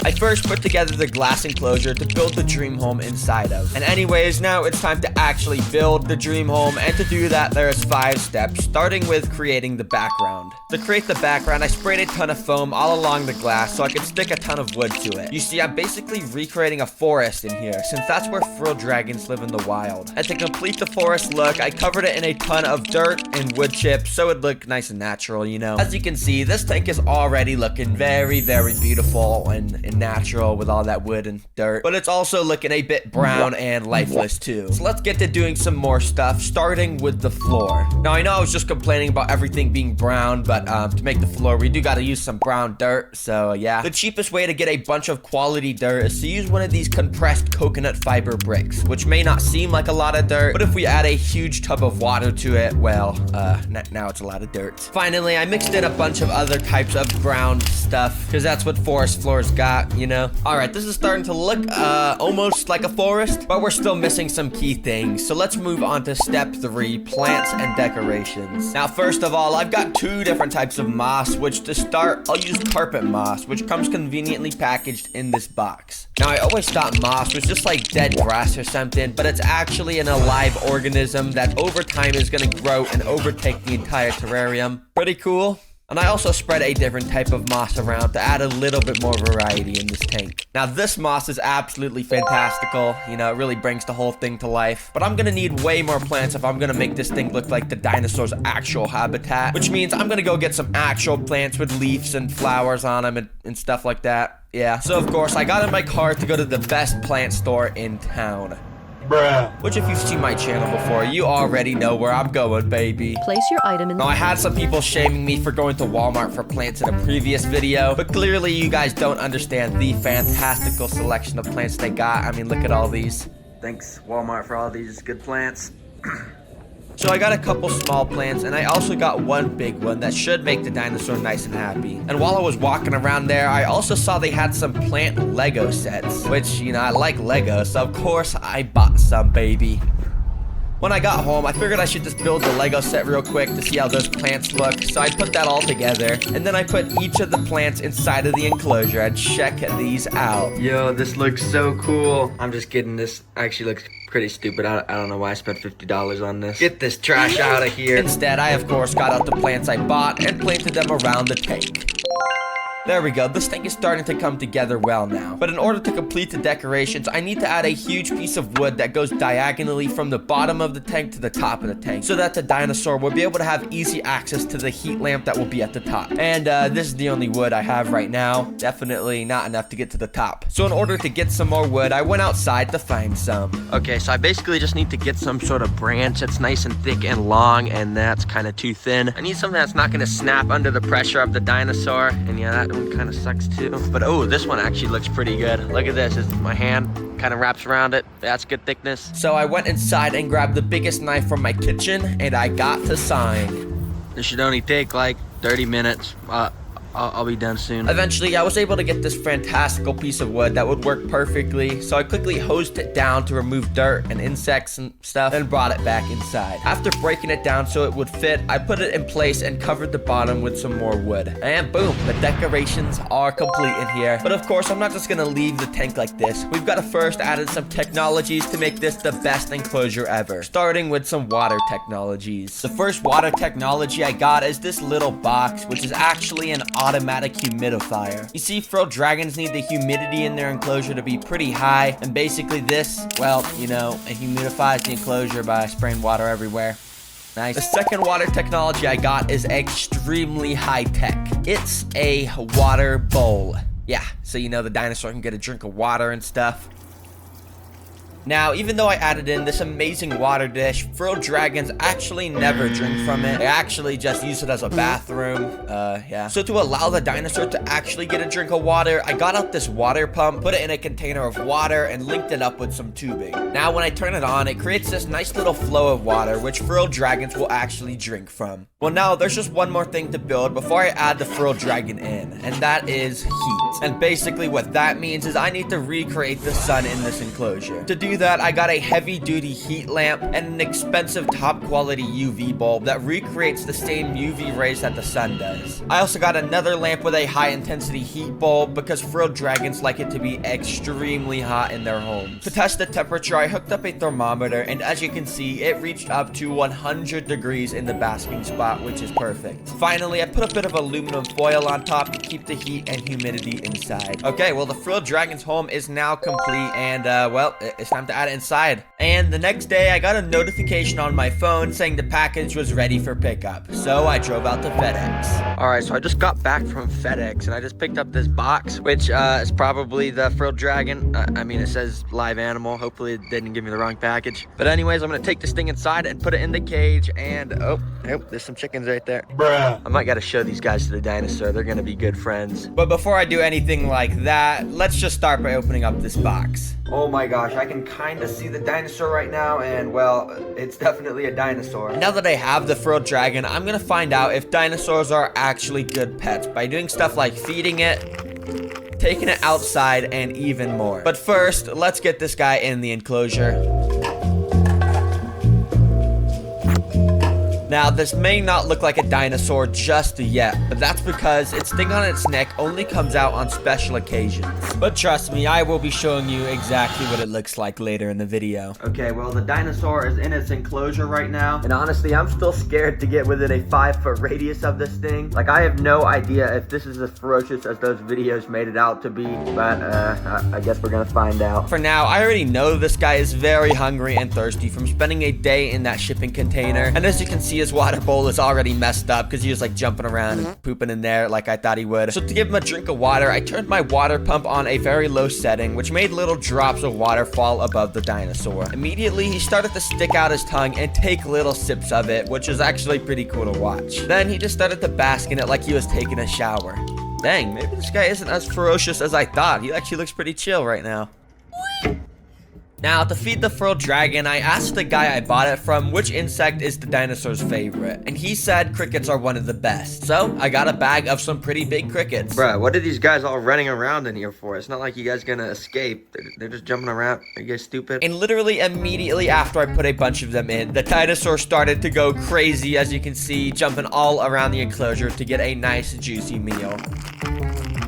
I first put together the glass enclosure to build the dream home inside of. And anyways, now it's time to actually build the dream home, and to do that, there's 5 steps, starting with creating the background. To create the background, I sprayed a ton of foam all along the glass so I could stick a ton of wood to it. You see, I'm basically recreating a forest in here, since that's where frilled dragons live in the wild. And to complete the forest look, I covered it in a ton of dirt and wood chips so it'd look nice and natural, you know. As you can see, this tank is already looking very, very beautiful and natural with all that wood and dirt, but it's also looking a bit brown and lifeless too. So let's get to doing some more stuff, starting with the floor. Now, I know I was just complaining about everything being brown, but to make the floor, we do got to use some brown dirt, so yeah. The cheapest way to get a bunch of quality dirt is to use one of these compressed coconut fiber bricks, which may not seem like a lot of dirt, but if we add a huge tub of water to it, well, now it's a lot of dirt. Finally, I mixed in a bunch of other types of ground stuff, because that's what forest floors got, you know? Alright, this is starting to look almost like a forest, but we're still missing some key things. So let's move on to step 3, plants and decorations. Now, first of all, I've got 2 different types of moss, which to start, I'll use carpet moss, which comes conveniently packaged in this box. Now, I always thought moss was just like dead grass or something, but it's actually an alive organism that over time is going to grow and overtake the entire terrarium. Pretty cool. And I also spread a different type of moss around to add a little bit more variety in this tank. Now, this moss is absolutely fantastical. You know, it really brings the whole thing to life. But I'm gonna need way more plants if I'm gonna make this thing look like the dinosaur's actual habitat. Which means I'm gonna go get some actual plants with leaves and flowers on them and stuff like that. Yeah. So, of course, I got in my car to go to the best plant store in town. Bruh. Which, if you've seen my channel before, you already know where I'm going, baby. Place your item in the... Now, I had some people shaming me for going to Walmart for plants in a previous video, but clearly you guys don't understand the fantastical selection of plants they got. I mean, look at all these. Thanks, Walmart, for all these good plants. So I got a couple small plants, and I also got one big one that should make the dinosaur nice and happy. And while I was walking around there, I also saw they had some plant Lego sets, which, you know, I like Lego, so of course I bought some, baby. When I got home, I figured I should just build the Lego set real quick to see how those plants look. So I put that all together, and then I put each of the plants inside of the enclosure and check these out. Yo, this looks so cool. I'm just kidding, this actually looks pretty stupid. I don't know why I spent $50 on this. Get this trash out of here. Instead, I of course got out the plants I bought and planted them around the tank. There we go, this tank is starting to come together well now. But in order to complete the decorations, I need to add a huge piece of wood that goes diagonally from the bottom of the tank to the top of the tank, so that the dinosaur will be able to have easy access to the heat lamp that will be at the top. And this is the only wood I have right now. Definitely not enough to get to the top. So in order to get some more wood, I went outside to find some. Okay, so I basically just need to get some sort of branch that's nice and thick and long, and that's kind of too thin. I need something that's not going to snap under the pressure of the dinosaur, and yeah, that one kind of sucks too. But oh, this one actually looks pretty good. Look at this. My hand kind of wraps around it. That's good thickness. So I went inside and grabbed the biggest knife from my kitchen, and I got to sawing. This should only take like 30 minutes. I'll be done soon. Eventually, I was able to get this fantastical piece of wood that would work perfectly, so I quickly hosed it down to remove dirt and insects and stuff, and brought it back inside. After breaking it down so it would fit, I put it in place and covered the bottom with some more wood. And boom, the decorations are complete in here. But of course, I'm not just gonna leave the tank like this. We've got to first add in some technologies to make this the best enclosure ever, starting with some water technologies. The first water technology I got is this little box, which is actually an automatic humidifier. You see, frilled dragons need the humidity in their enclosure to be pretty high, and basically this, well, you know, it humidifies the enclosure by spraying water everywhere. Nice. The second water technology I got is extremely high tech. It's a water bowl. Yeah, so you know the dinosaur can get a drink of water and stuff. Now, even though I added in this amazing water dish, frilled dragons actually never drink from it. They actually just use it as a bathroom. Yeah. So to allow the dinosaur to actually get a drink of water, I got out this water pump, put it in a container of water, and linked it up with some tubing. Now, when I turn it on, it creates this nice little flow of water, which frilled dragons will actually drink from. Well, now, there's just one more thing to build before I add the frilled dragon in, and that is heat. And basically what that means is I need to recreate the sun in this enclosure. To do that, I got a heavy-duty heat lamp and an expensive top-quality UV bulb that recreates the same UV rays that the sun does. I also got another lamp with a high-intensity heat bulb because frilled dragons like it to be extremely hot in their homes. To test the temperature, I hooked up a thermometer, and as you can see, it reached up to 100 degrees in the basking spot, which is perfect. Finally, I put a bit of aluminum foil on top to keep the heat and humidity inside. Okay, well, the frilled dragon's home is now complete, and well, it's time to add it inside. And the next day, I got a notification on my phone saying the package was ready for pickup. So I drove out to FedEx. All right, so I just got back from FedEx, and I just picked up this box, which is probably the frilled dragon. I mean, it says live animal. Hopefully, it didn't give me the wrong package. But anyways, I'm gonna take this thing inside and put it in the cage. And oh, there's some chickens right there. Bruh. I might gotta show these guys to the dinosaur. They're gonna be good friends. But before I do anything like that, let's just start by opening up this box. Oh my gosh, I can kind of see the dinosaur right now, and well, it's definitely a dinosaur. Now that I have the frilled dragon, I'm gonna find out if dinosaurs are actually good pets by doing stuff like feeding it, taking it outside, and even more. But first, let's get this guy in the enclosure. Now, this may not look like a dinosaur just yet, but that's because its thing on its neck only comes out on special occasions. But trust me, I will be showing you exactly what it looks like later in the video. Okay, well, the dinosaur is in its enclosure right now, and honestly, I'm still scared to get within a 5-foot radius of this thing. Like, I have no idea if this is as ferocious as those videos made it out to be, but I guess we're gonna find out. For now, I already know this guy is very hungry and thirsty from spending a day in that shipping container, and as you can see, his water bowl is already messed up because he was like jumping around and pooping in there like I thought he would. So to give him a drink of water, I turned my water pump on a very low setting, which made little drops of water fall above the dinosaur. Immediately, he started to stick out his tongue and take little sips of it, which is actually pretty cool to watch. Then he just started to bask in it like he was taking a shower. Dang, maybe this guy isn't as ferocious as I thought. He actually looks pretty chill right now. Now, to feed the frilled dragon, I asked the guy I bought it from which insect is the dinosaur's favorite, and he said crickets are one of the best. So, I got a bag of some pretty big crickets. Bruh, what are these guys all running around in here for? It's not like you guys gonna escape. They're just jumping around. Are you guys stupid? And literally immediately after I put a bunch of them in, the dinosaur started to go crazy, as you can see, jumping all around the enclosure to get a nice, juicy meal.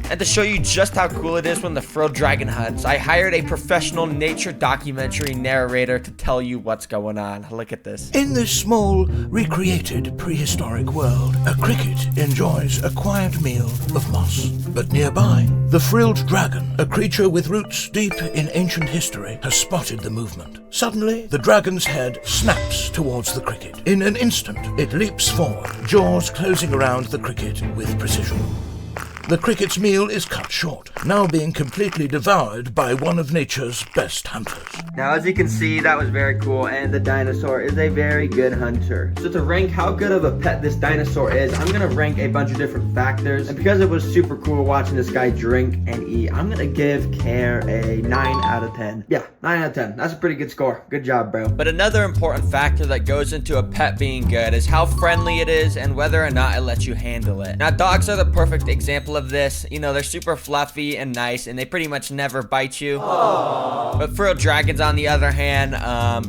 And to show you just how cool it is when the frilled dragon hunts, I hired a professional nature documentary narrator to tell you what's going on. Look at this. In this small, recreated prehistoric world, a cricket enjoys a quiet meal of moss. But nearby, the frilled dragon, a creature with roots deep in ancient history, has spotted the movement. Suddenly, the dragon's head snaps towards the cricket. In an instant, it leaps forward, jaws closing around the cricket with precision. The cricket's meal is cut short, now being completely devoured by one of nature's best hunters. Now, as you can see, that was very cool, and the dinosaur is a very good hunter. So to rank how good of a pet this dinosaur is, I'm gonna rank a bunch of different factors, and because it was super cool watching this guy drink and eat, I'm gonna give Care a 9 out of 10. Yeah, 9 out of 10. That's a pretty good score. Good job, bro. But another important factor that goes into a pet being good is how friendly it is and whether or not it lets you handle it. Now, dogs are the perfect example of this. You know, they're super fluffy and nice, and they pretty much never bite you. Aww. But frilled dragons, on the other hand,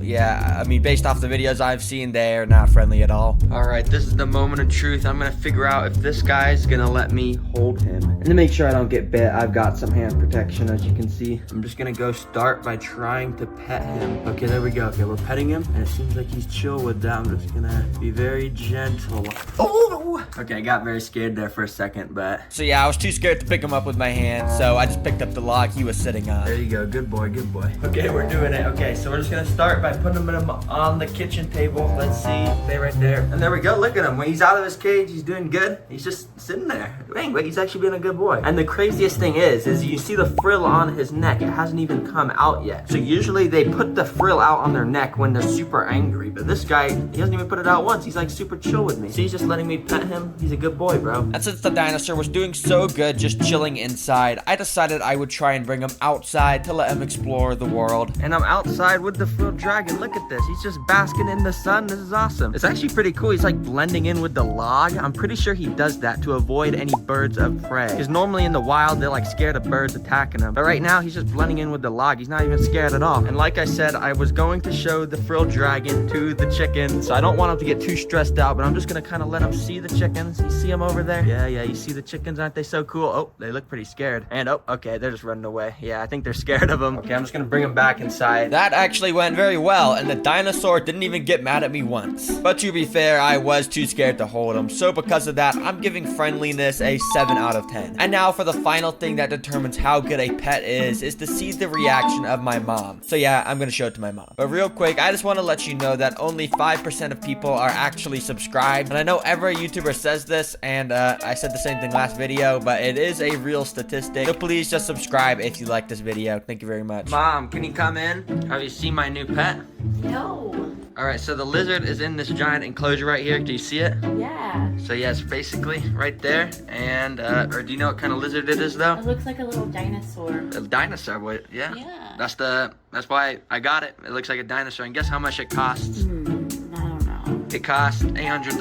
yeah, I mean, based off the videos I've seen, they are not friendly at all. All right, this is the moment of truth. I'm gonna figure out if this guy's gonna let me hold him. And to make sure I don't get bit, I've got some hand protection, as you can see. I'm just gonna go start by trying to pet him. Okay, there we go. Okay, we're petting him, and it seems like he's chill with that. I'm just gonna be very gentle. Oh, Woo! Okay, I got very scared there for a second, but... So yeah, I was too scared to pick him up with my hand, so I just picked up the log he was sitting on. There you go, good boy, good boy. Okay, we're doing it. Okay, so we're just gonna start by putting him on the kitchen table. Let's see, stay right there. And there we go, look at him. When he's out of his cage, he's doing good. He's just sitting there. Dang, but he's actually being a good boy. And the craziest thing is you see the frill on his neck. It hasn't even come out yet. So usually they put the frill out on their neck when they're super angry. But this guy, he hasn't even put it out once. He's like super chill with me. So he's just letting me pet him. He's a good boy, bro. And since the dinosaur was doing so good just chilling inside, I decided I would try and bring him outside to let him explore the world. And I'm outside with the frilled dragon. Look at this. He's just basking in the sun. This is awesome. It's actually pretty cool. He's like blending in with the log. I'm pretty sure he does that to avoid any birds of prey. Because normally in the wild, they're like scared of birds attacking him. But right now, he's just blending in with the log. He's not even scared at all. And like I said, I was going to show the frilled dragon to the chickens. So I don't want him to get too stressed out, but I'm just gonna kind of let him see the chickens. You see them over there? Yeah, you see the chickens? Aren't they so cool? Oh, they look pretty scared. And oh, okay, they're just running away. Yeah, I think they're scared of him. Okay, I'm just gonna bring him back inside. That actually went very well, and the dinosaur didn't even get mad at me once. But to be fair, I was too scared to hold him. So because of that, I'm giving friendliness a 7 out of 10. And now for the final thing that determines how good a pet is to see the reaction of my mom. So yeah, I'm gonna show it to my mom. But real quick, I just want to let you know that only 5% of people are actually subscribed. And I know every YouTuber says this, and I said the same thing last video, but it is a real statistic. So please just subscribe if you like this video. Thank you very much. Mom, can you come in? Have you seen my new pet? No. Alright, so the lizard is in this giant enclosure right here. Do you see it? Yeah. So yeah, it's basically right there. And, or do you know what kind of lizard it is though? It looks like a little dinosaur. A dinosaur, what? Yeah. Yeah. That's why I got it. It looks like a dinosaur. And guess how much it costs? I don't know. It cost $800.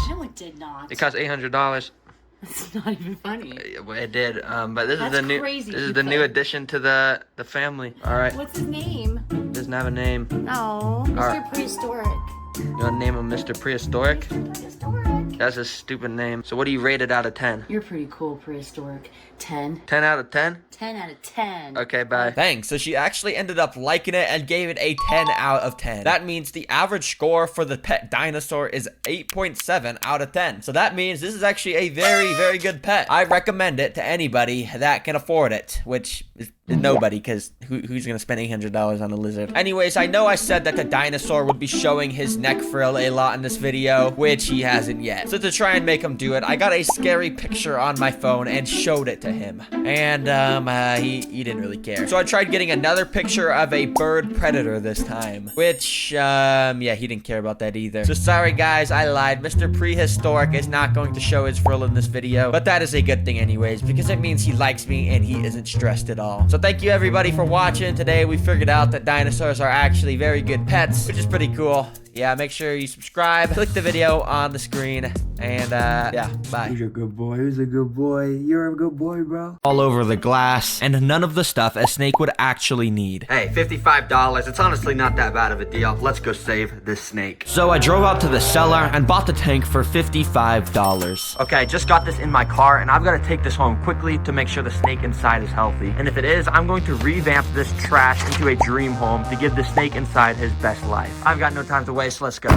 No, it did not. It cost $800. It's not even funny. It did. But this That's is the new. crazy. This is the new addition to the family. All right. What's his name? Doesn't have a name. No, Mr. Alright. Prehistoric. You wanna name him Mr. Prehistoric? Prehistoric. That's a stupid name. So what do you rate it out of 10? You're pretty cool, Prehistoric. 10. 10 out of 10? 10 out of 10. Okay, bye. Thanks. So she actually ended up liking it and gave it a 10 out of 10. That means the average score for the pet dinosaur is 8.7 out of 10. So that means this is actually a very, very good pet. I recommend it to anybody that can afford it, which is nobody, because who's gonna spend $800 on a lizard? Anyways, I know I said that the dinosaur would be showing his neck frill a lot in this video, which he hasn't yet. So to try and make him do it, I got a scary picture on my phone and showed it to him. And he didn't really care. So I tried getting another picture of a bird predator this time, which yeah, he didn't care about that either. So sorry guys, I lied. Mr. Prehistoric is not going to show his frill in this video, but that is a good thing anyways, because it means he likes me and he isn't stressed at all. So thank you everybody for watching. Today we figured out that dinosaurs are actually very good pets, which is pretty cool. Yeah, make sure you subscribe, click the video on the screen, and yeah, bye. Who's a good boy? Who's a good boy? You're a good boy, bro. All over the glass, and none of the stuff a snake would actually need. Hey, $55. It's honestly not that bad of a deal. Let's go save this snake. So I drove out to the cellar and bought the tank for $55. Okay, I just got this in my car, and I've got to take this home quickly to make sure the snake inside is healthy. And if it is, I'm going to revamp this trash into a dream home to give the snake inside his best life. I've got no time to waste. Let's go.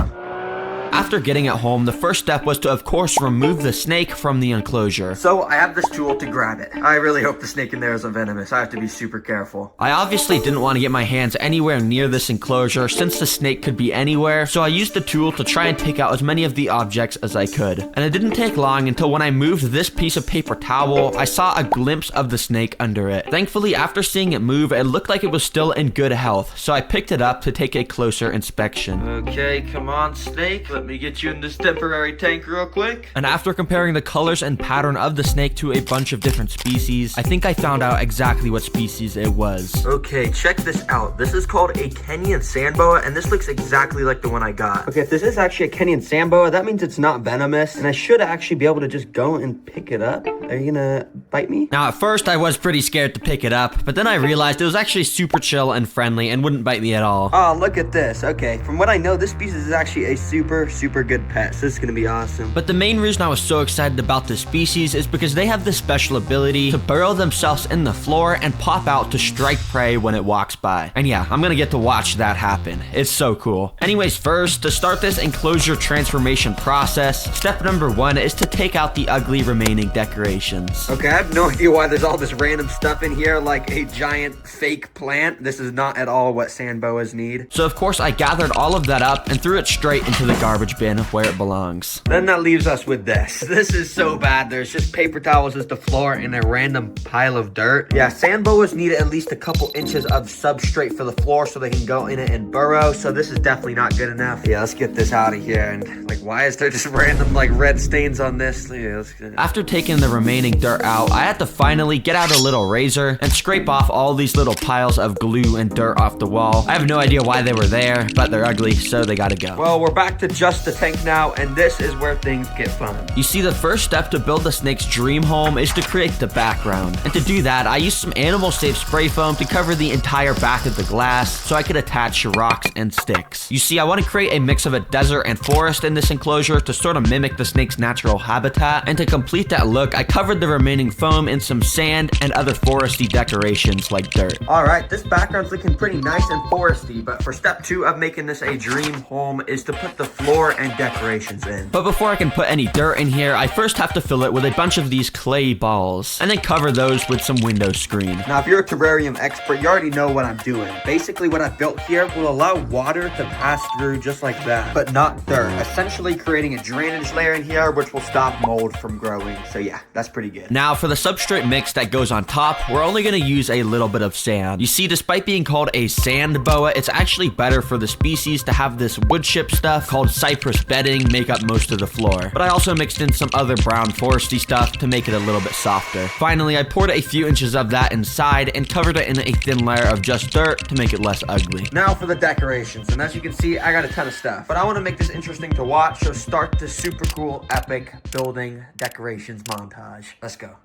After getting it home, the first step was to, of course, remove the snake from the enclosure. So I have this tool to grab it. I really hope the snake in there isn't venomous. I have to be super careful. I obviously didn't want to get my hands anywhere near this enclosure since the snake could be anywhere, so I used the tool to try and take out as many of the objects as I could. And it didn't take long until when I moved this piece of paper towel, I saw a glimpse of the snake under it. Thankfully, after seeing it move, it looked like it was still in good health, so I picked it up to take a closer inspection. Okay, come on, snake. Let me get you in this temporary tank real quick. And after comparing the colors and pattern of the snake to a bunch of different species, I think I found out exactly what species it was. Okay, check this out. This is called a Kenyan sand boa, and this looks exactly like the one I got. Okay, if this is actually a Kenyan sand boa, that means it's not venomous, and I should actually be able to just go and pick it up. Are you gonna bite me? Now, at first, I was pretty scared to pick it up, but then I realized it was actually super chill and friendly and wouldn't bite me at all. Oh, look at this. Okay, from what I know, this species is actually a super super good pets. This is gonna be awesome. But the main reason I was so excited about this species is because they have this special ability to burrow themselves in the floor and pop out to strike prey when it walks by. And yeah, I'm gonna get to watch that happen. It's so cool. Anyways, first, to start this enclosure transformation process, step number 1 is to take out the ugly remaining decorations. Okay, I have no idea why there's all this random stuff in here, like a giant fake plant. This is not at all what sand boas need. So of course I gathered all of that up and threw it straight into the garbage bin where it belongs. Then that leaves us with this. This is so bad. There's just paper towels as the floor and a random pile of dirt. Yeah, sand boas need at least a couple inches of substrate for the floor so they can go in it and burrow. So this is definitely not good enough. Yeah, let's get this out of here. And like, why is there just random like red stains on this? Yeah, after taking the remaining dirt out, I had to finally get out a little razor and scrape off all these little piles of glue and dirt off the wall. I have no idea why they were there, but they're ugly, so they gotta go. Well, we're back to just the tank now, and this is where things get fun. You see, the first step to build the snake's dream home is to create the background. And to do that, I used some animal-safe spray foam to cover the entire back of the glass so I could attach rocks and sticks. You see, I want to create a mix of a desert and forest in this enclosure to sort of mimic the snake's natural habitat. And to complete that look, I covered the remaining foam in some sand and other foresty decorations like dirt. Alright, this background's looking pretty nice and foresty, but for step 2 of making this a dream home is to put the floor and decorations in. But before I can put any dirt in here, I first have to fill it with a bunch of these clay balls, and then cover those with some window screen. Now, if you're a terrarium expert, you already know what I'm doing. Basically, what I've built here will allow water to pass through just like that, but not dirt, essentially creating a drainage layer in here, which will stop mold from growing. So yeah, that's pretty good. Now, for the substrate mix that goes on top, we're only going to use a little bit of sand. You see, despite being called a sand boa, it's actually better for the species to have this wood chip stuff called cypress bedding make up most of the floor. But I also mixed in some other brown foresty stuff to make it a little bit softer. Finally, I poured a few inches of that inside and covered it in a thin layer of just dirt to make it less ugly. Now for the decorations, and as you can see, I got a ton of stuff. But I want to make this interesting to watch, so start the super cool, epic building decorations montage. Let's go.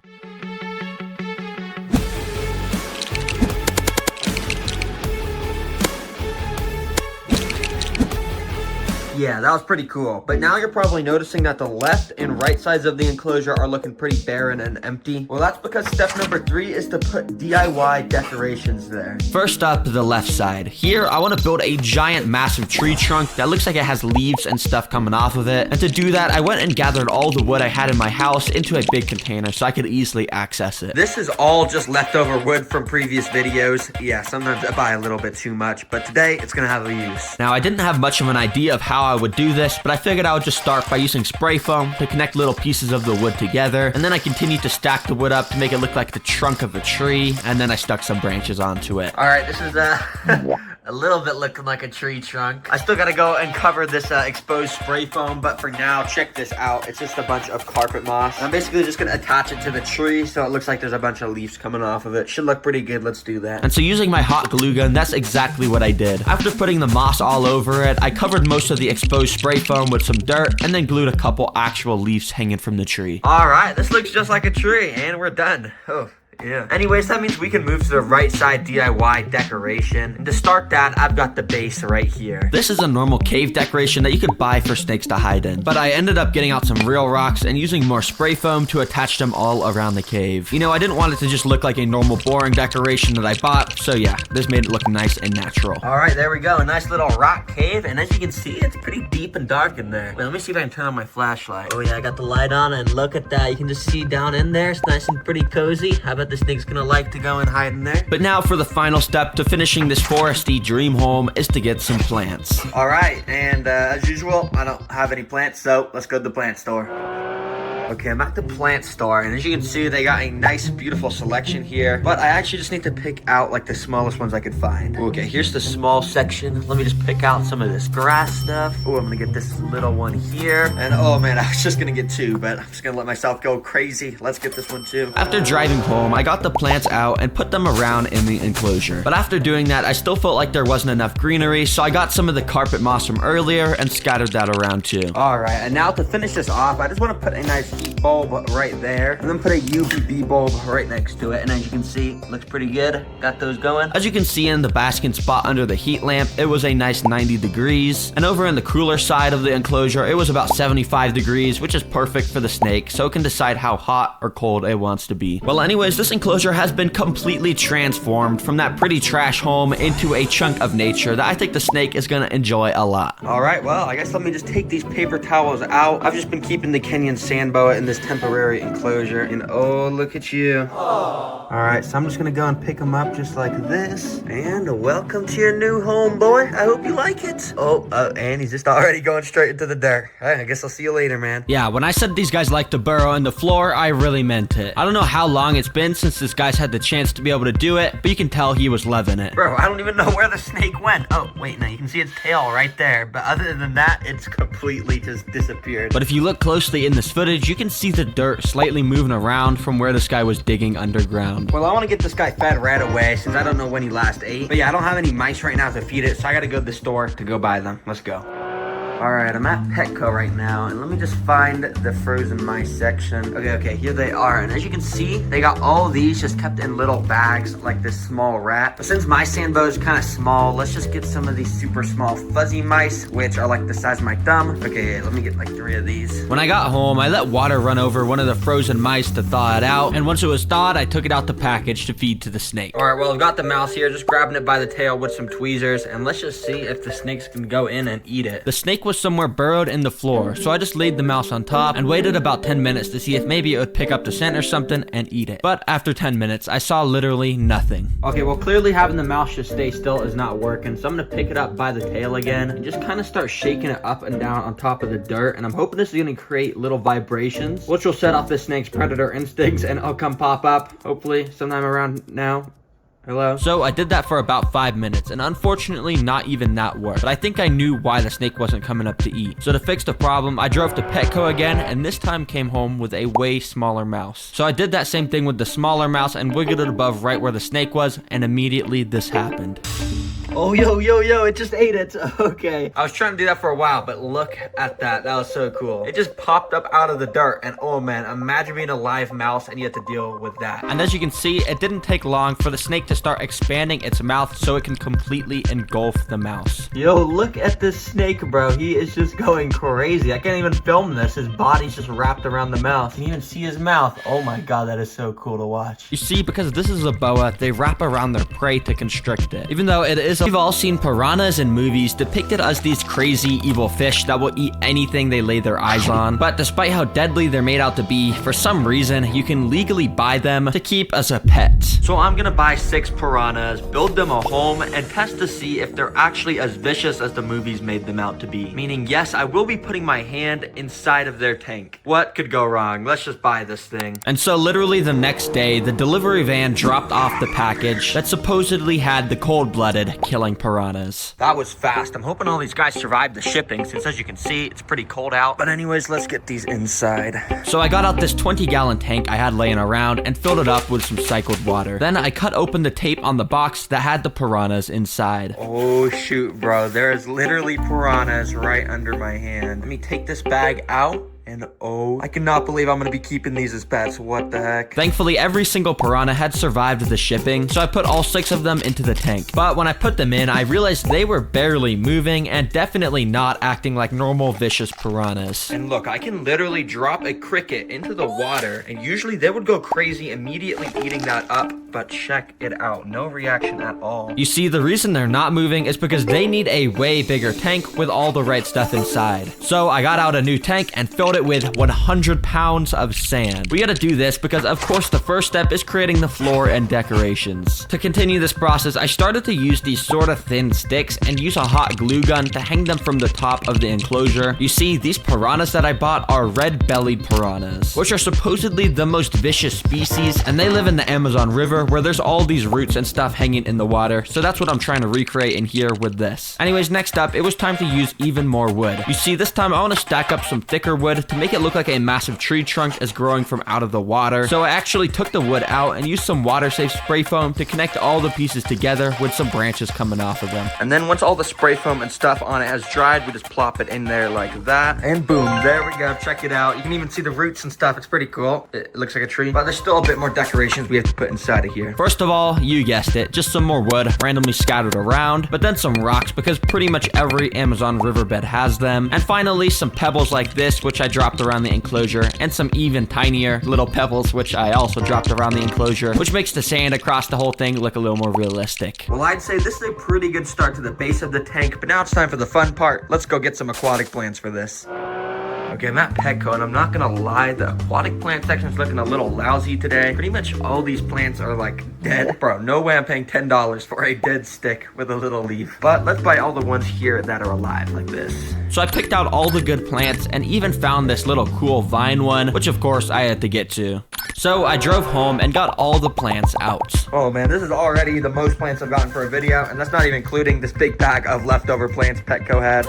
Yeah, that was pretty cool. But now you're probably noticing that the left and right sides of the enclosure are looking pretty barren and empty. Well, that's because step number 3 is to put DIY decorations there. First up, the left side. Here, I want to build a giant massive tree trunk that looks like it has leaves and stuff coming off of it. And to do that, I went and gathered all the wood I had in my house into a big container so I could easily access it. This is all just leftover wood from previous videos. Yeah, sometimes I buy a little bit too much, but today it's gonna have a use. Now, I didn't have much of an idea of how I would do this, but I figured I would just start by using spray foam to connect little pieces of the wood together, and then I continued to stack the wood up to make it look like the trunk of a tree, and then I stuck some branches onto it. Alright, this is a little bit looking like a tree trunk. I still gotta go and cover this exposed spray foam, but for now, check this out. It's just a bunch of carpet moss. And I'm basically just gonna attach it to the tree so it looks like there's a bunch of leaves coming off of it. Should look pretty good. Let's do that. And so using my hot glue gun, that's exactly what I did. After putting the moss all over it, I covered most of the exposed spray foam with some dirt and then glued a couple actual leaves hanging from the tree. Alright, this looks just like a tree, and we're done. Oh. Yeah. Anyways, that means we can move to the right side DIY decoration. And to start that, I've got the base right here. This is a normal cave decoration that you could buy for snakes to hide in. But I ended up getting out some real rocks and using more spray foam to attach them all around the cave. You know, I didn't want it to just look like a normal boring decoration that I bought. So yeah, this made it look nice and natural. Alright, there we go. A nice little rock cave. And as you can see, it's pretty deep and dark in there. Wait, let me see if I can turn on my flashlight. Oh yeah, I got the light on and look at that. You can just see down in there. It's nice and pretty cozy. How about this thing's gonna like to go and hide in there? But now for the final step to finishing this foresty dream home is to get some plants. Alright, and as usual, I don't have any plants, so let's go to the plant store. Okay, I'm at the plant store, and as you can see, they got a nice, beautiful selection here, but I actually just need to pick out, like, the smallest ones I could find. Okay, here's the small section. Let me just pick out some of this grass stuff. Oh, I'm gonna get this little one here, and oh man, I was just gonna get 2, but I'm just gonna let myself go crazy. Let's get this one too. After driving home, I got the plants out and put them around in the enclosure. But after doing that, I still felt like there wasn't enough greenery, so I got some of the carpet moss from earlier and scattered that around too. Alright, and now to finish this off, I just want to put a nice heat bulb right there, and then put a UVB bulb right next to it. And as you can see, looks pretty good. Got those going. As you can see in the basking spot under the heat lamp, it was a nice 90 degrees. And over in the cooler side of the enclosure, it was about 75 degrees, which is perfect for the snake, so it can decide how hot or cold it wants to be. Well, anyways, this enclosure has been completely transformed from that pretty trash home into a chunk of nature that I think the snake is gonna enjoy a lot. All right, well, I guess let me just take these paper towels out. I've just been keeping the Kenyan sand boa in this temporary enclosure, and oh, look at you. All right, so I'm just gonna go and pick them up just like this. And welcome to your new home, boy. I hope you like it. Oh, and he's just already going straight into the dirt. All right, I guess I'll see you later, man. Yeah, when I said these guys like to burrow in the floor, I really meant it. I don't know how long it's been since this guy's had the chance to be able to do it, but you can tell he was loving it. Bro, I don't even know where the snake went. Oh, wait, no, you can see its tail right there. But other than that, it's completely just disappeared. But if you look closely in this footage, you can see the dirt slightly moving around from where this guy was digging underground. Well, I want to get this guy fed right away since I don't know when he last ate. But yeah, I don't have any mice right now to feed it, so I got to go to the store to go buy them. Let's go. All right, I'm at Petco right now, and let me just find the frozen mice section. Okay, here they are. And as you can see, they got all these just kept in little bags like this small rat. But since my sand boa is kind of small, let's just get some of these super small fuzzy mice, which are like the size of my thumb. Okay, let me get like 3 of these. When I got home, I let water run over one of the frozen mice to thaw it out, and once it was thawed, I took it out the package to feed to the snake. All right, well, I've got the mouse here, just grabbing it by the tail with some tweezers, and let's just see if the snakes can go in and eat it. The snake was somewhere burrowed in the floor, so I just laid the mouse on top and waited about 10 minutes to see if maybe it would pick up the scent or something and eat it. But after 10 minutes, I saw literally nothing. Okay, well, clearly having the mouse just stay still is not working, so I'm gonna pick it up by the tail again and just kind of start shaking it up and down on top of the dirt, and I'm hoping this is gonna create little vibrations, which will set off the snake's predator instincts, and it'll come pop up, hopefully sometime around now. Hello? So I did that for about 5 minutes, and unfortunately not even that worked. But I think I knew why the snake wasn't coming up to eat. So to fix the problem, I drove to Petco again, and this time came home with a way smaller mouse. So I did that same thing with the smaller mouse and wiggled it above right where the snake was, and immediately this happened. Oh, yo, it just ate it. Okay. I was trying to do that for a while, but look at that. That was so cool. It just popped up out of the dirt, and oh man, imagine being a live mouse and you have to deal with that. And as you can see, it didn't take long for the snake to start expanding its mouth so it can completely engulf the mouse. Yo, look at this snake, bro. He is just going crazy. I can't even film this. His body's just wrapped around the mouth. You can even see his mouth. Oh my god, that is so cool to watch. You see, because this is a boa, they wrap around their prey to constrict it. Even though it is we've all seen piranhas in movies depicted as these crazy evil fish that will eat anything they lay their eyes on. But despite how deadly they're made out to be, for some reason, you can legally buy them to keep as a pet. So I'm gonna buy 6 piranhas, build them a home, and test to see if they're actually as vicious as the movies made them out to be. Meaning, yes, I will be putting my hand inside of their tank. What could go wrong? Let's just buy this thing. And so literally the next day, the delivery van dropped off the package that supposedly had the cold-blooded killing piranhas. That was fast. I'm hoping all these guys survived the shipping, since as you can see, it's pretty cold out. But anyways, let's get these inside. So I got out this 20-gallon tank I had laying around and filled it up with some cycled water. Then I cut open the tape on the box that had the piranhas inside. Oh shoot, bro. There is literally piranhas right under my hand. Let me take this bag out. And oh, I cannot believe I'm gonna be keeping these as pets. What the heck? Thankfully, every single piranha had survived the shipping, so I put all 6 of them into the tank. But when I put them in, I realized they were barely moving and definitely not acting like normal vicious piranhas. And look, I can literally drop a cricket into the water, and usually they would go crazy immediately eating that up, but check it out. No reaction at all. You see, the reason they're not moving is because they need a way bigger tank with all the right stuff inside. So I got out a new tank and filled it with 100 pounds of sand. We gotta do this because, of course, the first step is creating the floor and decorations. To continue this process, I started to use these sort of thin sticks and use a hot glue gun to hang them from the top of the enclosure. You see, these piranhas that I bought are red-bellied piranhas, which are supposedly the most vicious species, and they live in the Amazon River over where there's all these roots and stuff hanging in the water. So that's what I'm trying to recreate in here with this. Anyways, next up, it was time to use even more wood. You see, this time I want to stack up some thicker wood to make it look like a massive tree trunk is growing from out of the water. So I actually took the wood out and used some water-safe spray foam to connect all the pieces together with some branches coming off of them. And then once all the spray foam and stuff on it has dried, we just plop it in there like that. And boom, there we go. Check it out. You can even see the roots and stuff. It's pretty cool. It looks like a tree, but there's still a bit more decorations we have to put inside of here. First of all, you guessed it, just some more wood randomly scattered around, but then some rocks because pretty much every Amazon riverbed has them. And finally, some pebbles like this, which I dropped around the enclosure, and some even tinier little pebbles, which I also dropped around the enclosure, which makes the sand across the whole thing look a little more realistic. Well, I'd say this is a pretty good start to the base of the tank, but now it's time for the fun part. Let's go get some aquatic plants for this. Okay, I'm at Petco, and I'm not gonna lie, the aquatic plant section is looking a little lousy today. Pretty much all these plants are like dead. Bro, no way I'm paying $10 for a dead stick with a little leaf. But let's buy all the ones here that are alive like this. So I picked out all the good plants and even found this little cool vine one, which of course I had to get to. So I drove home and got all the plants out. Oh man, this is already the most plants I've gotten for a video, and that's not even including this big bag of leftover plants Petco had.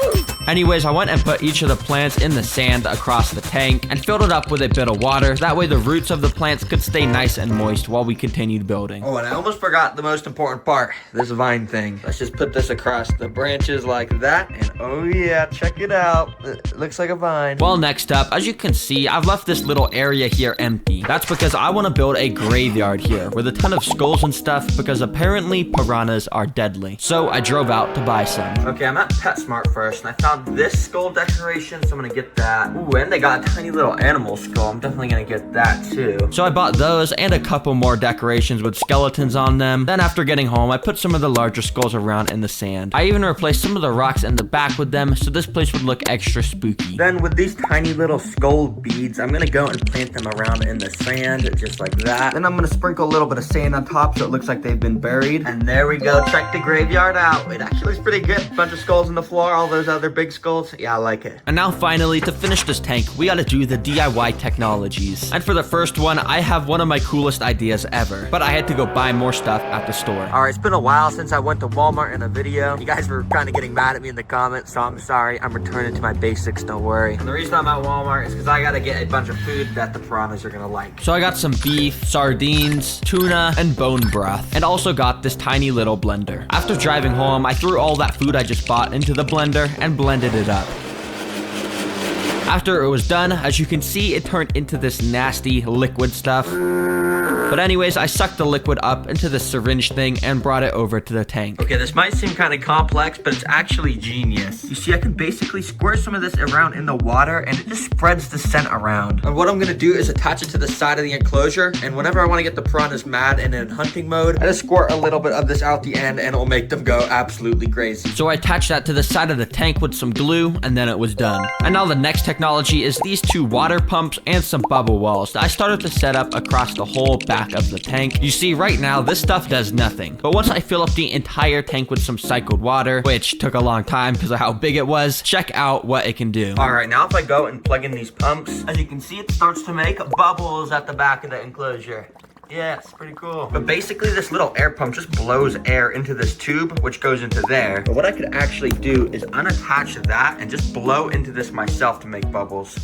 Anyways, I went and put each of the plants in the sand across the tank and filled it up with a bit of water. That way the roots of the plants could stay nice and moist while we continued building. Oh, and I almost forgot the most important part, this vine thing. Let's just put this across the branches like that, and oh yeah, check it out. It looks like a vine. Well, next up, as you can see, I've left this little area here empty. That's because I want to build a graveyard here with a ton of skulls and stuff because apparently piranhas are deadly. So I drove out to buy some. Okay, I'm at PetSmart first, and I found this skull decoration, so I'm gonna get that. Ooh, and they got a tiny little animal skull. I'm definitely gonna get that too. So I bought those and a couple more decorations with skeletons on them. Then after getting home, I put some of the larger skulls around in the sand. I even replaced some of the rocks in the back with them so this place would look extra spooky. Then with these tiny little skull beads, I'm gonna go and plant them around in the sand, just like that. Then I'm gonna sprinkle a little bit of sand on top so it looks like they've been buried. And there we go, check the graveyard out. It actually looks pretty good. Bunch of skulls on the floor, all those other big skulls. Yeah, I like it. And now finally, to finish this tank, we gotta do the DIY technologies. And for the first one, I have one of my coolest ideas ever, but I had to go buy more stuff at the store. All right, it's been a while since I went to Walmart in a video. You guys were kind of getting mad at me in the comments, so I'm sorry. I'm returning to my basics, don't worry. And the reason I'm at Walmart is because I gotta get a bunch of food that the piranhas are gonna like. So I got some beef, sardines, tuna, and bone broth, and also got this tiny little blender. After driving home, I threw all that food I just bought into the blender and blended it up. After it was done, as you can see, it turned into this nasty liquid stuff. But anyways, I sucked the liquid up into this syringe thing and brought it over to the tank. Okay, this might seem kind of complex, but it's actually genius. You see, I can basically squirt some of this around in the water, and it just spreads the scent around. And what I'm gonna do is attach it to the side of the enclosure, and whenever I want to get the piranhas mad and in hunting mode, I just squirt a little bit of this out the end, and it'll make them go absolutely crazy. So I attached that to the side of the tank with some glue, and then it was done. And now the next technology is these two water pumps and some bubble walls that I started to set up across the whole back of the tank. You see, right now, this stuff does nothing. But once I fill up the entire tank with some cycled water, which took a long time because of how big it was, check out what it can do. All right, now if I go and plug in these pumps, as you can see, it starts to make bubbles at the back of the enclosure. Yeah, it's pretty cool. But basically, this little air pump just blows air into this tube, which goes into there. But what I could actually do is unattach that and just blow into this myself to make bubbles.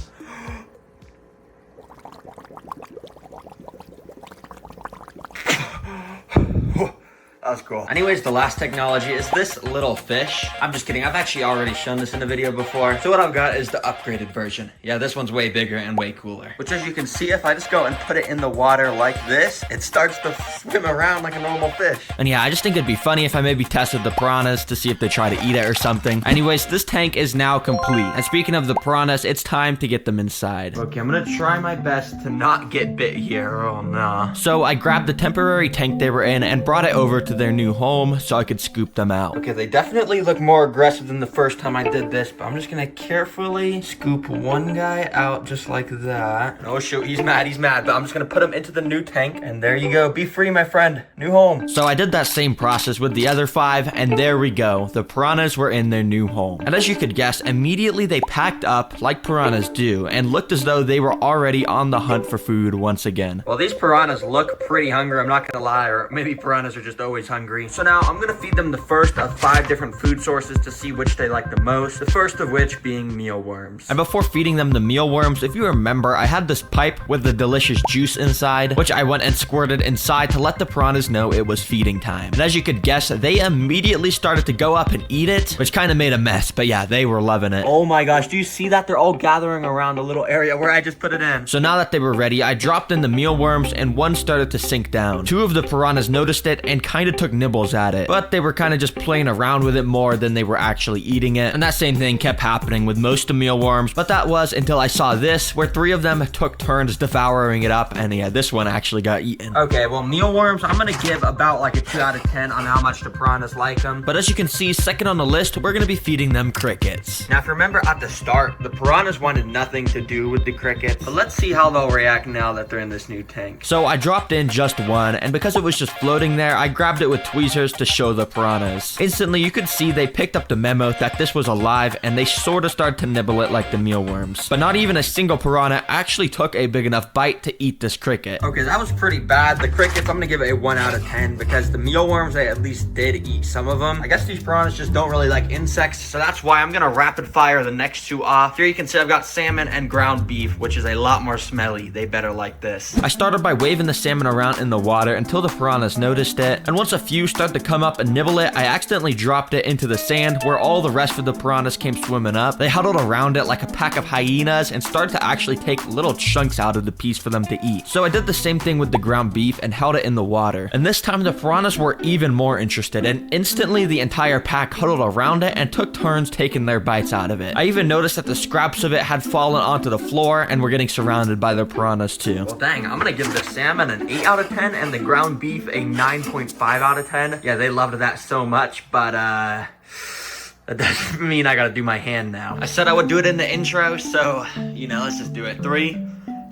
That was cool. Anyways, the last technology is this little fish. I'm just kidding. I've actually already shown this in a video before. So what I've got is the upgraded version. Yeah, this one's way bigger and way cooler. Which, as you can see, if I just go and put it in the water like this, it starts to swim around like a normal fish. And yeah, I just think it'd be funny if I maybe tested the piranhas to see if they try to eat it or something. Anyways, this tank is now complete. And speaking of the piranhas, it's time to get them inside. Okay, I'm gonna try my best to not get bit here. Oh, no. So I grabbed the temporary tank they were in and brought it over to their new home so I could scoop them out. Okay, they definitely look more aggressive than the first time I did this, but I'm just gonna carefully scoop one guy out just like that. Oh shoot, he's mad, but I'm just gonna put him into the new tank, and there you go. Be free, my friend. New home. So I did that same process with the other 5, and there we go. The piranhas were in their new home. And as you could guess, immediately they packed up like piranhas do and looked as though they were already on the hunt for food once again. Well, these piranhas look pretty hungry, I'm not gonna lie, or maybe piranhas are just always hungry. So now I'm gonna feed them the first of 5 different food sources to see which they like the most, the first of which being mealworms. And before feeding them the mealworms, if you remember, I had this pipe with the delicious juice inside, which I went and squirted inside to let the piranhas know it was feeding time. And as you could guess, they immediately started to go up and eat it, which kind of made a mess, but yeah, they were loving it. Oh my gosh, do you see that? They're all gathering around the little area where I just put it in. So now that they were ready, I dropped in the mealworms and one started to sink down. 2 of the piranhas noticed it and kind of took nibbles at it, but they were kind of just playing around with it more than they were actually eating it. And that same thing kept happening with most of mealworms, but that was until I saw this, where 3 of them took turns devouring it up, and yeah, this one actually got eaten. Okay, well, mealworms, I'm gonna give about like a 2 out of 10 on how much the piranhas like them. But as you can see, second on the list, we're gonna be feeding them crickets. Now, if you remember at the start, the piranhas wanted nothing to do with the crickets, but let's see how they'll react now that they're in this new tank. So I dropped in just one, and because it was just floating there, I grabbed it with tweezers to show the piranhas. Instantly, you could see they picked up the memo that this was alive, and they sort of started to nibble it like the mealworms. But not even a single piranha actually took a big enough bite to eat this cricket. Okay, that was pretty bad. The crickets, I'm gonna give it a 1 out of 10 because the mealworms, they at least did eat some of them. I guess these piranhas just don't really like insects, so that's why I'm gonna rapid fire the next 2 off. Here you can see I've got salmon and ground beef, which is a lot more smelly. They better like this. I started by waving the salmon around in the water until the piranhas noticed it, and once a few started to come up and nibble it, I accidentally dropped it into the sand where all the rest of the piranhas came swimming up. They huddled around it like a pack of hyenas and started to actually take little chunks out of the piece for them to eat. So I did the same thing with the ground beef and held it in the water. And this time the piranhas were even more interested, and instantly the entire pack huddled around it and took turns taking their bites out of it. I even noticed that the scraps of it had fallen onto the floor and were getting surrounded by the piranhas too. Well, dang, I'm gonna give the salmon an 8 out of 10 and the ground beef a 9.5 out of 10. Yeah, they loved that so much, but that doesn't mean I gotta do my hand now. I said I would do it in the intro, so, you know, let's just do it. 3,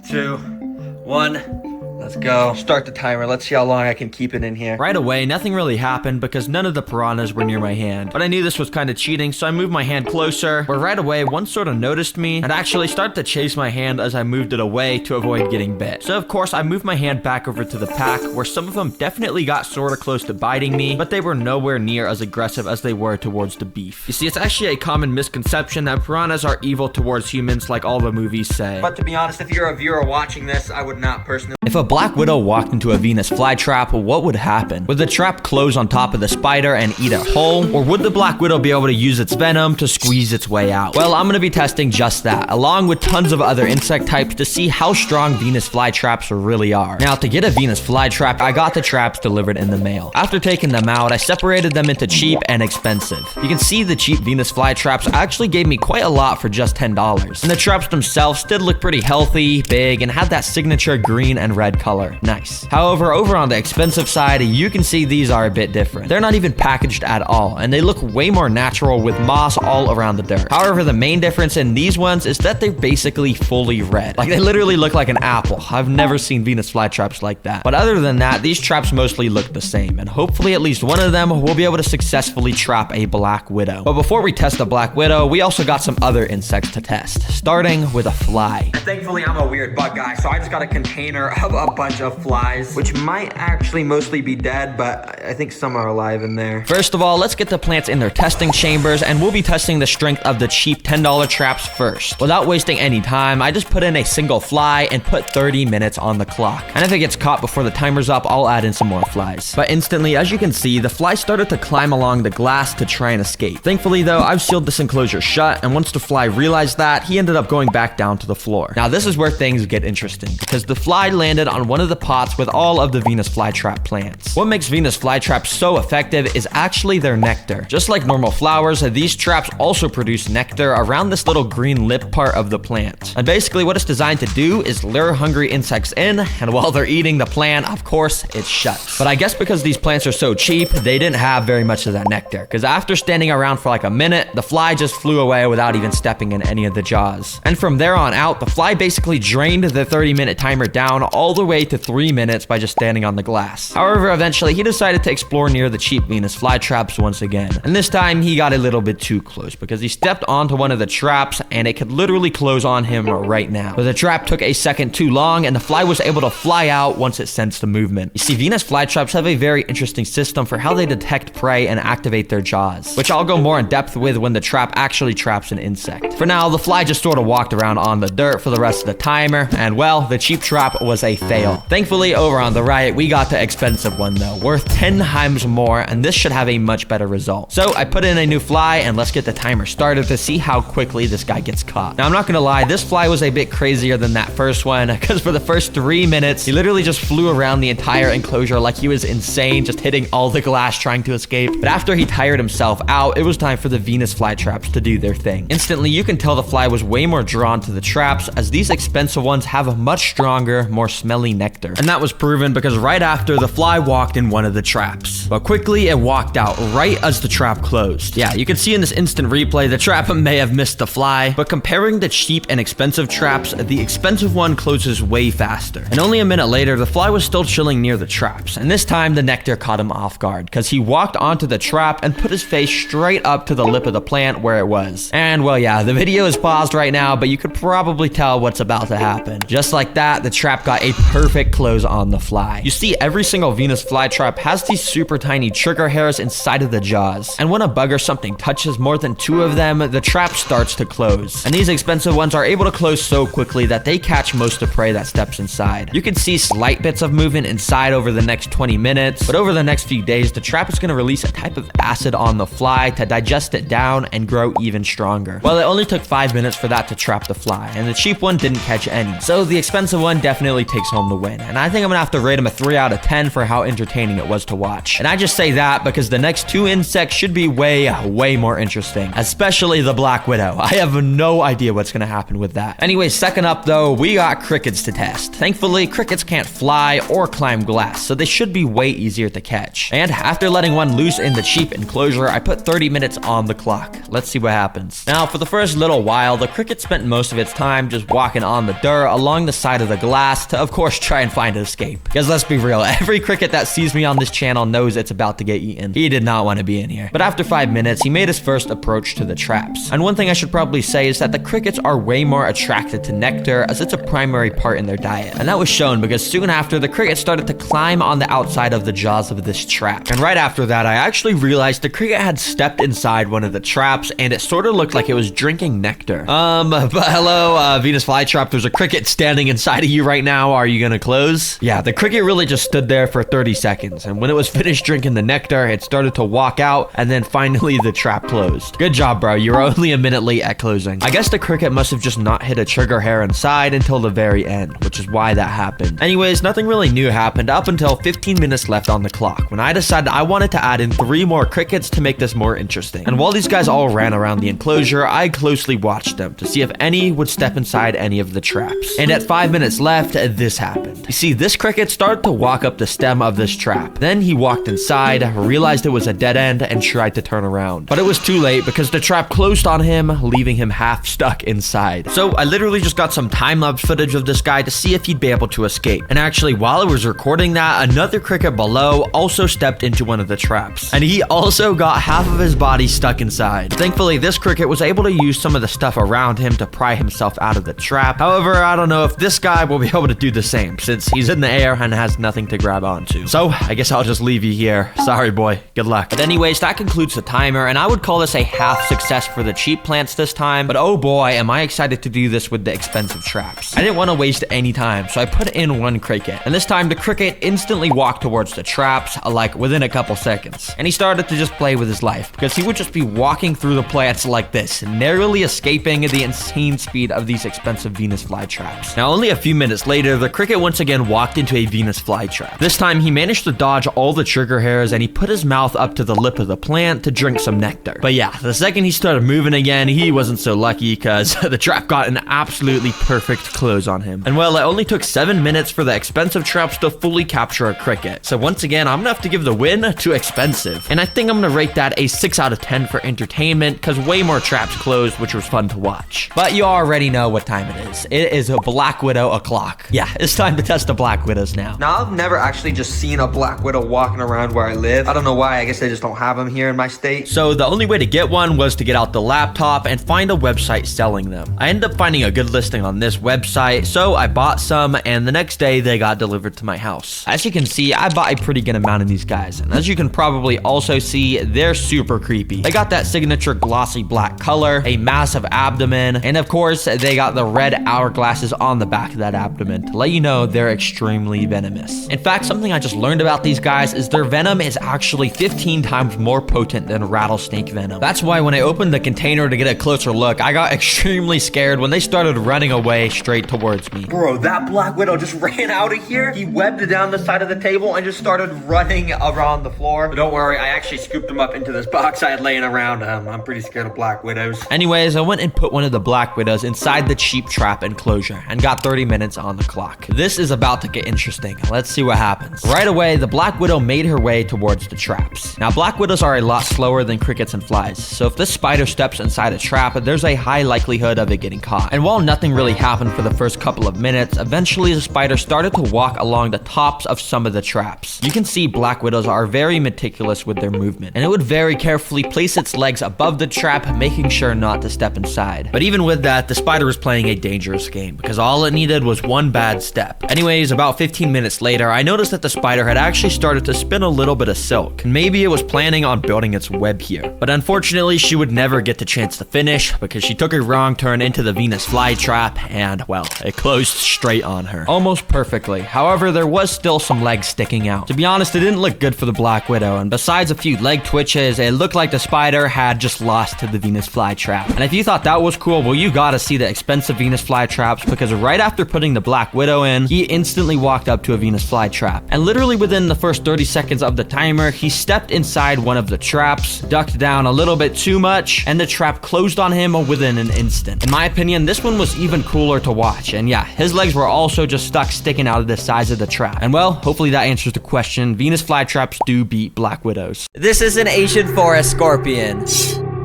2, 1. Let's go. Start the timer. Let's see how long I can keep it in here. Right away, nothing really happened because none of the piranhas were near my hand. But I knew this was kind of cheating, so I moved my hand closer, where right away, one sort of noticed me and actually started to chase my hand as I moved it away to avoid getting bit. So of course, I moved my hand back over to the pack, where some of them definitely got sort of close to biting me, but they were nowhere near as aggressive as they were towards the beef. You see, it's actually a common misconception that piranhas are evil towards humans like all the movies say. But to be honest, if you're a viewer watching this, I would not personally. If a black widow walked into a Venus flytrap, what would happen? Would the trap close on top of the spider and eat it whole? Or would the black widow be able to use its venom to squeeze its way out? Well, I'm gonna be testing just that, along with tons of other insect types to see how strong Venus flytraps really are. Now, to get a Venus flytrap, I got the traps delivered in the mail. After taking them out, I separated them into cheap and expensive. You can see the cheap Venus flytraps actually gave me quite a lot for just $10. And the traps themselves did look pretty healthy, big, and had that signature green and red color. Nice. However, over on the expensive side, you can see these are a bit different. They're not even packaged at all, and they look way more natural with moss all around the dirt. However, the main difference in these ones is that they're basically fully red. Like, they literally look like an apple. I've never seen Venus flytraps like that. But other than that, these traps mostly look the same, and hopefully at least one of them will be able to successfully trap a black widow. But before we test the black widow, we also got some other insects to test, starting with a fly. Thankfully, I'm a weird bug guy, so I just got a container of a bunch of flies, which might actually mostly be dead, but I think some are alive in there. First of all, let's get the plants in their testing chambers, and we'll be testing the strength of the cheap $10 traps first. Without wasting any time, I just put in a single fly and put 30 minutes on the clock. And if it gets caught before the timer's up, I'll add in some more flies. But instantly, as you can see, the fly started to climb along the glass to try and escape. Thankfully though, I've sealed this enclosure shut, and once the fly realized that, he ended up going back down to the floor. Now this is where things get interesting, because the fly landed on one of the pots with all of the Venus flytrap plants. What makes Venus flytraps so effective is actually their nectar. Just like normal flowers, these traps also produce nectar around this little green lip part of the plant. And basically what it's designed to do is lure hungry insects in, and while they're eating the plant, of course, it shuts. But I guess because these plants are so cheap, they didn't have very much of that nectar, because after standing around for like a minute, the fly just flew away without even stepping in any of the jaws. And from there on out, the fly basically drained the 30-minute timer down all the way to 3 minutes by just standing on the glass. However, eventually he decided to explore near the cheap Venus flytraps once again. And this time he got a little bit too close because he stepped onto one of the traps and it could literally close on him right now. But the trap took a second too long and the fly was able to fly out once it sensed the movement. You see, Venus flytraps have a very interesting system for how they detect prey and activate their jaws, which I'll go more in depth with when the trap actually traps an insect. For now, the fly just sort of walked around on the dirt for the rest of the timer, and well, the cheap trap was a fail. Thankfully, over on the right, we got the expensive one though, worth 10 times more, and this should have a much better result. So I put in a new fly, and let's get the timer started to see how quickly this guy gets caught. Now, I'm not gonna lie, this fly was a bit crazier than that first one, because for the first 3 minutes, he literally just flew around the entire enclosure like he was insane, just hitting all the glass trying to escape. But after he tired himself out, it was time for the Venus flytraps to do their thing. Instantly, you can tell the fly was way more drawn to the traps, as these expensive ones have a much stronger, more smelly nectar. And that was proven because right after, the fly walked in one of the traps. But quickly, it walked out right as the trap closed. Yeah, you can see in this instant replay, the trap may have missed the fly, but comparing the cheap and expensive traps, the expensive one closes way faster. And only a minute later, the fly was still chilling near the traps. And this time, the nectar caught him off guard, because he walked onto the trap and put his face straight up to the lip of the plant where it was. And well, yeah, the video is paused right now, but you could probably tell what's about to happen. Just like that, the trap got a perfect close on the fly. You see, every single Venus flytrap has these super tiny trigger hairs inside of the jaws. And when a bug or something touches more than 2 of them, the trap starts to close. And these expensive ones are able to close so quickly that they catch most of the prey that steps inside. You can see slight bits of movement inside over the next 20 minutes, but over the next few days, the trap is going to release a type of acid on the fly to digest it down and grow even stronger. Well, it only took 5 minutes for that to trap the fly, and the cheap one didn't catch any. So the expensive one definitely takes home the win, and I think I'm gonna have to rate him a 3 out of 10 for how entertaining it was to watch. And I just say that because the next 2 insects should be way more interesting, especially the black widow. I have no idea what's gonna happen with that. Anyway, second up though, we got crickets to test. Thankfully, crickets can't fly or climb glass, so they should be way easier to catch. And after letting one loose in the cheap enclosure, I put 30 minutes on the clock. Let's see what happens. Now, for the first little while, the cricket spent most of its time just walking on the dirt along the side of the glass to, of course, try and find an escape. Because let's be real, every cricket that sees me on this channel knows it's about to get eaten. He did not want to be in here. But after 5 minutes, he made his first approach to the traps. And one thing I should probably say is that the crickets are way more attracted to nectar, as it's a primary part in their diet. And that was shown because soon after, the cricket started to climb on the outside of the jaws of this trap. And right after that, I actually realized the cricket had stepped inside one of the traps, and it sort of looked like it was drinking nectar. But hello, Venus flytrap, there's a cricket standing inside of you right now. Are you gonna close? Yeah, the cricket really just stood there for 30 seconds, and when it was finished drinking the nectar, it started to walk out, and then finally the trap closed. Good job, bro. You were only a minute late at closing. I guess the cricket must have just not hit a trigger hair inside until the very end, which is why that happened. Anyways, nothing really new happened up until 15 minutes left on the clock, when I decided I wanted to add in 3 more crickets to make this more interesting. And while these guys all ran around the enclosure, I closely watched them to see if any would step inside any of the traps. And at 5 minutes left, this happened. You see, this cricket started to walk up the stem of this trap. Then he walked inside, realized it was a dead end, and tried to turn around. But it was too late because the trap closed on him, leaving him half stuck inside. So I literally just got some time-lapse footage of this guy to see if he'd be able to escape. And actually, while I was recording that, another cricket below also stepped into one of the traps. And he also got half of his body stuck inside. Thankfully, this cricket was able to use some of the stuff around him to pry himself out of the trap. However, I don't know if this guy will be able to do the same, since he's in the air and has nothing to grab onto. So I guess I'll just leave you here. Sorry, boy. Good luck. But anyways, that concludes the timer, and I would call this a half success for the cheap plants this time. But oh boy, am I excited to do this with the expensive traps. I didn't want to waste any time, so I put in 1 cricket. And this time, the cricket instantly walked towards the traps, like within a couple seconds. And he started to just play with his life, because he would just be walking through the plants like this, narrowly escaping the insane speed of these expensive Venus flytraps. Now, only a few minutes later, the cricket Cricket once again walked into a Venus flytrap. This time, he managed to dodge all the trigger hairs and he put his mouth up to the lip of the plant to drink some nectar. But yeah, the second he started moving again, he wasn't so lucky because the trap got an absolutely perfect close on him. And well, it only took 7 minutes for the expensive traps to fully capture a cricket. So once again, I'm gonna have to give the win to expensive. And I think I'm gonna rate that a 6 out of 10 for entertainment because way more traps closed, which was fun to watch. But you already know what time it is. It is a Black Widow o'clock. Yeah, it's time to test the Black Widows now. Now, I've never actually just seen a Black Widow walking around where I live. I don't know why. I guess they just don't have them here in my state. So the only way to get one was to get out the laptop and find a website selling them. I ended up finding a good listing on this website, so I bought some, and the next day they got delivered to my house. As you can see, I bought a pretty good amount of these guys, and as you can probably also see, they're super creepy. They got that signature glossy black color, a massive abdomen, and of course, they got the red hourglasses on the back of that abdomen to let you know they're extremely venomous. In fact, something I just learned about these guys is their venom is actually 15 times more potent than rattlesnake venom. That's why when I opened the container to get a closer look, I got extremely scared when they started running away straight towards me. Bro, that Black Widow just ran out of here. He webbed down the side of the table and just started running around the floor. But don't worry, I actually scooped him up into this box I had laying around. I'm pretty scared of Black Widows. Anyways, I went and put one of the Black Widows inside the cheap trap enclosure and got 30 minutes on the clock. This is about to get interesting. Let's see what happens. Right away, the Black Widow made her way towards the traps. Now, Black Widows are a lot slower than crickets and flies, so if this spider steps inside a trap, there's a high likelihood of it getting caught. And while nothing really happened for the first couple of minutes, eventually the spider started to walk along the tops of some of the traps. You can see Black Widows are very meticulous with their movement, and it would very carefully place its legs above the trap, making sure not to step inside. But even with that, the spider was playing a dangerous game because all it needed was one bad step. Anyways, about 15 minutes later, I noticed that the spider had actually started to spin a little bit of silk, and maybe it was planning on building its web here. But unfortunately, she would never get the chance to finish because she took a wrong turn into the Venus flytrap, and well, it closed straight on her. Almost perfectly. However, there was still some legs sticking out. To be honest, it didn't look good for the Black Widow, and besides a few leg twitches, it looked like the spider had just lost to the Venus flytrap. And if you thought that was cool, well, you gotta see the expensive Venus flytraps because right after putting the Black Widow in, he instantly walked up to a Venus flytrap. And literally within the first 30 seconds of the timer, he stepped inside one of the traps, ducked down a little bit too much, and the trap closed on him within an instant. In my opinion, this one was even cooler to watch. And yeah, his legs were also just stuck sticking out of the sides of the trap. And well, hopefully that answers the question. Venus flytraps do beat Black Widows. This is an Asian forest scorpion.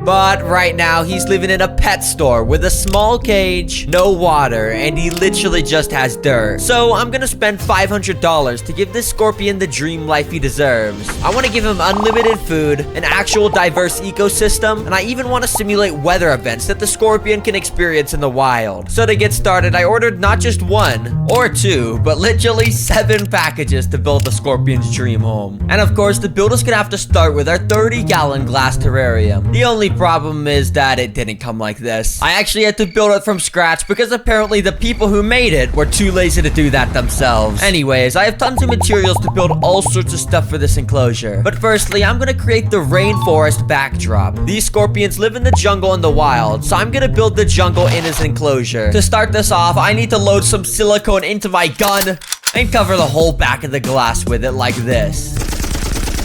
But right now, he's living in a pet store with a small cage, no water, and he literally just has dirt. So I'm gonna spend $500 to give this scorpion the dream life he deserves. I want to give him unlimited food, an actual diverse ecosystem, and I even want to simulate weather events that the scorpion can experience in the wild. So to get started, I ordered not just 1 or 2, but literally 7 packages to build the scorpion's dream home. And of course, the build is gonna have to start with our 30-gallon glass terrarium. The only problem is that it didn't come like this. I actually had to build it from scratch because apparently the people who made it were too lazy to do that themselves. Anyways, I have tons of materials to build all sorts of stuff for this enclosure. But firstly, I'm gonna create the rainforest backdrop. These scorpions live in the jungle and the wild, so I'm gonna build the jungle in his enclosure. To start this off, I need to load some silicone into my gun and cover the whole back of the glass with it like this.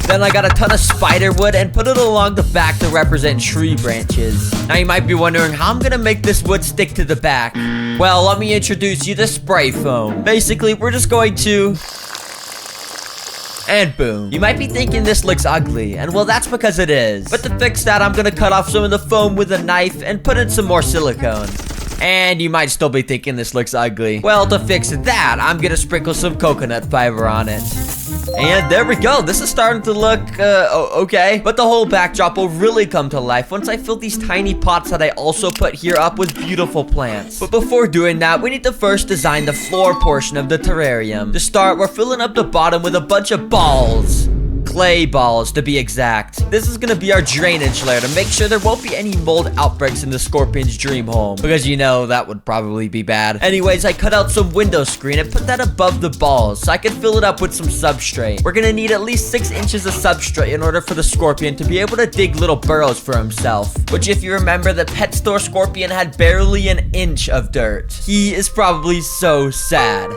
Then I got a ton of spider wood and put it along the back to represent tree branches. Now you might be wondering how I'm gonna make this wood stick to the back. Well, let me introduce you to spray foam. Basically, we're just going to... and boom. You might be thinking this looks ugly, and well, that's because it is. But to fix that, I'm gonna cut off some of the foam with a knife and put in some more silicone. And you might still be thinking this looks ugly. Well, to fix that, I'm gonna sprinkle some coconut fiber on it. And there we go. This is starting to look, okay. But the whole backdrop will really come to life once I fill these tiny pots that I also put here up with beautiful plants. But before doing that, we need to first design the floor portion of the terrarium. To start, we're filling up the bottom with a bunch of balls. Clay balls, to be exact. This is gonna be our drainage layer to make sure there won't be any mold outbreaks in the scorpion's dream home. Because you know, that would probably be bad. Anyways, I cut out some window screen and put that above the balls so I can fill it up with some substrate. We're gonna need at least 6 inches of substrate in order for the scorpion to be able to dig little burrows for himself. Which, if you remember, the pet store scorpion had barely an inch of dirt. He is probably so sad.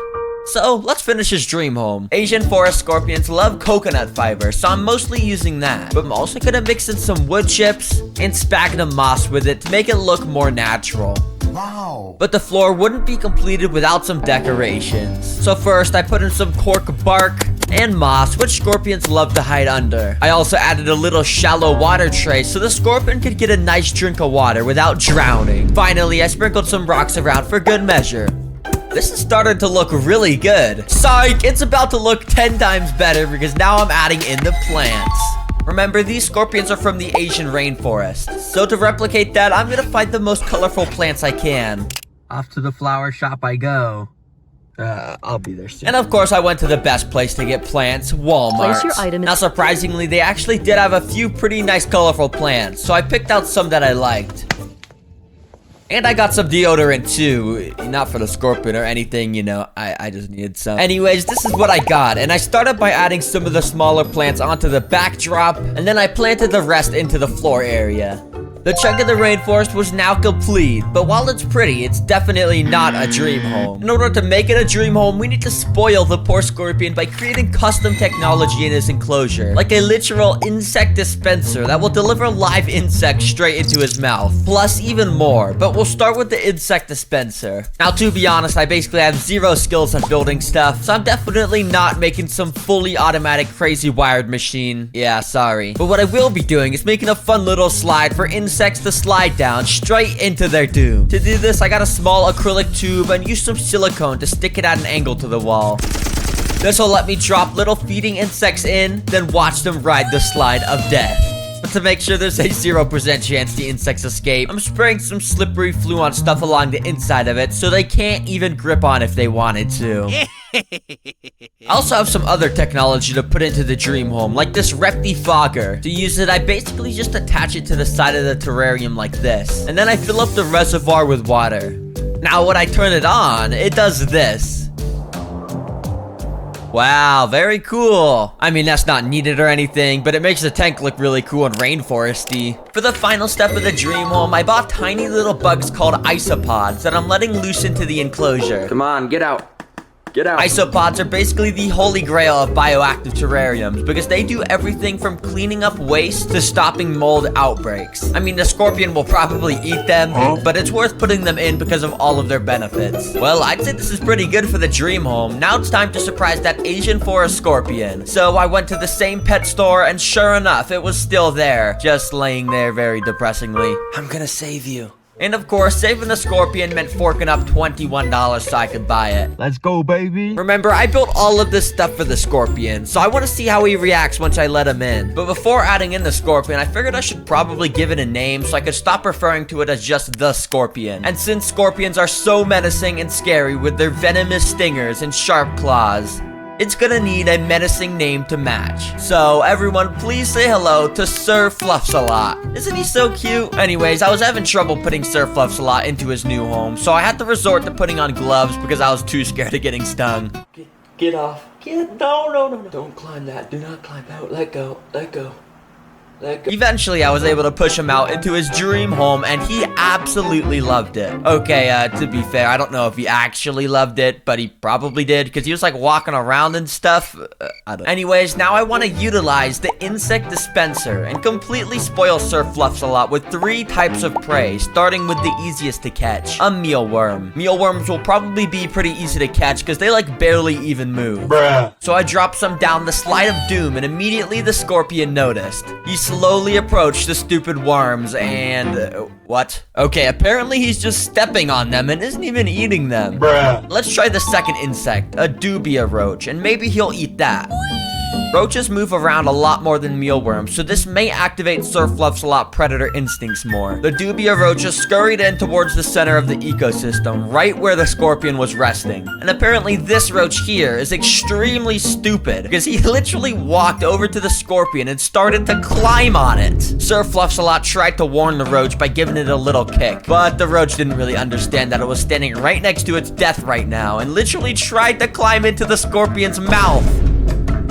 So let's finish his dream home. Asian forest scorpions love coconut fiber, so I'm mostly using that. But I'm also gonna mix in some wood chips and sphagnum moss with it to make it look more natural. Wow. But the floor wouldn't be completed without some decorations. So first, I put in some cork bark and moss, which scorpions love to hide under. I also added a little shallow water tray so the scorpion could get a nice drink of water without drowning. Finally, I sprinkled some rocks around for good measure. This is starting to look really good. Psych, it's about to look 10 times better because now I'm adding in the plants. Remember, these scorpions are from the Asian rainforest. So to replicate that, I'm gonna find the most colorful plants I can. Off to the flower shop I go. I'll be there soon. And of course, I went to the best place to get plants, Walmart. Place your item in- Now, surprisingly, they actually did have a few pretty nice colorful plants. So I picked out some that I liked. And I got some deodorant too. Not for the scorpion or anything, you know. I just needed some. Anyways, this is what I got. And I started by adding some of the smaller plants onto the backdrop. And then I planted the rest into the floor area. The chunk of the rainforest was now complete, but while it's pretty, it's definitely not a dream home. In order to make it a dream home, we need to spoil the poor scorpion by creating custom technology in his enclosure, like a literal insect dispenser that will deliver live insects straight into his mouth, plus even more, but we'll start with the insect dispenser. Now, to be honest, I basically have zero skills at building stuff, so I'm definitely not making some fully automatic crazy wired machine. Yeah, sorry. But what I will be doing is making a fun little slide for insects to slide down straight into their doom. To do this, I got a small acrylic tube and used some silicone to stick it at an angle to the wall. This will let me drop little feeding insects in, then watch them ride the slide of death. But to make sure there's a 0% chance the insects escape, I'm spraying some slippery Fluon stuff along the inside of it so they can't even grip on if they wanted to. I also have some other technology to put into the dream home, like this Repti fogger. To use it, I basically just attach it to the side of the terrarium like this, and then I fill up the reservoir with water. Now, when I turn it on, it does this. Wow, very cool. I mean, that's not needed or anything, but it makes the tank look really cool and rainforesty. For the final step of the dream home, I bought tiny little bugs called isopods that I'm letting loose into the enclosure. Come on, get out. Get out. Isopods are basically the holy grail of bioactive terrariums because they do everything from cleaning up waste to stopping mold outbreaks. I mean, the scorpion will probably eat them, but it's worth putting them in because of all of their benefits. Well, I'd say this is pretty good for the dream home. Now it's time to surprise that Asian forest scorpion. So I went to the same pet store and sure enough, it was still there, just laying there very depressingly. I'm gonna save you. And of course, saving the scorpion meant forking up $21 so I could buy it. Let's go, baby. Remember, I built all of this stuff for the scorpion, so I want to see how he reacts once I let him in. But before adding in the scorpion, I figured I should probably give it a name so I could stop referring to it as just the scorpion. And since scorpions are so menacing and scary with their venomous stingers and sharp claws, it's gonna need a menacing name to match. So everyone, please say hello to Sir Fluffsalot. Isn't he so cute? Anyways, I was having trouble putting Sir Fluffsalot into his new home, so I had to resort to putting on gloves because I was too scared of getting stung. Get off. No. Don't climb that. Do not climb out. Let go. Let go. Eventually, I was able to push him out into his dream home, and he absolutely loved it. Okay, to be fair, I don't know if he actually loved it, but he probably did, because he was, like, walking around and stuff. I don't know. Anyways, now I want to utilize the insect dispenser and completely spoil Sir Fluffsalot with 3 types of prey, starting with the easiest to catch, a mealworm. Mealworms will probably be pretty easy to catch, because they, like, barely even move. Bruh. So I dropped some down the slide of doom, and immediately the scorpion noticed. He slowly approached the stupid worms and... what? Okay, apparently he's just stepping on them and isn't even eating them. Bruh. Let's try the second insect, a dubia roach, and maybe he'll eat that. Roaches move around a lot more than mealworms, so this may activate Sir Fluffsalot predator instincts more. The dubia roaches scurried in towards the center of the ecosystem, right where the scorpion was resting. And apparently this roach here is extremely stupid, because he literally walked over to the scorpion and started to climb on it. Sir Fluffsalot tried to warn the roach by giving it a little kick, but the roach didn't really understand that it was standing right next to its death right now, and literally tried to climb into the scorpion's mouth.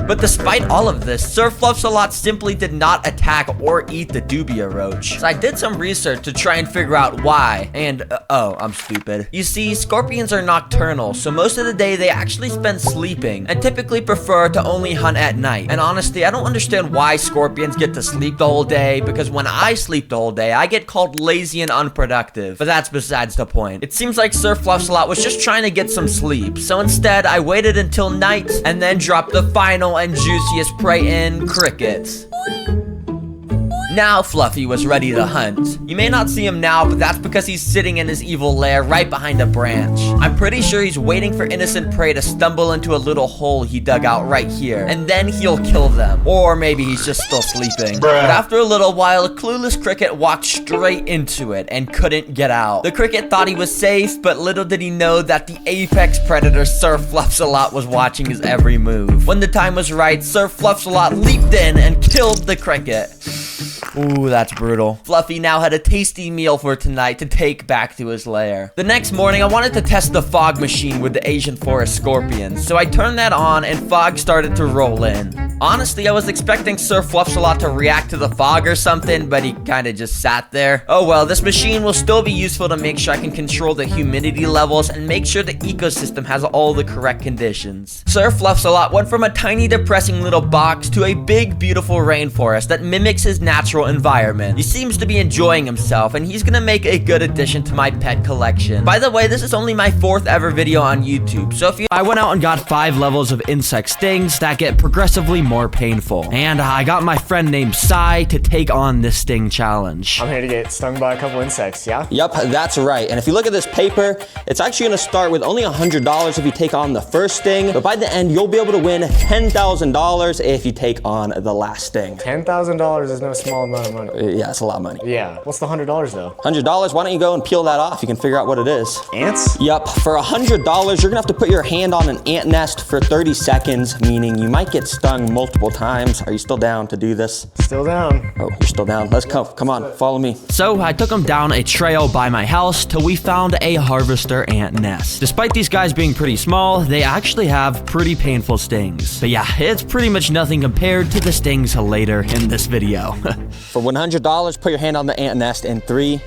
But despite all of this, Sir Fluffsalot simply did not attack or eat the dubia roach. So I did some research to try and figure out why. And, oh, I'm stupid. You see, scorpions are nocturnal, so most of the day they actually spend sleeping and typically prefer to only hunt at night. And honestly, I don't understand why scorpions get to sleep the whole day, because when I sleep the whole day, I get called lazy and unproductive. But that's besides the point. It seems like Sir Fluffsalot was just trying to get some sleep. So instead, I waited until night and then dropped the final and juiciest prey in, crickets. Now Fluffy was ready to hunt. You may not see him now, but that's because he's sitting in his evil lair right behind a branch. I'm pretty sure he's waiting for innocent prey to stumble into a little hole he dug out right here, and then he'll kill them. Or maybe he's just still sleeping. But after a little while, a clueless cricket walked straight into it and couldn't get out. The cricket thought he was safe, but little did he know that the apex predator Sir Fluffsalot was watching his every move. When the time was right, Sir Fluffsalot leaped in and killed the cricket. Ooh, that's brutal. Fluffy now had a tasty meal for tonight to take back to his lair. The next morning, I wanted to test the fog machine with the Asian forest scorpions, so I turned that on and fog started to roll in. Honestly, I was expecting Sir Fluffsalot to react to the fog or something, but he kinda just sat there. Oh well, this machine will still be useful to make sure I can control the humidity levels and make sure the ecosystem has all the correct conditions. Sir Fluffsalot went from a tiny depressing little box to a big beautiful rainforest that mimics his natural environment. He seems to be enjoying himself, and he's gonna make a good addition to my pet collection. By the way, this is only my 4th ever video on YouTube, so if you— I went out and got 5 levels of insect stings that get progressively more painful. And I got my friend named Sai to take on this sting challenge. I'm here to get stung by a couple insects, yeah? Yep, that's right. And if you look at this paper, it's actually gonna start with only $100 if you take on the first sting, but by the end, you'll be able to win $10,000 if you take on the last sting. $10,000 is no small amount of money. Yeah, it's a lot of money. Yeah. What's the $100 though? $100, why don't you go and peel that off? You can figure out what it is. Ants? Yep, for $100, you're gonna have to put your hand on an ant nest for 30 seconds, meaning you might get stung multiple times. Are you still down to do this? Still down. Oh, you're still down. Let's go. Come on, follow me. So I took him down a trail by my house till we found a harvester ant nest. Despite these guys being pretty small, they actually have pretty painful stings. But yeah, it's pretty much nothing compared to the stings later in this video. For $100, put your hand on the ant nest in 3,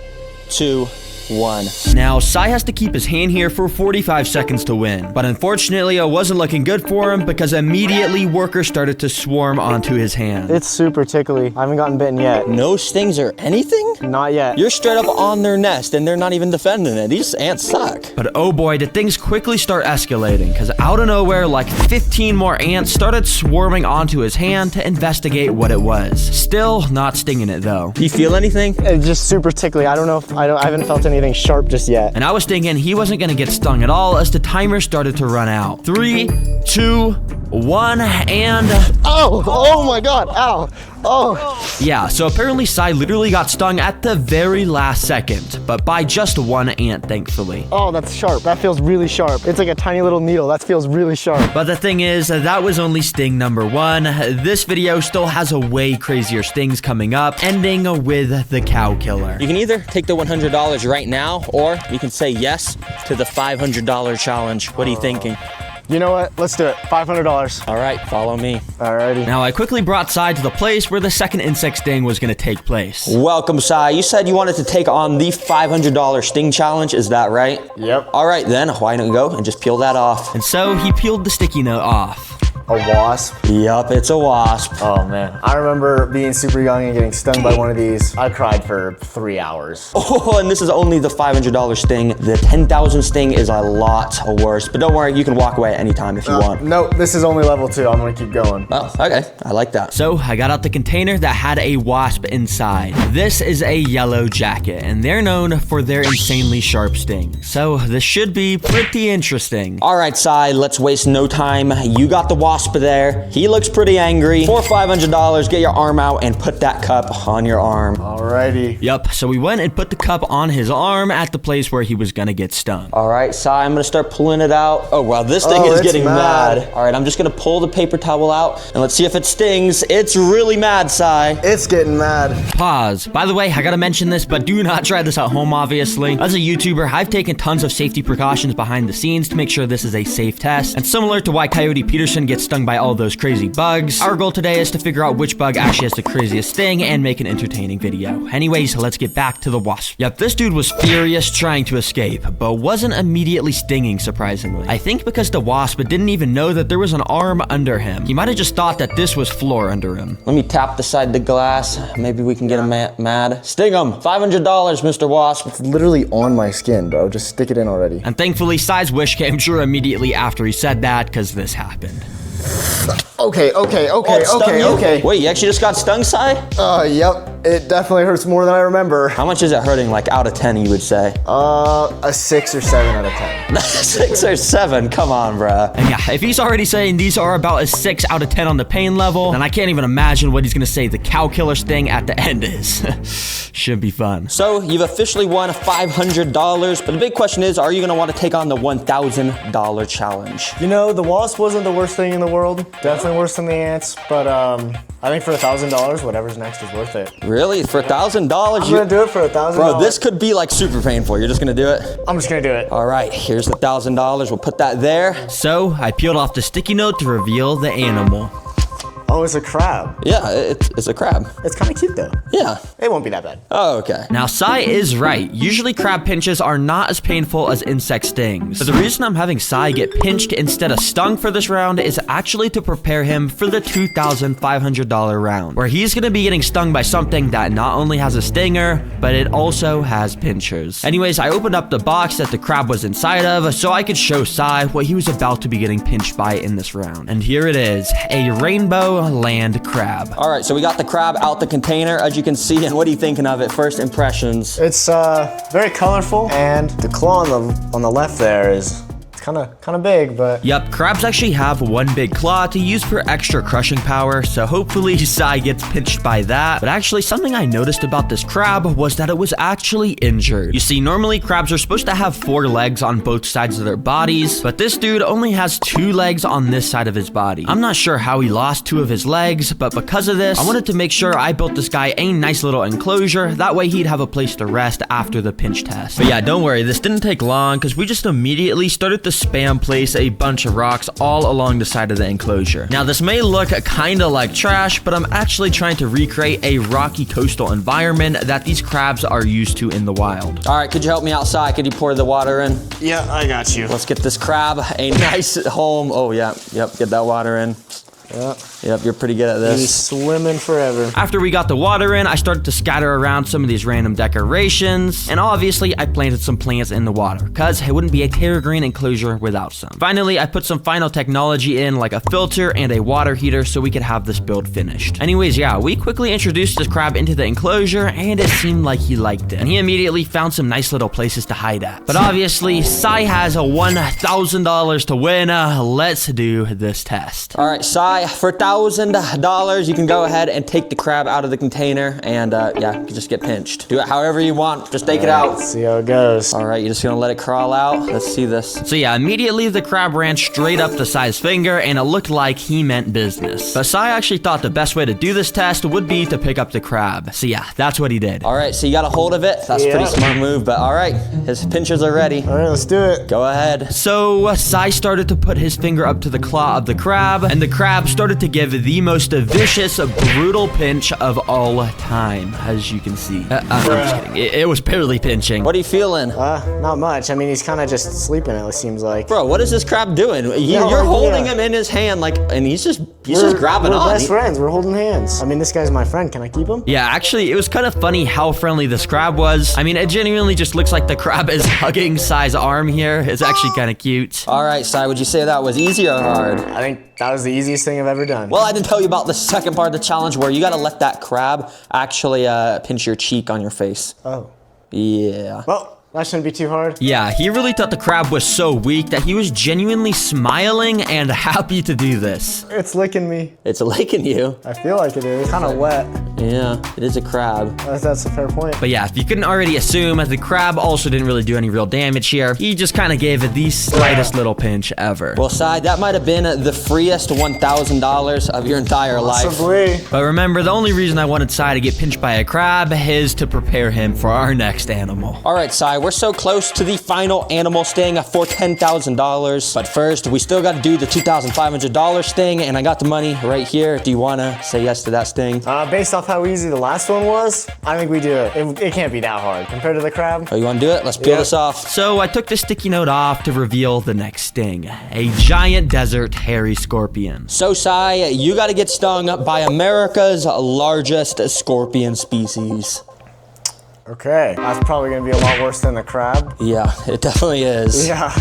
2, 1. Now, Sai has to keep his hand here for 45 seconds to win, but unfortunately it wasn't looking good for him because immediately workers started to swarm onto his hand. It's super tickly. I haven't gotten bitten yet. No stings or anything? Not yet. You're straight up on their nest and they're not even defending it. These ants suck. But oh boy, did things quickly start escalating, because out of nowhere, like 15 more ants started swarming onto his hand to investigate what it was. Still not stinging it though. Do you feel anything? It's just super tickly. I don't know if I haven't felt anything sharp just yet. And I was thinking he wasn't gonna get stung at all as the timer started to run out. 3, 2, 1, and... Oh! Oh my god! Ow! Oh! Yeah, so apparently Sai literally got stung at the very last second, but by just one ant, thankfully. Oh, that's sharp. That feels really sharp. It's like a tiny little needle. That feels really sharp. But the thing is, that was only sting number 1. This video still has a way crazier stings coming up, ending with the cow killer. You can either take the $100 right now, or you can say yes to the $500 challenge. What are you thinking? You know what? Let's do it. $500. All right, follow me. Alrighty. Now, I quickly brought Sai to the place where the second insect sting was gonna take place. Welcome, Sai. You said you wanted to take on the $500 sting challenge, is that right? Yep. All right, then, why don't you go and just peel that off? And so he peeled the sticky note off. A wasp? Yup, it's a wasp. Oh man. I remember being super young and getting stung by one of these. I cried for 3 hours. Oh, and this is only the $500 sting. The 10,000 sting is a lot worse. But don't worry, you can walk away at any time if you want. No, this is only level 2. I'm gonna keep going. Oh, okay. I like that. So I got out the container that had a wasp inside. This is a yellow jacket, and they're known for their insanely sharp sting. So this should be pretty interesting. All right, Sai, let's waste no time. You got the wasp there. He looks pretty angry. For $500, get your arm out and put that cup on your arm. Alrighty. Yup, so we went and put the cup on his arm at the place where he was gonna get stung. All right, Sai, I'm gonna start pulling it out. Oh, wow, this thing is getting mad. All right, I'm just gonna pull the paper towel out and let's see if it stings. It's really mad, Sai. It's getting mad. Pause. By the way, I gotta mention this, but do not try this at home, obviously. As a YouTuber, I've taken tons of safety precautions behind the scenes to make sure this is a safe test. And similar to why Coyote Peterson gets get stung by all those crazy bugs. Our goal today is to figure out which bug actually has the craziest sting and make an entertaining video. Anyways, let's get back to the wasp. Yep, this dude was furious trying to escape, but wasn't immediately stinging, surprisingly. I think because the wasp didn't even know that there was an arm under him. He might have just thought that this was floor under him. Let me tap the side of the glass. Maybe we can get him mad. Sting him. $500, Mr. Wasp. It's literally on my skin, bro. Just stick it in already. And thankfully, Sai's wish came true immediately after he said that, because this happened. Okay. Wait, you actually just got stung, Sai? Yep. It definitely hurts more than I remember. How much is it hurting, like out of 10, you would say? A 6 or 7 out of 10. 6 or 7? Come on, bruh. And yeah, if he's already saying these are about a 6 out of 10 on the pain level, then I can't even imagine what he's gonna say the cow killer sting at the end is. Should be fun. So, you've officially won $500, but the big question is, are you gonna want to take on the $1,000 challenge? You know, the wasp wasn't the worst thing in the world. Definitely worse than the ants, but I think for $1,000, whatever's next is worth it. Really? For $1,000? I'm gonna do it for $1,000. Bro, this could be like super painful. You're just gonna do it? I'm just gonna do it. All right, here's the $1,000. We'll put that there. So, I peeled off the sticky note to reveal the animal. Oh, it's a crab. Yeah, it's a crab. It's kind of cute though. Yeah. It won't be that bad. Oh, okay. Now, Sai is right. Usually crab pinches are not as painful as insect stings. But the reason I'm having Sai get pinched instead of stung for this round is actually to prepare him for the $2,500 round, where he's gonna be getting stung by something that not only has a stinger, but it also has pinchers. Anyways, I opened up the box that the crab was inside of so I could show Sai what he was about to be getting pinched by in this round. And here it is, a rainbow land crab. All right, so we got the crab out the container, as you can see, and what are you thinking of it? First impressions. It's very colorful, and the claw on the left there is kind of big, but Yep, crabs actually have one big claw to use for extra crushing power, so hopefully Sai gets pinched by that. But actually, something I noticed about this crab was that it was actually injured. You see, normally crabs are supposed to have 4 legs on both sides of their bodies, but this dude only has 2 legs on this side of his body. I'm not sure how he lost 2 of his legs, but because of this, I wanted to make sure I built this guy a nice little enclosure. That way he'd have a place to rest after the pinch test. But yeah, don't worry, this didn't take long because we just immediately started to spam place a bunch of rocks all along the side of the enclosure. Now, this may look kinda like trash, but I'm actually trying to recreate a rocky coastal environment that these crabs are used to in the wild. All right, could you help me outside? Could you pour the water in? yeah, I got you. Let's get this crab a nice home. Oh, yeah, yep, get that water in. Yep, you're pretty good at this. He's swimming forever. After we got the water in, I started to scatter around some of these random decorations, and obviously I planted some plants in the water, cause it wouldn't be a terra green enclosure without some. Finally, I put some final technology in, like a filter and a water heater, so we could have this build finished. Anyways, yeah, we quickly introduced this crab into the enclosure, and it seemed like he liked it. And he immediately found some nice little places to hide at. But obviously, Sai has a $1,000 to win. Let's do this test. All right, Sai, for $1,000, you can go ahead and take the crab out of the container and, yeah, you can just get pinched. Do it however you want. Just take it out. Let's see how it goes. All right, you're just gonna let it crawl out. Let's see this. So yeah, immediately the crab ran straight up to Sai's finger, and it looked like he meant business. But Sai actually thought the best way to do this test would be to pick up the crab. So yeah, that's what he did. All right, so you got a hold of it. That's a pretty smart move, but all right, his pinchers are ready. All right, let's do it. Go ahead. So Sai started to put his finger up to the claw of the crab, and the crab started to give the most vicious, brutal pinch of all time, as you can see. I'm just kidding. It was barely pinching. What are you feeling? Not much. I mean, he's kind of just sleeping, it seems like. Bro, what is this crab doing? You're holding him in his hand, like, and he's just grabbing on. We're best friends. We're holding hands. I mean, this guy's my friend. Can I keep him? Yeah, actually, it was kind of funny how friendly this crab was. I mean, it genuinely just looks like the crab is hugging Sai's arm here. It's actually kind of cute. All right, Sai, would you say that was easy or hard? I think that was the easiest thing I've ever done. Well, I didn't tell you about the second part of the challenge where you gotta let that crab actually pinch your cheek on your face. Oh. Yeah. Well, that shouldn't be too hard. Yeah, he really thought the crab was so weak that he was genuinely smiling and happy to do this. It's licking me. It's licking you. I feel like it is. Kind of wet. Yeah, it is a crab. That's a fair point. But yeah, if you couldn't already assume, the crab also didn't really do any real damage here. He just kind of gave it the slightest little pinch ever. Well, Sai, that might have been the freest $1,000 of your entire life. Possibly. But remember, the only reason I wanted Sai to get pinched by a crab is to prepare him for our next animal. All right, Sai, we're so close to the final animal sting for $10,000. But first, we still got to do the $2,500 sting, and I got the money right here. Do you want to say yes to that sting? Based off how easy the last one was, I think we do it. It can't be that hard compared to the crab. Oh, you want to do it? Let's peel this off. So I took the sticky note off to reveal the next sting, a giant desert hairy scorpion. So, Sai, you got to get stung by America's largest scorpion species. Okay, that's probably gonna be a lot worse than the crab. Yeah, it definitely is. Yeah,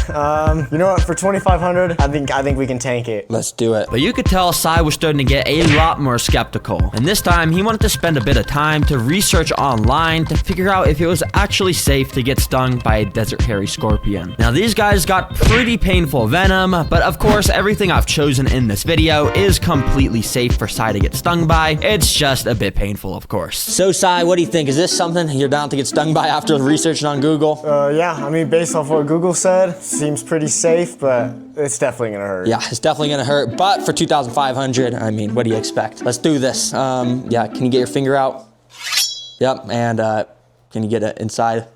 you know what, for 2,500, I think we can tank it. Let's do it. But you could tell Sai was starting to get a lot more skeptical. And this time, he wanted to spend a bit of time to research online to figure out if it was actually safe to get stung by a desert hairy scorpion. Now, these guys got pretty painful venom, but of course, everything I've chosen in this video is completely safe for Sai to get stung by. It's just a bit painful, of course. So, Sai, what do you think? Is this something you're down to get stung by after researching on Google? Yeah, I mean, based off what Google said, seems pretty safe, but it's definitely gonna hurt. Yeah, it's definitely gonna hurt, but for 2,500, I mean, what do you expect? Let's do this. Yeah, can you get your finger out? Yep, and can you get it inside?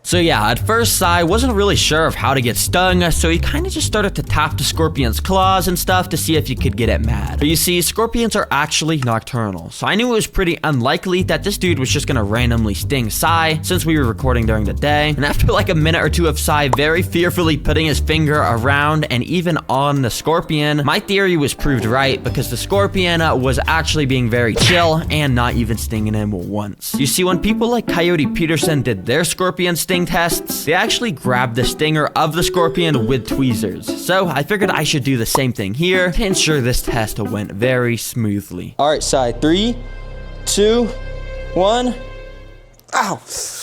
So yeah, at first Sai wasn't really sure of how to get stung, so he kind of just started to tap the scorpion's claws and stuff to see if he could get it mad. But you see, scorpions are actually nocturnal, so I knew it was pretty unlikely that this dude was just gonna randomly sting Sai since we were recording during the day. And after like a minute or two of Sai very fearfully putting his finger around and even on the scorpion, my theory was proved right because the scorpion was actually being very chill and not even stinging him once. You see, when people like Coyote Peterson did their scorpion sting tests, they actually grabbed the stinger of the scorpion with tweezers. So I figured I should do the same thing here to ensure this test went very smoothly. All right, Sai, 3, 2, 1. Ow!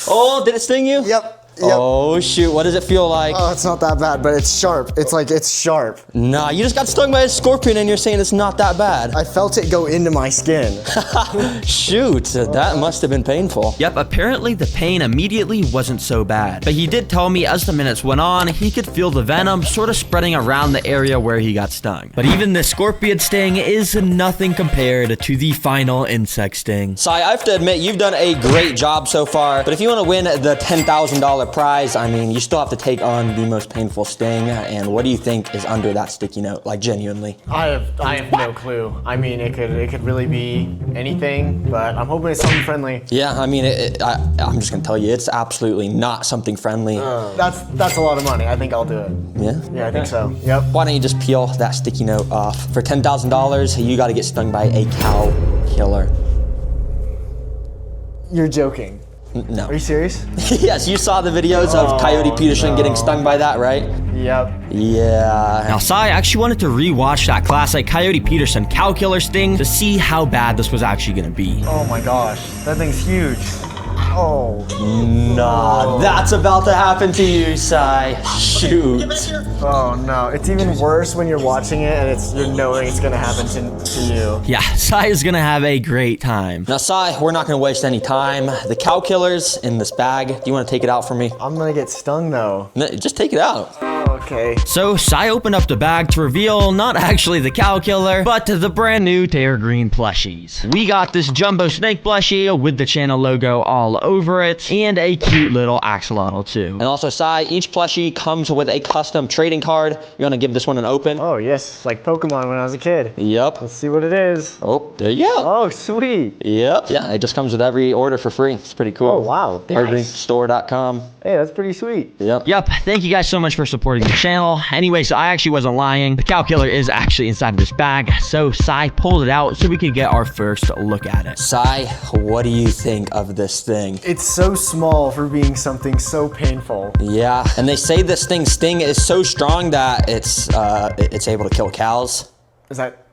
Oh, did it sting you? Yep. Oh shoot, what does it feel like? Oh, it's not that bad, but it's sharp. It's sharp. Nah, you just got stung by a scorpion and you're saying it's not that bad. I felt it go into my skin. Shoot, that must have been painful. Yep, apparently the pain immediately wasn't so bad. But he did tell me as the minutes went on, he could feel the venom sort of spreading around the area where he got stung. But even the scorpion sting is nothing compared to the final insect sting. Sai, I have to admit, you've done a great job so far, but if you want to win the $10,000 prize, I mean, you still have to take on the most painful sting, and what do you think is under that sticky note, like genuinely? I have no clue. I mean, it could really be anything, but I'm hoping it's something friendly. Yeah, I mean, I'm just gonna tell you, it's absolutely not something friendly. That's a lot of money. I think I'll do it. Yeah? Yeah, I think so. Yep. Why don't you just peel that sticky note off? For $10,000, you gotta get stung by a cow killer. You're joking. No. Are you serious? Yes, you saw the videos of Coyote Peterson getting stung by that, right? Yep. Yeah. Now, Sai actually wanted to re-watch that classic Coyote Peterson cow killer sting to see how bad this was actually gonna be. Oh my gosh, that thing's huge. Oh. Nah, that's about to happen to you, Sai. Shoot. Oh no, it's even worse when you're watching it and you're knowing it's gonna happen to you. Yeah, Sai is gonna have a great time. Now, Sai, we're not gonna waste any time. The cow killer's in this bag. Do you wanna take it out for me? I'm gonna get stung though. No, just take it out. Okay. So Sai opened up the bag to reveal not actually the cow killer, but the brand new Terra Green plushies. We got this jumbo snake plushie with the channel logo all over it, and a cute little axolotl too. And also, Sai, each plushie comes with a custom trading card. You wanna give this one an open? Oh yes, like Pokemon when I was a kid. Yep. Let's see what it is. Oh, there you go. Oh, sweet. Yep. Yeah, it just comes with every order for free. It's pretty cool. Oh, wow. TerraGreenStore.com. Hey, that's pretty sweet. Yep. Thank you guys so much for supporting the channel. Anyway, so I actually wasn't lying. The cow killer is actually inside of this bag, so Sai pulled it out so we could get our first look at it. Sai, what do you think of this thing? It's so small for being something so painful. Yeah, and they say this thing's sting is so strong that it's able to kill cows. Is that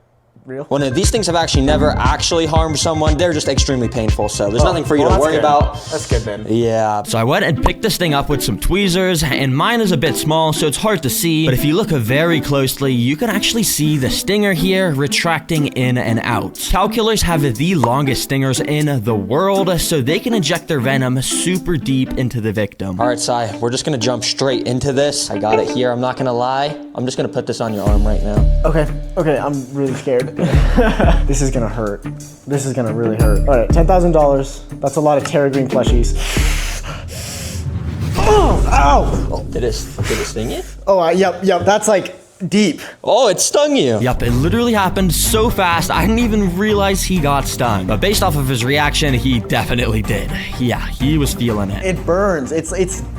real? Well, no, these things have actually never actually harmed someone. They're just extremely painful, so there's nothing for you to worry about. That's good then. Yeah. So I went and picked this thing up with some tweezers, and mine is a bit small, so it's hard to see, but if you look very closely, you can actually see the stinger here retracting in and out. Cow killers have the longest stingers in the world, so they can inject their venom super deep into the victim. All right, Sai, we're just gonna jump straight into this. I got it here, I'm not gonna lie. I'm just gonna put this on your arm right now. Okay, I'm really scared. This is gonna hurt. This is gonna really hurt. All right, $10,000. That's a lot of Terra Green plushies. Ow! Did it sting you? Oh, yep. That's like deep. Oh, it stung you. Yup, it literally happened so fast, I didn't even realize he got stung. But based off of his reaction, he definitely did. Yeah, he was feeling it. It burns. It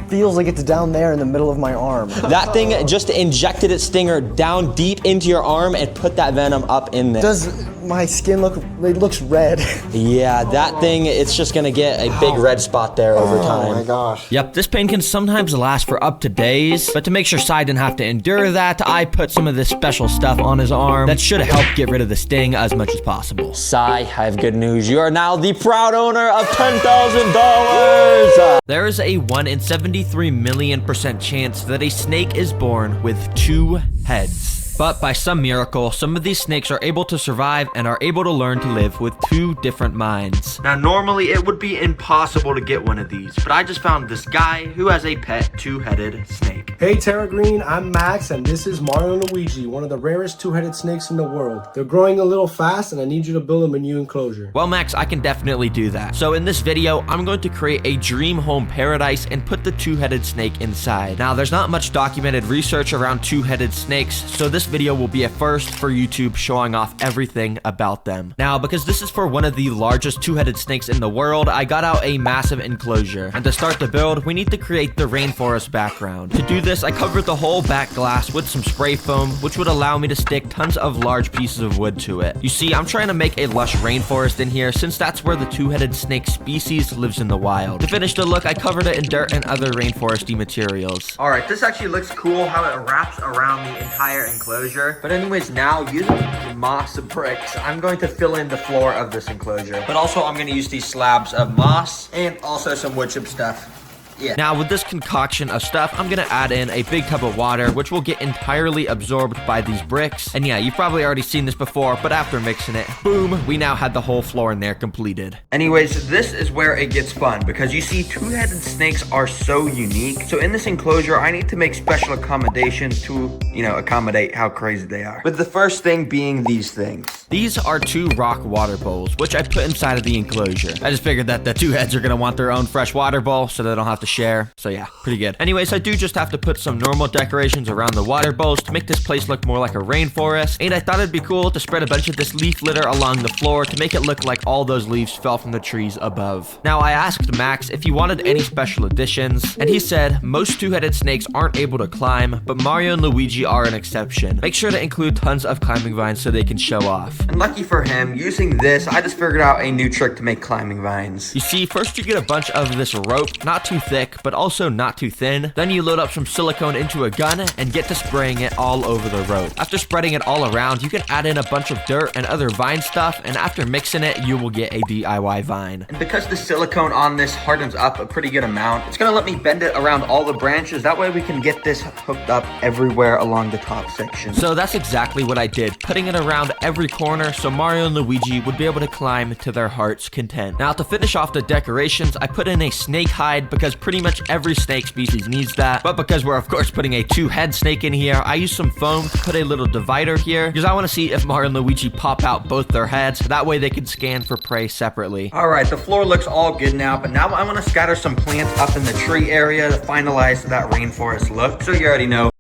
feels like it's down there in the middle of my arm. That thing just injected its stinger down deep into your arm and put that venom up in there. Does my skin it looks red? Yeah, that thing, it's just gonna get a big red spot there over time. Oh my gosh. Yep, this pain can sometimes last for up to days, but to make sure Sai didn't have to endure that, I put some of this special stuff on his arm that should help get rid of the sting as much as possible. Sai, I have good news. You are now the proud owner of $10,000. There is a 1 in 73 million % chance that a snake is born with 2 heads. But by some miracle, some of these snakes are able to survive and are able to learn to live with 2 different minds. Now, normally it would be impossible to get one of these, but I just found this guy who has a pet 2-headed snake. Hey Terra Green, I'm Max, and this is Mario and Luigi, one of the rarest 2-headed snakes in the world. They're growing a little fast, and I need you to build them a new enclosure. Well, Max, I can definitely do that. So in this video, I'm going to create a dream home paradise and put the 2-headed snake inside. Now, there's not much documented research around 2-headed snakes, so this video will be a first for YouTube showing off everything about them. Now, because this is for one of the largest 2-headed snakes in the world, I got out a massive enclosure. And to start the build, we need to create the rainforest background. To do this, I covered the whole back glass with some spray foam, which would allow me to stick tons of large pieces of wood to it. You see, I'm trying to make a lush rainforest in here since that's where the 2-headed snake species lives in the wild. To finish the look, I covered it in dirt and other rainforesty materials. All right, this actually looks cool how it wraps around the entire enclosure. But anyways, now using moss bricks, I'm going to fill in the floor of this enclosure. But also I'm going to use these slabs of moss and also some wood chip stuff. Yeah. Now, with this concoction of stuff, I'm gonna add in a big tub of water, which will get entirely absorbed by these bricks. And yeah, you've probably already seen this before, but after mixing it, boom, we now had the whole floor in there completed. Anyways, this is where it gets fun, because you see, 2-headed snakes are so unique. So in this enclosure, I need to make special accommodations to, accommodate how crazy they are. But the first thing being these things. These are 2 rock water bowls, which I put inside of the enclosure. I just figured that the 2 heads are gonna want their own fresh water bowl, so they don't have to share. So yeah, pretty good. Anyways, I do just have to put some normal decorations around the water bowls to make this place look more like a rainforest. And I thought it'd be cool to spread a bunch of this leaf litter along the floor to make it look like all those leaves fell from the trees above. Now, I asked Max if he wanted any special additions, and he said most 2-headed snakes aren't able to climb, but Mario and Luigi are an exception. Make sure to include tons of climbing vines so they can show off. And lucky for him, using this, I just figured out a new trick to make climbing vines. You see, first you get a bunch of this rope, not too thick, but also not too thin. Then you load up some silicone into a gun and get to spraying it all over the rope. After spreading it all around, you can add in a bunch of dirt and other vine stuff, and after mixing it, you will get a DIY vine. And because the silicone on this hardens up a pretty good amount, it's gonna let me bend it around all the branches. That way we can get this hooked up everywhere along the top section. So that's exactly what I did, putting it around every corner so Mario and Luigi would be able to climb to their heart's content. Now, to finish off the decorations, I put in a snake hide because pretty much every snake species needs that. But because we're of course putting a 2-head snake in here, I used some foam to put a little divider here because I want to see if Mario and Luigi pop out both their heads. That way they can scan for prey separately. All right, the floor looks all good now, but now I want to scatter some plants up in the tree area to finalize that rainforest look. So you already know.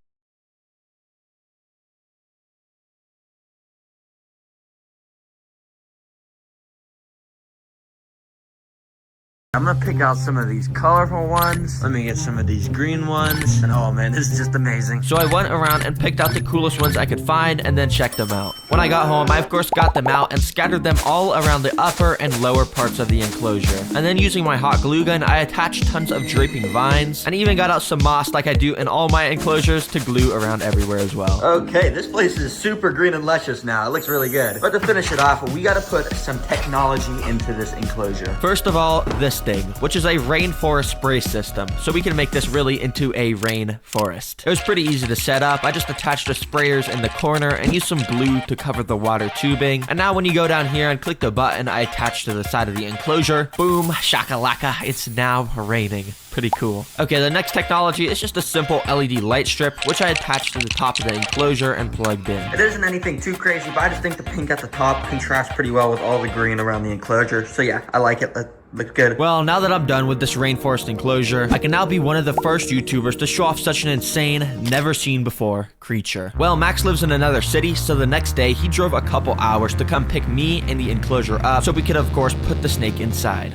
I'm gonna pick out some of these colorful ones. Let me get some of these green ones. And oh man, this is just amazing. So I went around and picked out the coolest ones I could find and then checked them out. When I got home, I of course got them out and scattered them all around the upper and lower parts of the enclosure. And then using my hot glue gun, I attached tons of draping vines and even got out some moss like I do in all my enclosures to glue around everywhere as well. Okay, this place is super green and luscious now. It looks really good. But to finish it off, we gotta put some technology into this enclosure. First of all, this thing, which is a rainforest spray system, so we can make this really into a rainforest. It was pretty easy to set up. I just attached the sprayers in the corner and used some glue to cover the water tubing. And now when you go down here and click the button I attached to the side of the enclosure, boom, shakalaka, it's now raining. Pretty cool. Okay, the next technology is just a simple LED light strip, which I attached to the top of the enclosure and plugged in. It isn't anything too crazy, but I just think the pink at the top contrasts pretty well with all the green around the enclosure. So yeah, I like it. Looks good. Well, now that I'm done with this rainforest enclosure, I can now be one of the first YouTubers to show off such an insane, never seen before creature. Well, Max lives in another city, so the next day he drove a couple hours to come pick me and the enclosure up so we could of course put the snake inside.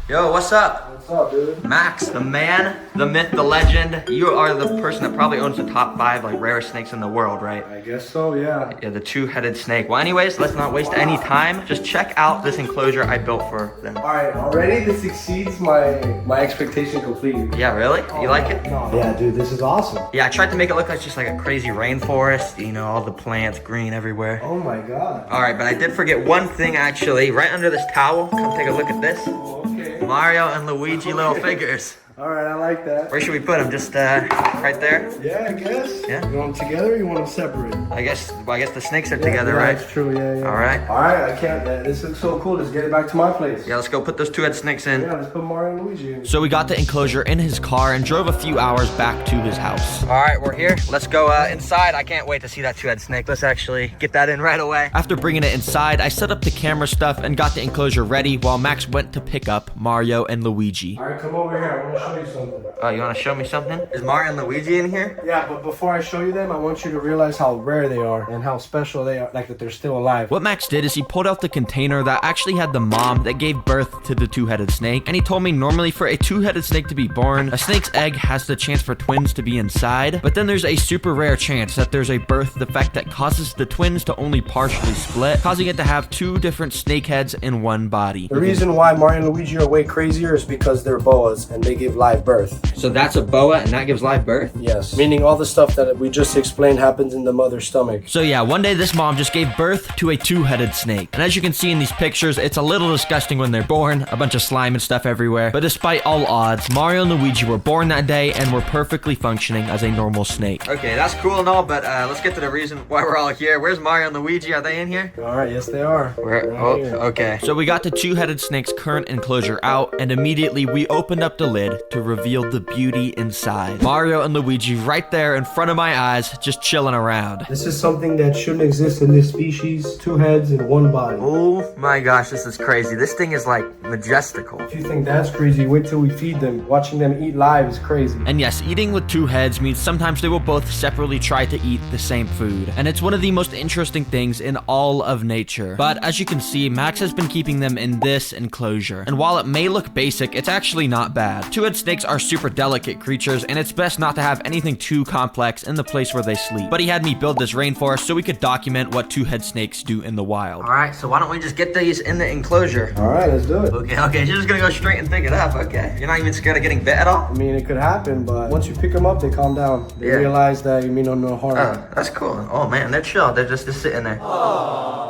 Yo, what's up? What's up, dude? Max, the man, the myth, the legend. You are the person that probably owns the top 5 like rarest snakes in the world, right? I guess so, yeah. Yeah, the 2-headed snake. Well, anyways, let's not waste any time. Just check out this enclosure I built for them. Alright, already this exceeds my expectation completely. Yeah, really? You like it? Yeah, dude, this is awesome. Yeah, I tried to make it look like just like a crazy rainforest. You know, all the plants green everywhere. Oh my god. All right, but I did forget one thing actually. Right under this towel, come take a look at this. Okay. Mario and Luigi little figures. Alright, I like that. Where should we put them? Just right there? Yeah, I guess. Yeah. You want them together or you want them separate? I guess the snakes are together, right? That's true, yeah. All right. Alright, I can't. This looks so cool. Let's get it back to my place. Yeah, let's go put those 2-headed snakes in. Yeah, let's put Mario and Luigi in. So we got the enclosure in his car and drove a few hours back to his house. All right, we're here. Let's go inside. I can't wait to see that 2-headed snake. Let's actually get that in right away. After bringing it inside, I set up the camera stuff and got the enclosure ready while Max went to pick up Mario and Luigi. Alright, come over here. I want to show you something. Oh, you want to show me something? Is Mario and Luigi in here? Yeah, but before I show you them, I want you to realize how rare they are and how special they are, like that they're still alive. What Max did is he pulled out the container that actually had the mom that gave birth to the 2-headed snake, and he told me normally for a 2-headed snake to be born, a snake's egg has the chance for twins to be inside, but then there's a super rare chance that there's a birth defect that causes the twins to only partially split, causing it to have 2 different snake heads in one body. The reason why Mario and Luigi are way crazier is because they're boas and they give live birth. So that's a boa and that gives live birth? Yes. Meaning all the stuff that we just explained happens in the mother's stomach. So yeah, one day this mom just gave birth to a 2-headed snake. And as you can see in these pictures, it's a little disgusting when they're born, a bunch of slime and stuff everywhere. But despite all odds, Mario and Luigi were born that day and were perfectly functioning as a normal snake. Okay, that's cool and all, but let's get to the reason why we're all here. Where's Mario and Luigi? Are they in here? Alright, yes they are. Okay. So we got the 2-headed snake's current enclosure out, and immediately we opened up the lid to reveal the beauty inside. Mario and Luigi right there in front of my eyes, just chilling around. This is something that shouldn't exist in this species. 2 heads in one body. Oh my gosh, this is crazy. This thing is like majestical. If you think that's crazy, wait till we feed them. Watching them eat live is crazy. And yes, eating with 2 heads means sometimes they will both separately try to eat the same food. And it's one of the most interesting things in all of nature. But as you can see, Max has been keeping them in this enclosure. And while it may look basic, it's actually not bad. 2-head snakes are super delicate creatures, and it's best not to have anything too complex in the place where they sleep. But he had me build this rainforest so we could document what 2-head snakes do in the wild. All right, so why don't we just get these in the enclosure? Alright, let's do it. Okay, you're just gonna go straight and pick it up. Okay. You're not even scared of getting bit at all? I mean, it could happen, but once you pick them up, they calm down. They realize that you mean no harm. Oh, that's cool. Oh man, they're chill. They're just sitting there.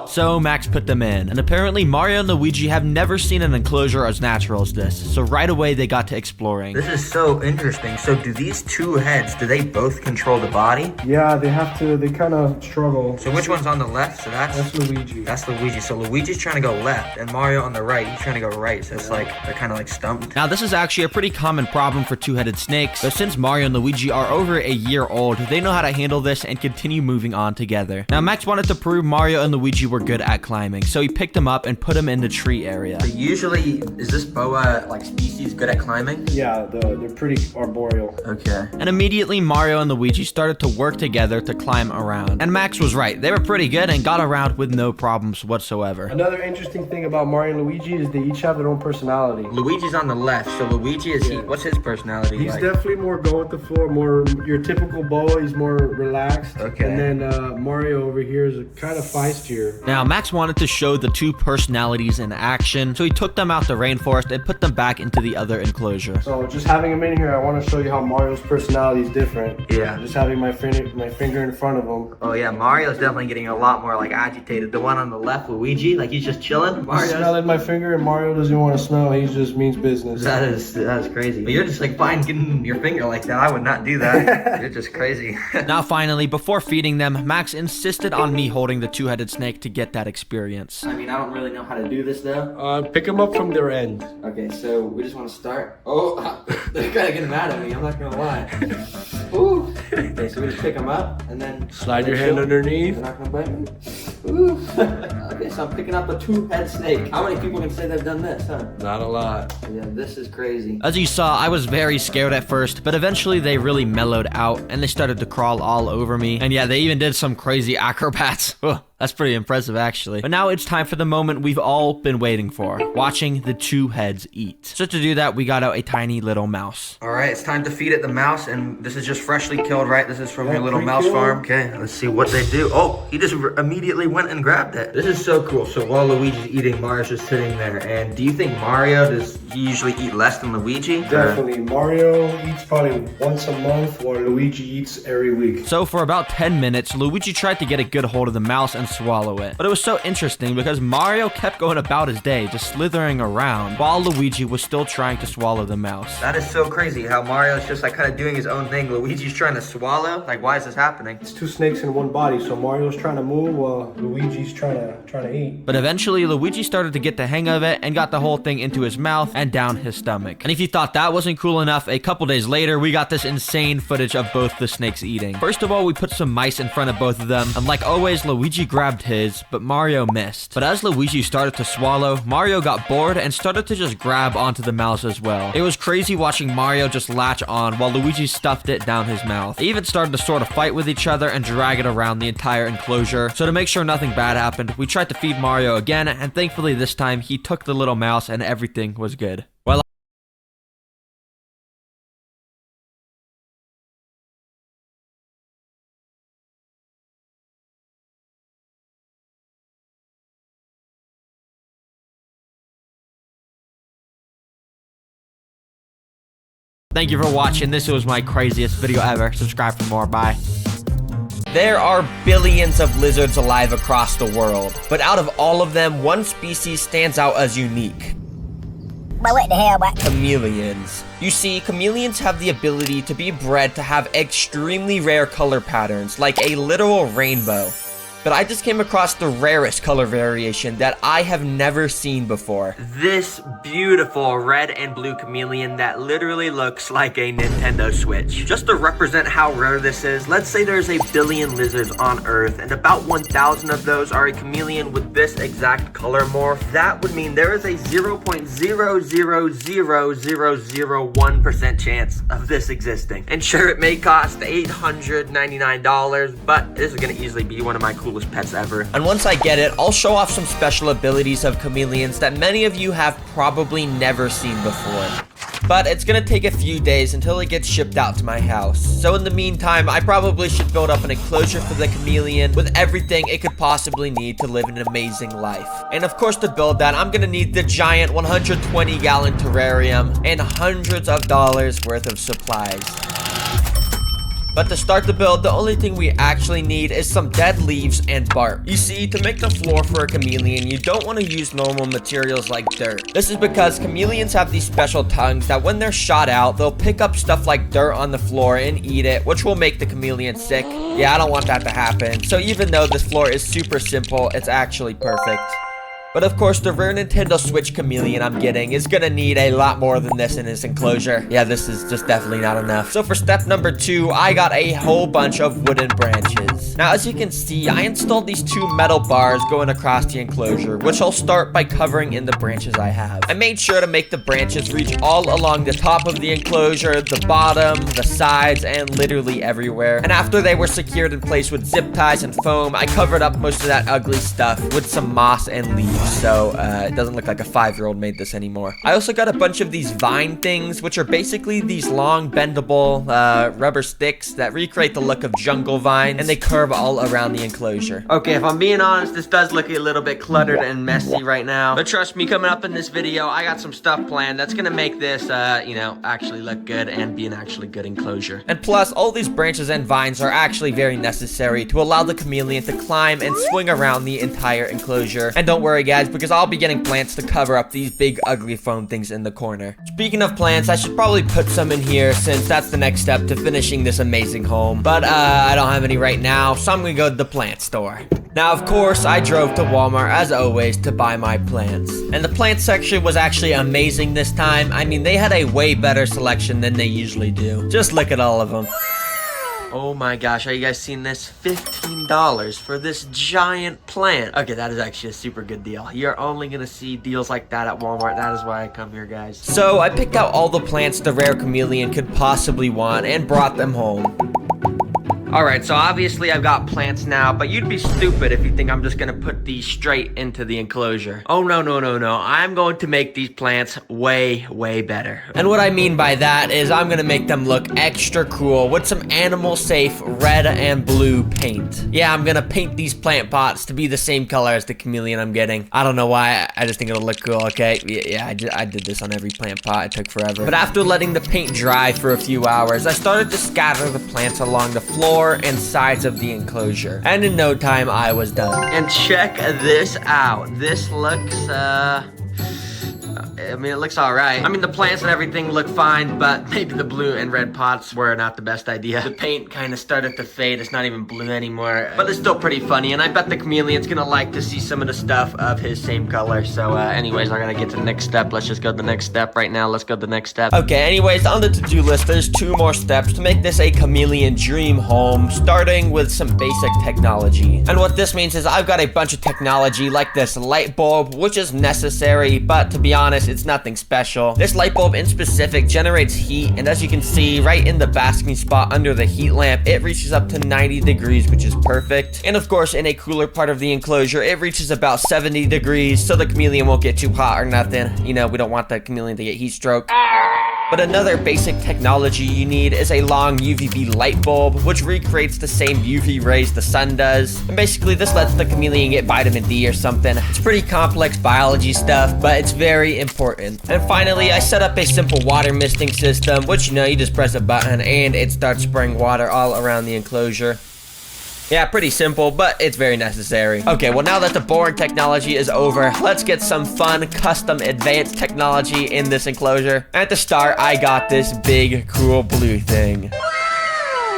So Max put them in, and apparently Mario and Luigi have never seen an enclosure as natural as this, so right away they got to exploring. This is so interesting. So do these 2 heads, do they both control the body? Yeah, they have to, they kind of struggle. So which one's on the left? So That's Luigi. That's Luigi. So Luigi's trying to go left, and Mario on the right, he's trying to go right. So it's like, they're kind of like stumped. Now this is actually a pretty common problem for 2-headed snakes, but since Mario and Luigi are over a year old, they know how to handle this and continue moving on together. Now Max wanted to prove Mario and Luigi were good at climbing, so he picked them up and put them in the tree area. So usually, is this boa like species good at climbing? Yeah, they're pretty arboreal. Okay. And immediately Mario and Luigi started to work together to climb around. And Max was right, they were pretty good and got around with no problems whatsoever. Another interesting thing about Mario and Luigi is they each have their own personality. Luigi's on the left, so Luigi is what's his personality He's like? definitely more go with the flow, more your typical boa. He's more relaxed. Okay. And then Mario over here is kind of feistier. Now Max wanted to show the 2 personalities in action, so he took them out the rainforest and put them back into the other enclosure. So just having him in here, I want to show you how Mario's personality is different. Yeah. Just having my finger in front of him. Oh yeah, Mario's definitely getting a lot more like agitated. The one on the left, Luigi, like he's just chilling. He's Mario's smelling my finger, and Mario doesn't want to smell. He just means business. that is crazy. But you're just like fine getting your finger like that. I would not do that. You're just crazy. Now finally, before feeding them, Max insisted on me holding the 2-headed snake to get that experience. I mean, I don't really know how to do this though. Pick them up from their end. Okay, so we just want to start. Oh, they're kind of getting mad at me. I'm not gonna lie. Ooh. Okay, so we just pick them up and then Slide your hand underneath. They're not gonna bite me. Okay, so I'm picking up a 2-head snake. How many people can say they've done this, huh? Not a lot. Yeah, this is crazy. As you saw, I was very scared at first, but eventually they really mellowed out and they started to crawl all over me. And yeah, they even did some crazy acrobats. That's pretty impressive, actually. But now it's time for the moment we've all been waiting for, watching the 2 heads eat. So to do that, we got out a tiny little mouse. All right, it's time to feed it the mouse, and this is just freshly killed, right? This is from your little mouse farm. Okay, let's see what they do. Oh, he just immediately went and grabbed it. This is so cool. So while Luigi's eating, Mario's just sitting there. And do you think Mario, does he usually eat less than Luigi? Definitely. Mario eats probably once a month, while Luigi eats every week. So for about 10 minutes, Luigi tried to get a good hold of the mouse and swallow it. But it was so interesting because Mario kept going about his day, just slithering around, while Luigi was still trying to swallow the mouse. That is so crazy how Mario's just like kind of doing his own thing. Luigi's trying to swallow. Like, why is this happening? It's 2 snakes in one body, so Mario's trying to move while Luigi's trying to eat. But eventually, Luigi started to get the hang of it and got the whole thing into his mouth and down his stomach. And if you thought that wasn't cool enough, a couple days later, we got this insane footage of both the snakes eating. First of all, we put some mice in front of both of them, and like always, Luigi grabbed his, but Mario missed. But as Luigi started to swallow, Mario got bored and started to just grab onto the mouse as well. It was crazy watching Mario just latch on while Luigi stuffed it down his mouth. They even started to sort of fight with each other and drag it around the entire enclosure. So to make sure nothing bad happened, we tried to feed Mario again, and thankfully this time he took the little mouse and everything was good. Well, thank you for watching. This was my craziest video ever. Subscribe for more. Bye. There are billions of lizards alive across the world, but out of all of them, one species stands out as unique. What the hell, what? Chameleons. You see, chameleons have the ability to be bred to have extremely rare color patterns, like a literal rainbow. But I just came across the rarest color variation that I have never seen before. This beautiful red and blue chameleon that literally looks like a Nintendo Switch. Just to represent how rare this is, let's say there's a billion lizards on Earth and about 1,000 of those are a chameleon with this exact color morph. That would mean there is a 0.0000001% chance of this existing. And sure, it may cost $899, but this is gonna easily be one of my coolest pets ever. And once I get it, I'll show off some special abilities of chameleons that many of you have probably never seen before. But it's gonna take a few days until it gets shipped out to my house. So in the meantime, I probably should build up an enclosure for the chameleon with everything it could possibly need to live an amazing life. And of course, to build that, I'm gonna need the giant 120-gallon terrarium and hundreds of dollars worth of supplies. But to start the build, the only thing we actually need is some dead leaves and bark. You see, to make the floor for a chameleon, you don't want to use normal materials like dirt. This is because chameleons have these special tongues that when they're shot out, they'll pick up stuff like dirt on the floor and eat it, which will make the chameleon sick. Yeah, I don't want that to happen. So even though this floor is super simple, it's actually perfect. But of course, the rare Nintendo Switch chameleon I'm getting is gonna need a lot more than this in his enclosure. Yeah, this is just definitely not enough. So for step number 2, I got a whole bunch of wooden branches. Now, as you can see, I installed these 2 metal bars going across the enclosure, which I'll start by covering in the branches I have. I made sure to make the branches reach all along the top of the enclosure, the bottom, the sides, and literally everywhere. And after they were secured in place with zip ties and foam, I covered up most of that ugly stuff with some moss and leaves. So it doesn't look like a 5-year-old made this anymore. I also got a bunch of these vine things, which are basically these long bendable rubber sticks that recreate the look of jungle vines, and they curve all around the enclosure. Okay, if I'm being honest, this does look a little bit cluttered and messy right now. But trust me, coming up in this video, I got some stuff planned that's gonna make this, you know, actually look good and be an actually good enclosure. And plus, all these branches and vines are actually very necessary to allow the chameleon to climb and swing around the entire enclosure. And don't worry, guys, because I'll be getting plants to cover up these big ugly foam things in the corner. Speaking of plants, I should probably put some in here since that's the next step to finishing this amazing home. But I don't have any right now, so I'm gonna go to the plant store. Now, of course, I drove to Walmart, as always, to buy my plants. And the plant section was actually amazing this time. I mean, they had a way better selection than they usually do. Just look at all of them. Oh my gosh, are you guys seeing this? $15 for this giant plant. Okay, that is actually a super good deal. You're only gonna see deals like that at Walmart. That is why I come here, guys. So I picked out all the plants the rare chameleon could possibly want and brought them home. Alright, so obviously I've got plants now, but you'd be stupid if you think I'm just gonna put these straight into the enclosure. Oh, no, no, no, no. I'm going to make these plants way, way better. And what I mean by that is I'm gonna make them look extra cool with some animal-safe red and blue paint. Yeah, I'm gonna paint these plant pots to be the same color as the chameleon I'm getting. I don't know why, I just think it'll look cool, okay? Yeah, I did this on every plant pot. It took forever. But after letting the paint dry for a few hours, I started to scatter the plants along the floor and sides of the enclosure. And in no time, I was done. And check this out. This looks, I mean, it looks alright. I mean, the plants and everything look fine, but maybe the blue and red pots were not the best idea. The paint kind of started to fade. It's not even blue anymore, but it's still pretty funny, and I bet the chameleon's gonna like to see some of the stuff of his same color. So, anyways, I gotta get to the next step. Let's just go to the next step right now. Let's go to the next step. Okay, anyways, on the to-do list, there's 2 more steps to make this a chameleon dream home, starting with some basic technology. And what this means is I've got a bunch of technology like this light bulb, which is necessary, but to be honest, it's nothing special. This light bulb in specific generates heat, and as you can see right in the basking spot under the heat lamp, it reaches up to 90 degrees, which is perfect. And of course, in a cooler part of the enclosure, it reaches about 70 degrees, so the chameleon won't get too hot or nothing. You know, we don't want the chameleon to get heat stroke. But another basic technology you need is a long UVB light bulb, which recreates the same UV rays the sun does. And basically, this lets the chameleon get vitamin D or something. It's pretty complex biology stuff, but it's very important. And finally, I set up a simple water misting system, which, you know, you just press a button and it starts spraying water all around the enclosure. Yeah, pretty simple, but it's very necessary. Okay, well, now that the boring technology is over, let's get some fun, custom, advanced technology in this enclosure. At the start, I got this big, cool blue thing.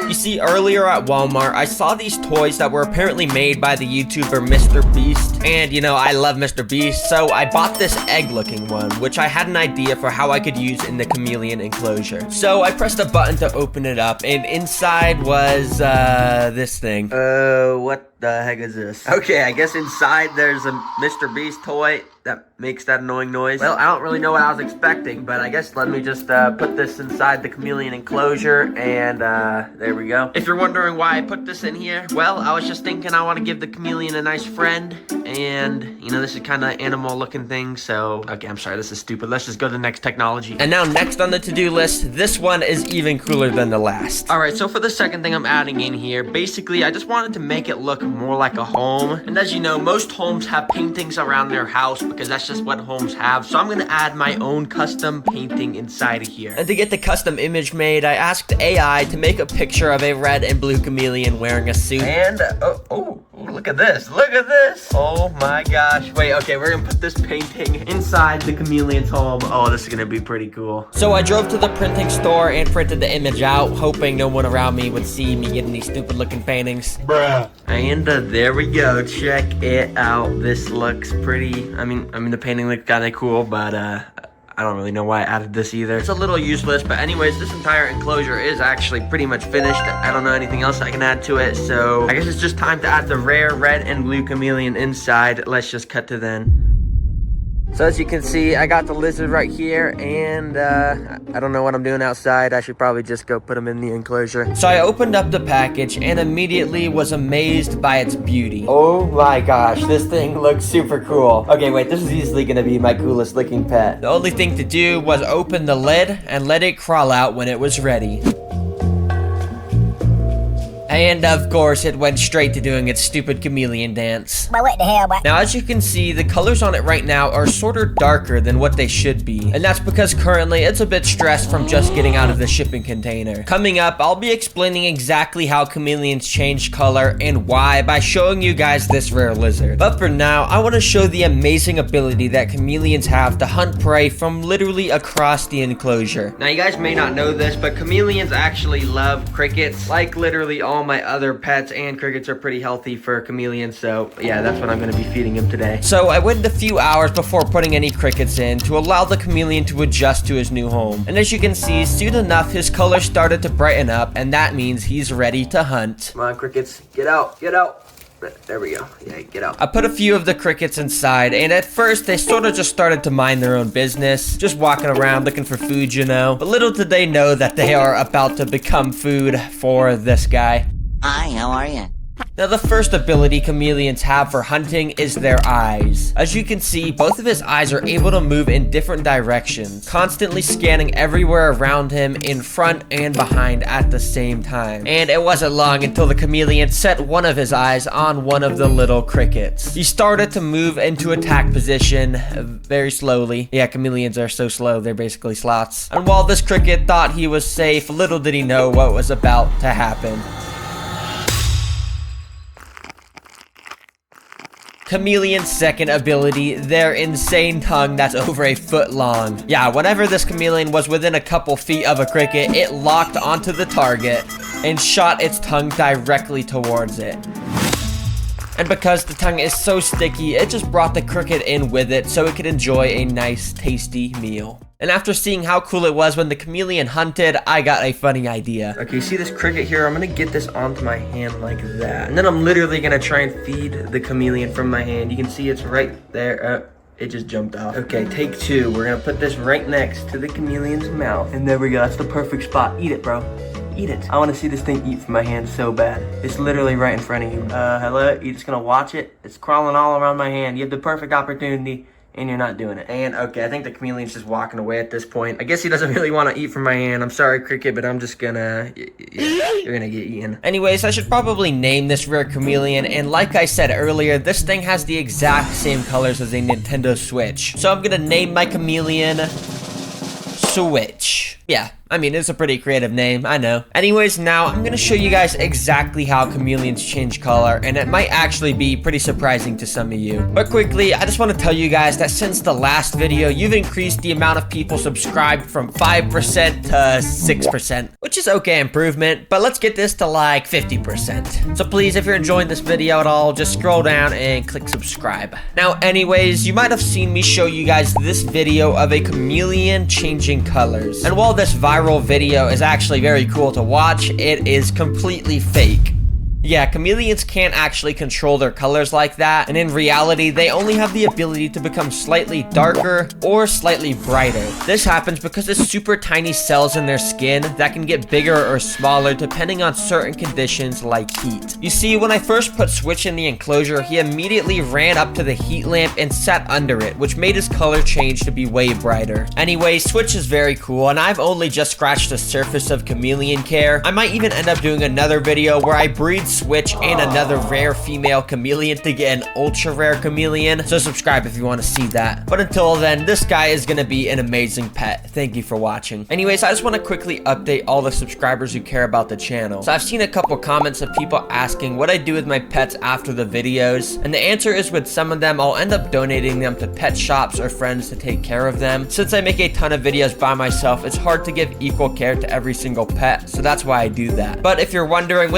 You see, earlier at Walmart, I saw these toys that were apparently made by the YouTuber Mr. Beast. And, you know, I love Mr. Beast, so I bought this egg-looking one, which I had an idea for how I could use in the chameleon enclosure. So I pressed a button to open it up, and inside was, this thing. What the heck is this? Okay, I guess inside there's a Mr. Beast toy that makes that annoying noise. Well, I don't really know what I was expecting, but I guess let me just put this inside the chameleon enclosure, and there we go. If you're wondering why I put this in here, well, I was just thinking I want to give the chameleon a nice friend, and, you know, this is kind of animal looking thing, so, okay, I'm sorry, this is stupid. Let's just go to the next technology. And now next on the to-do list, this one is even cooler than the last. All right, so for the second thing I'm adding in here, basically, I just wanted to make it look more like a home. And as you know, most homes have paintings around their house because that's just what homes have. So I'm gonna add my own custom painting inside of here. And to get the custom image made, I asked AI to make a picture of a red and blue chameleon wearing a suit. And, oh, look at this. Look at this. Oh my gosh. Wait, okay, we're gonna put this painting inside the chameleon's home. Oh, this is gonna be pretty cool. So I drove to the printing store and printed the image out, hoping no one around me would see me getting these stupid looking paintings. Bruh. And there we go. Check it out. This looks pretty, I mean the painting looks kinda cool, but I don't really know why I added this either. It's a little useless, but anyways, this entire enclosure is actually pretty much finished. I don't know anything else I can add to it, so I guess it's just time to add the rare red and blue chameleon inside. Let's just cut to then. So as you can see, I got the lizard right here, and I don't know what I'm doing outside. I should probably just go put him in the enclosure. So I opened up the package and immediately was amazed by its beauty. Oh my gosh, this thing looks super cool. Okay, wait, this is easily gonna be my coolest looking pet. The only thing to do was open the lid and let it crawl out when it was ready. And of course, it went straight to doing its stupid chameleon dance. Well, what the hell, what? Now, as you can see, the colors on it right now are sort of darker than what they should be. And that's because currently it's a bit stressed from just getting out of the shipping container. Coming up, I'll be explaining exactly how chameleons change color and why by showing you guys this rare lizard. But for now, I want to show the amazing ability that chameleons have to hunt prey from literally across the enclosure. Now, you guys may not know this, but chameleons actually love crickets. Like literally all all my other pets and crickets are pretty healthy for chameleons, so yeah, that's what I'm gonna be feeding him today. So I waited a few hours before putting any crickets in to allow the chameleon to adjust to his new home. And as you can see, soon enough, his color started to brighten up, and that means he's ready to hunt. Come on, crickets, get out, get out. There we go. Yeah, get out. I put a few of the crickets inside, and at first they sort of just started to mind their own business, just walking around looking for food, you know. But little did they know that they are about to become food for this guy. Hi, how are you? Now, the first ability chameleons have for hunting is their eyes. As you can see, both of his eyes are able to move in different directions, constantly scanning everywhere around him, in front and behind at the same time. And it wasn't long until the chameleon set one of his eyes on one of the little crickets. He started to move into attack position very slowly. Yeah, chameleons are so slow, they're basically sloths. And while this cricket thought he was safe, little did he know what was about to happen. Chameleon's second ability, their insane tongue that's over a foot long. Yeah, whenever this chameleon was within a couple feet of a cricket, it locked onto the target and shot its tongue directly towards it. And because the tongue is so sticky, it just brought the cricket in with it so it could enjoy a nice, tasty meal. And after seeing how cool it was when the chameleon hunted, I got a funny idea. Okay, you see this cricket here? I'm gonna get this onto my hand like that. And then I'm literally gonna try and feed the chameleon from my hand. You can see it's right there. It just jumped off. Okay, take two. We're gonna put this right next to the chameleon's mouth. And there we go, that's the perfect spot. Eat it, bro. Eat it. I wanna see this thing eat from my hand so bad. It's literally right in front of you. Hello? You're just gonna watch it? It's crawling all around my hand. You have the perfect opportunity, and you're not doing it. And okay, I think the chameleon's just walking away at this point. I guess he doesn't really want to eat from my hand. I'm sorry, cricket, but I'm just gonna, you're gonna get eaten. Anyways, I should probably name this rare chameleon, and like I said earlier, this thing has the exact same colors as a Nintendo Switch. So I'm gonna name my chameleon Switch. Yeah, I mean, it's a pretty creative name, I know. Anyways, now I'm gonna show you guys exactly how chameleons change color, and it might actually be pretty surprising to some of you. But quickly, I just want to tell you guys that since the last video, you've increased the amount of people subscribed from 5% to 6%, which is okay improvement, but let's get this to like 50%. So please, if you're enjoying this video at all, just scroll down and click subscribe. Now, anyways, you might have seen me show you guys this video of a chameleon changing colors. And while this viral video is actually very cool to watch, it is completely fake. Yeah, chameleons can't actually control their colors like that, and in reality, they only have the ability to become slightly darker or slightly brighter. This happens because it's super tiny cells in their skin that can get bigger or smaller depending on certain conditions like heat. You see, when I first put Switch in the enclosure, he immediately ran up to the heat lamp and sat under it, which made his color change to be way brighter. Anyway, Switch is very cool, and I've only just scratched the surface of chameleon care. I might even end up doing another video where I breed Switch and another rare female chameleon to get an ultra rare chameleon, so subscribe if you want to see that. But until then, this guy is gonna be an amazing pet. Thank you for watching. Anyways, I just want to quickly update all the subscribers who care about the channel. So I've seen a couple comments of people asking what I do with my pets after the videos, and the answer is with some of them, I'll end up donating them to pet shops or friends to take care of them. Since I make a ton of videos by myself, it's hard to give equal care to every single pet, so that's why I do that. But if you're wondering,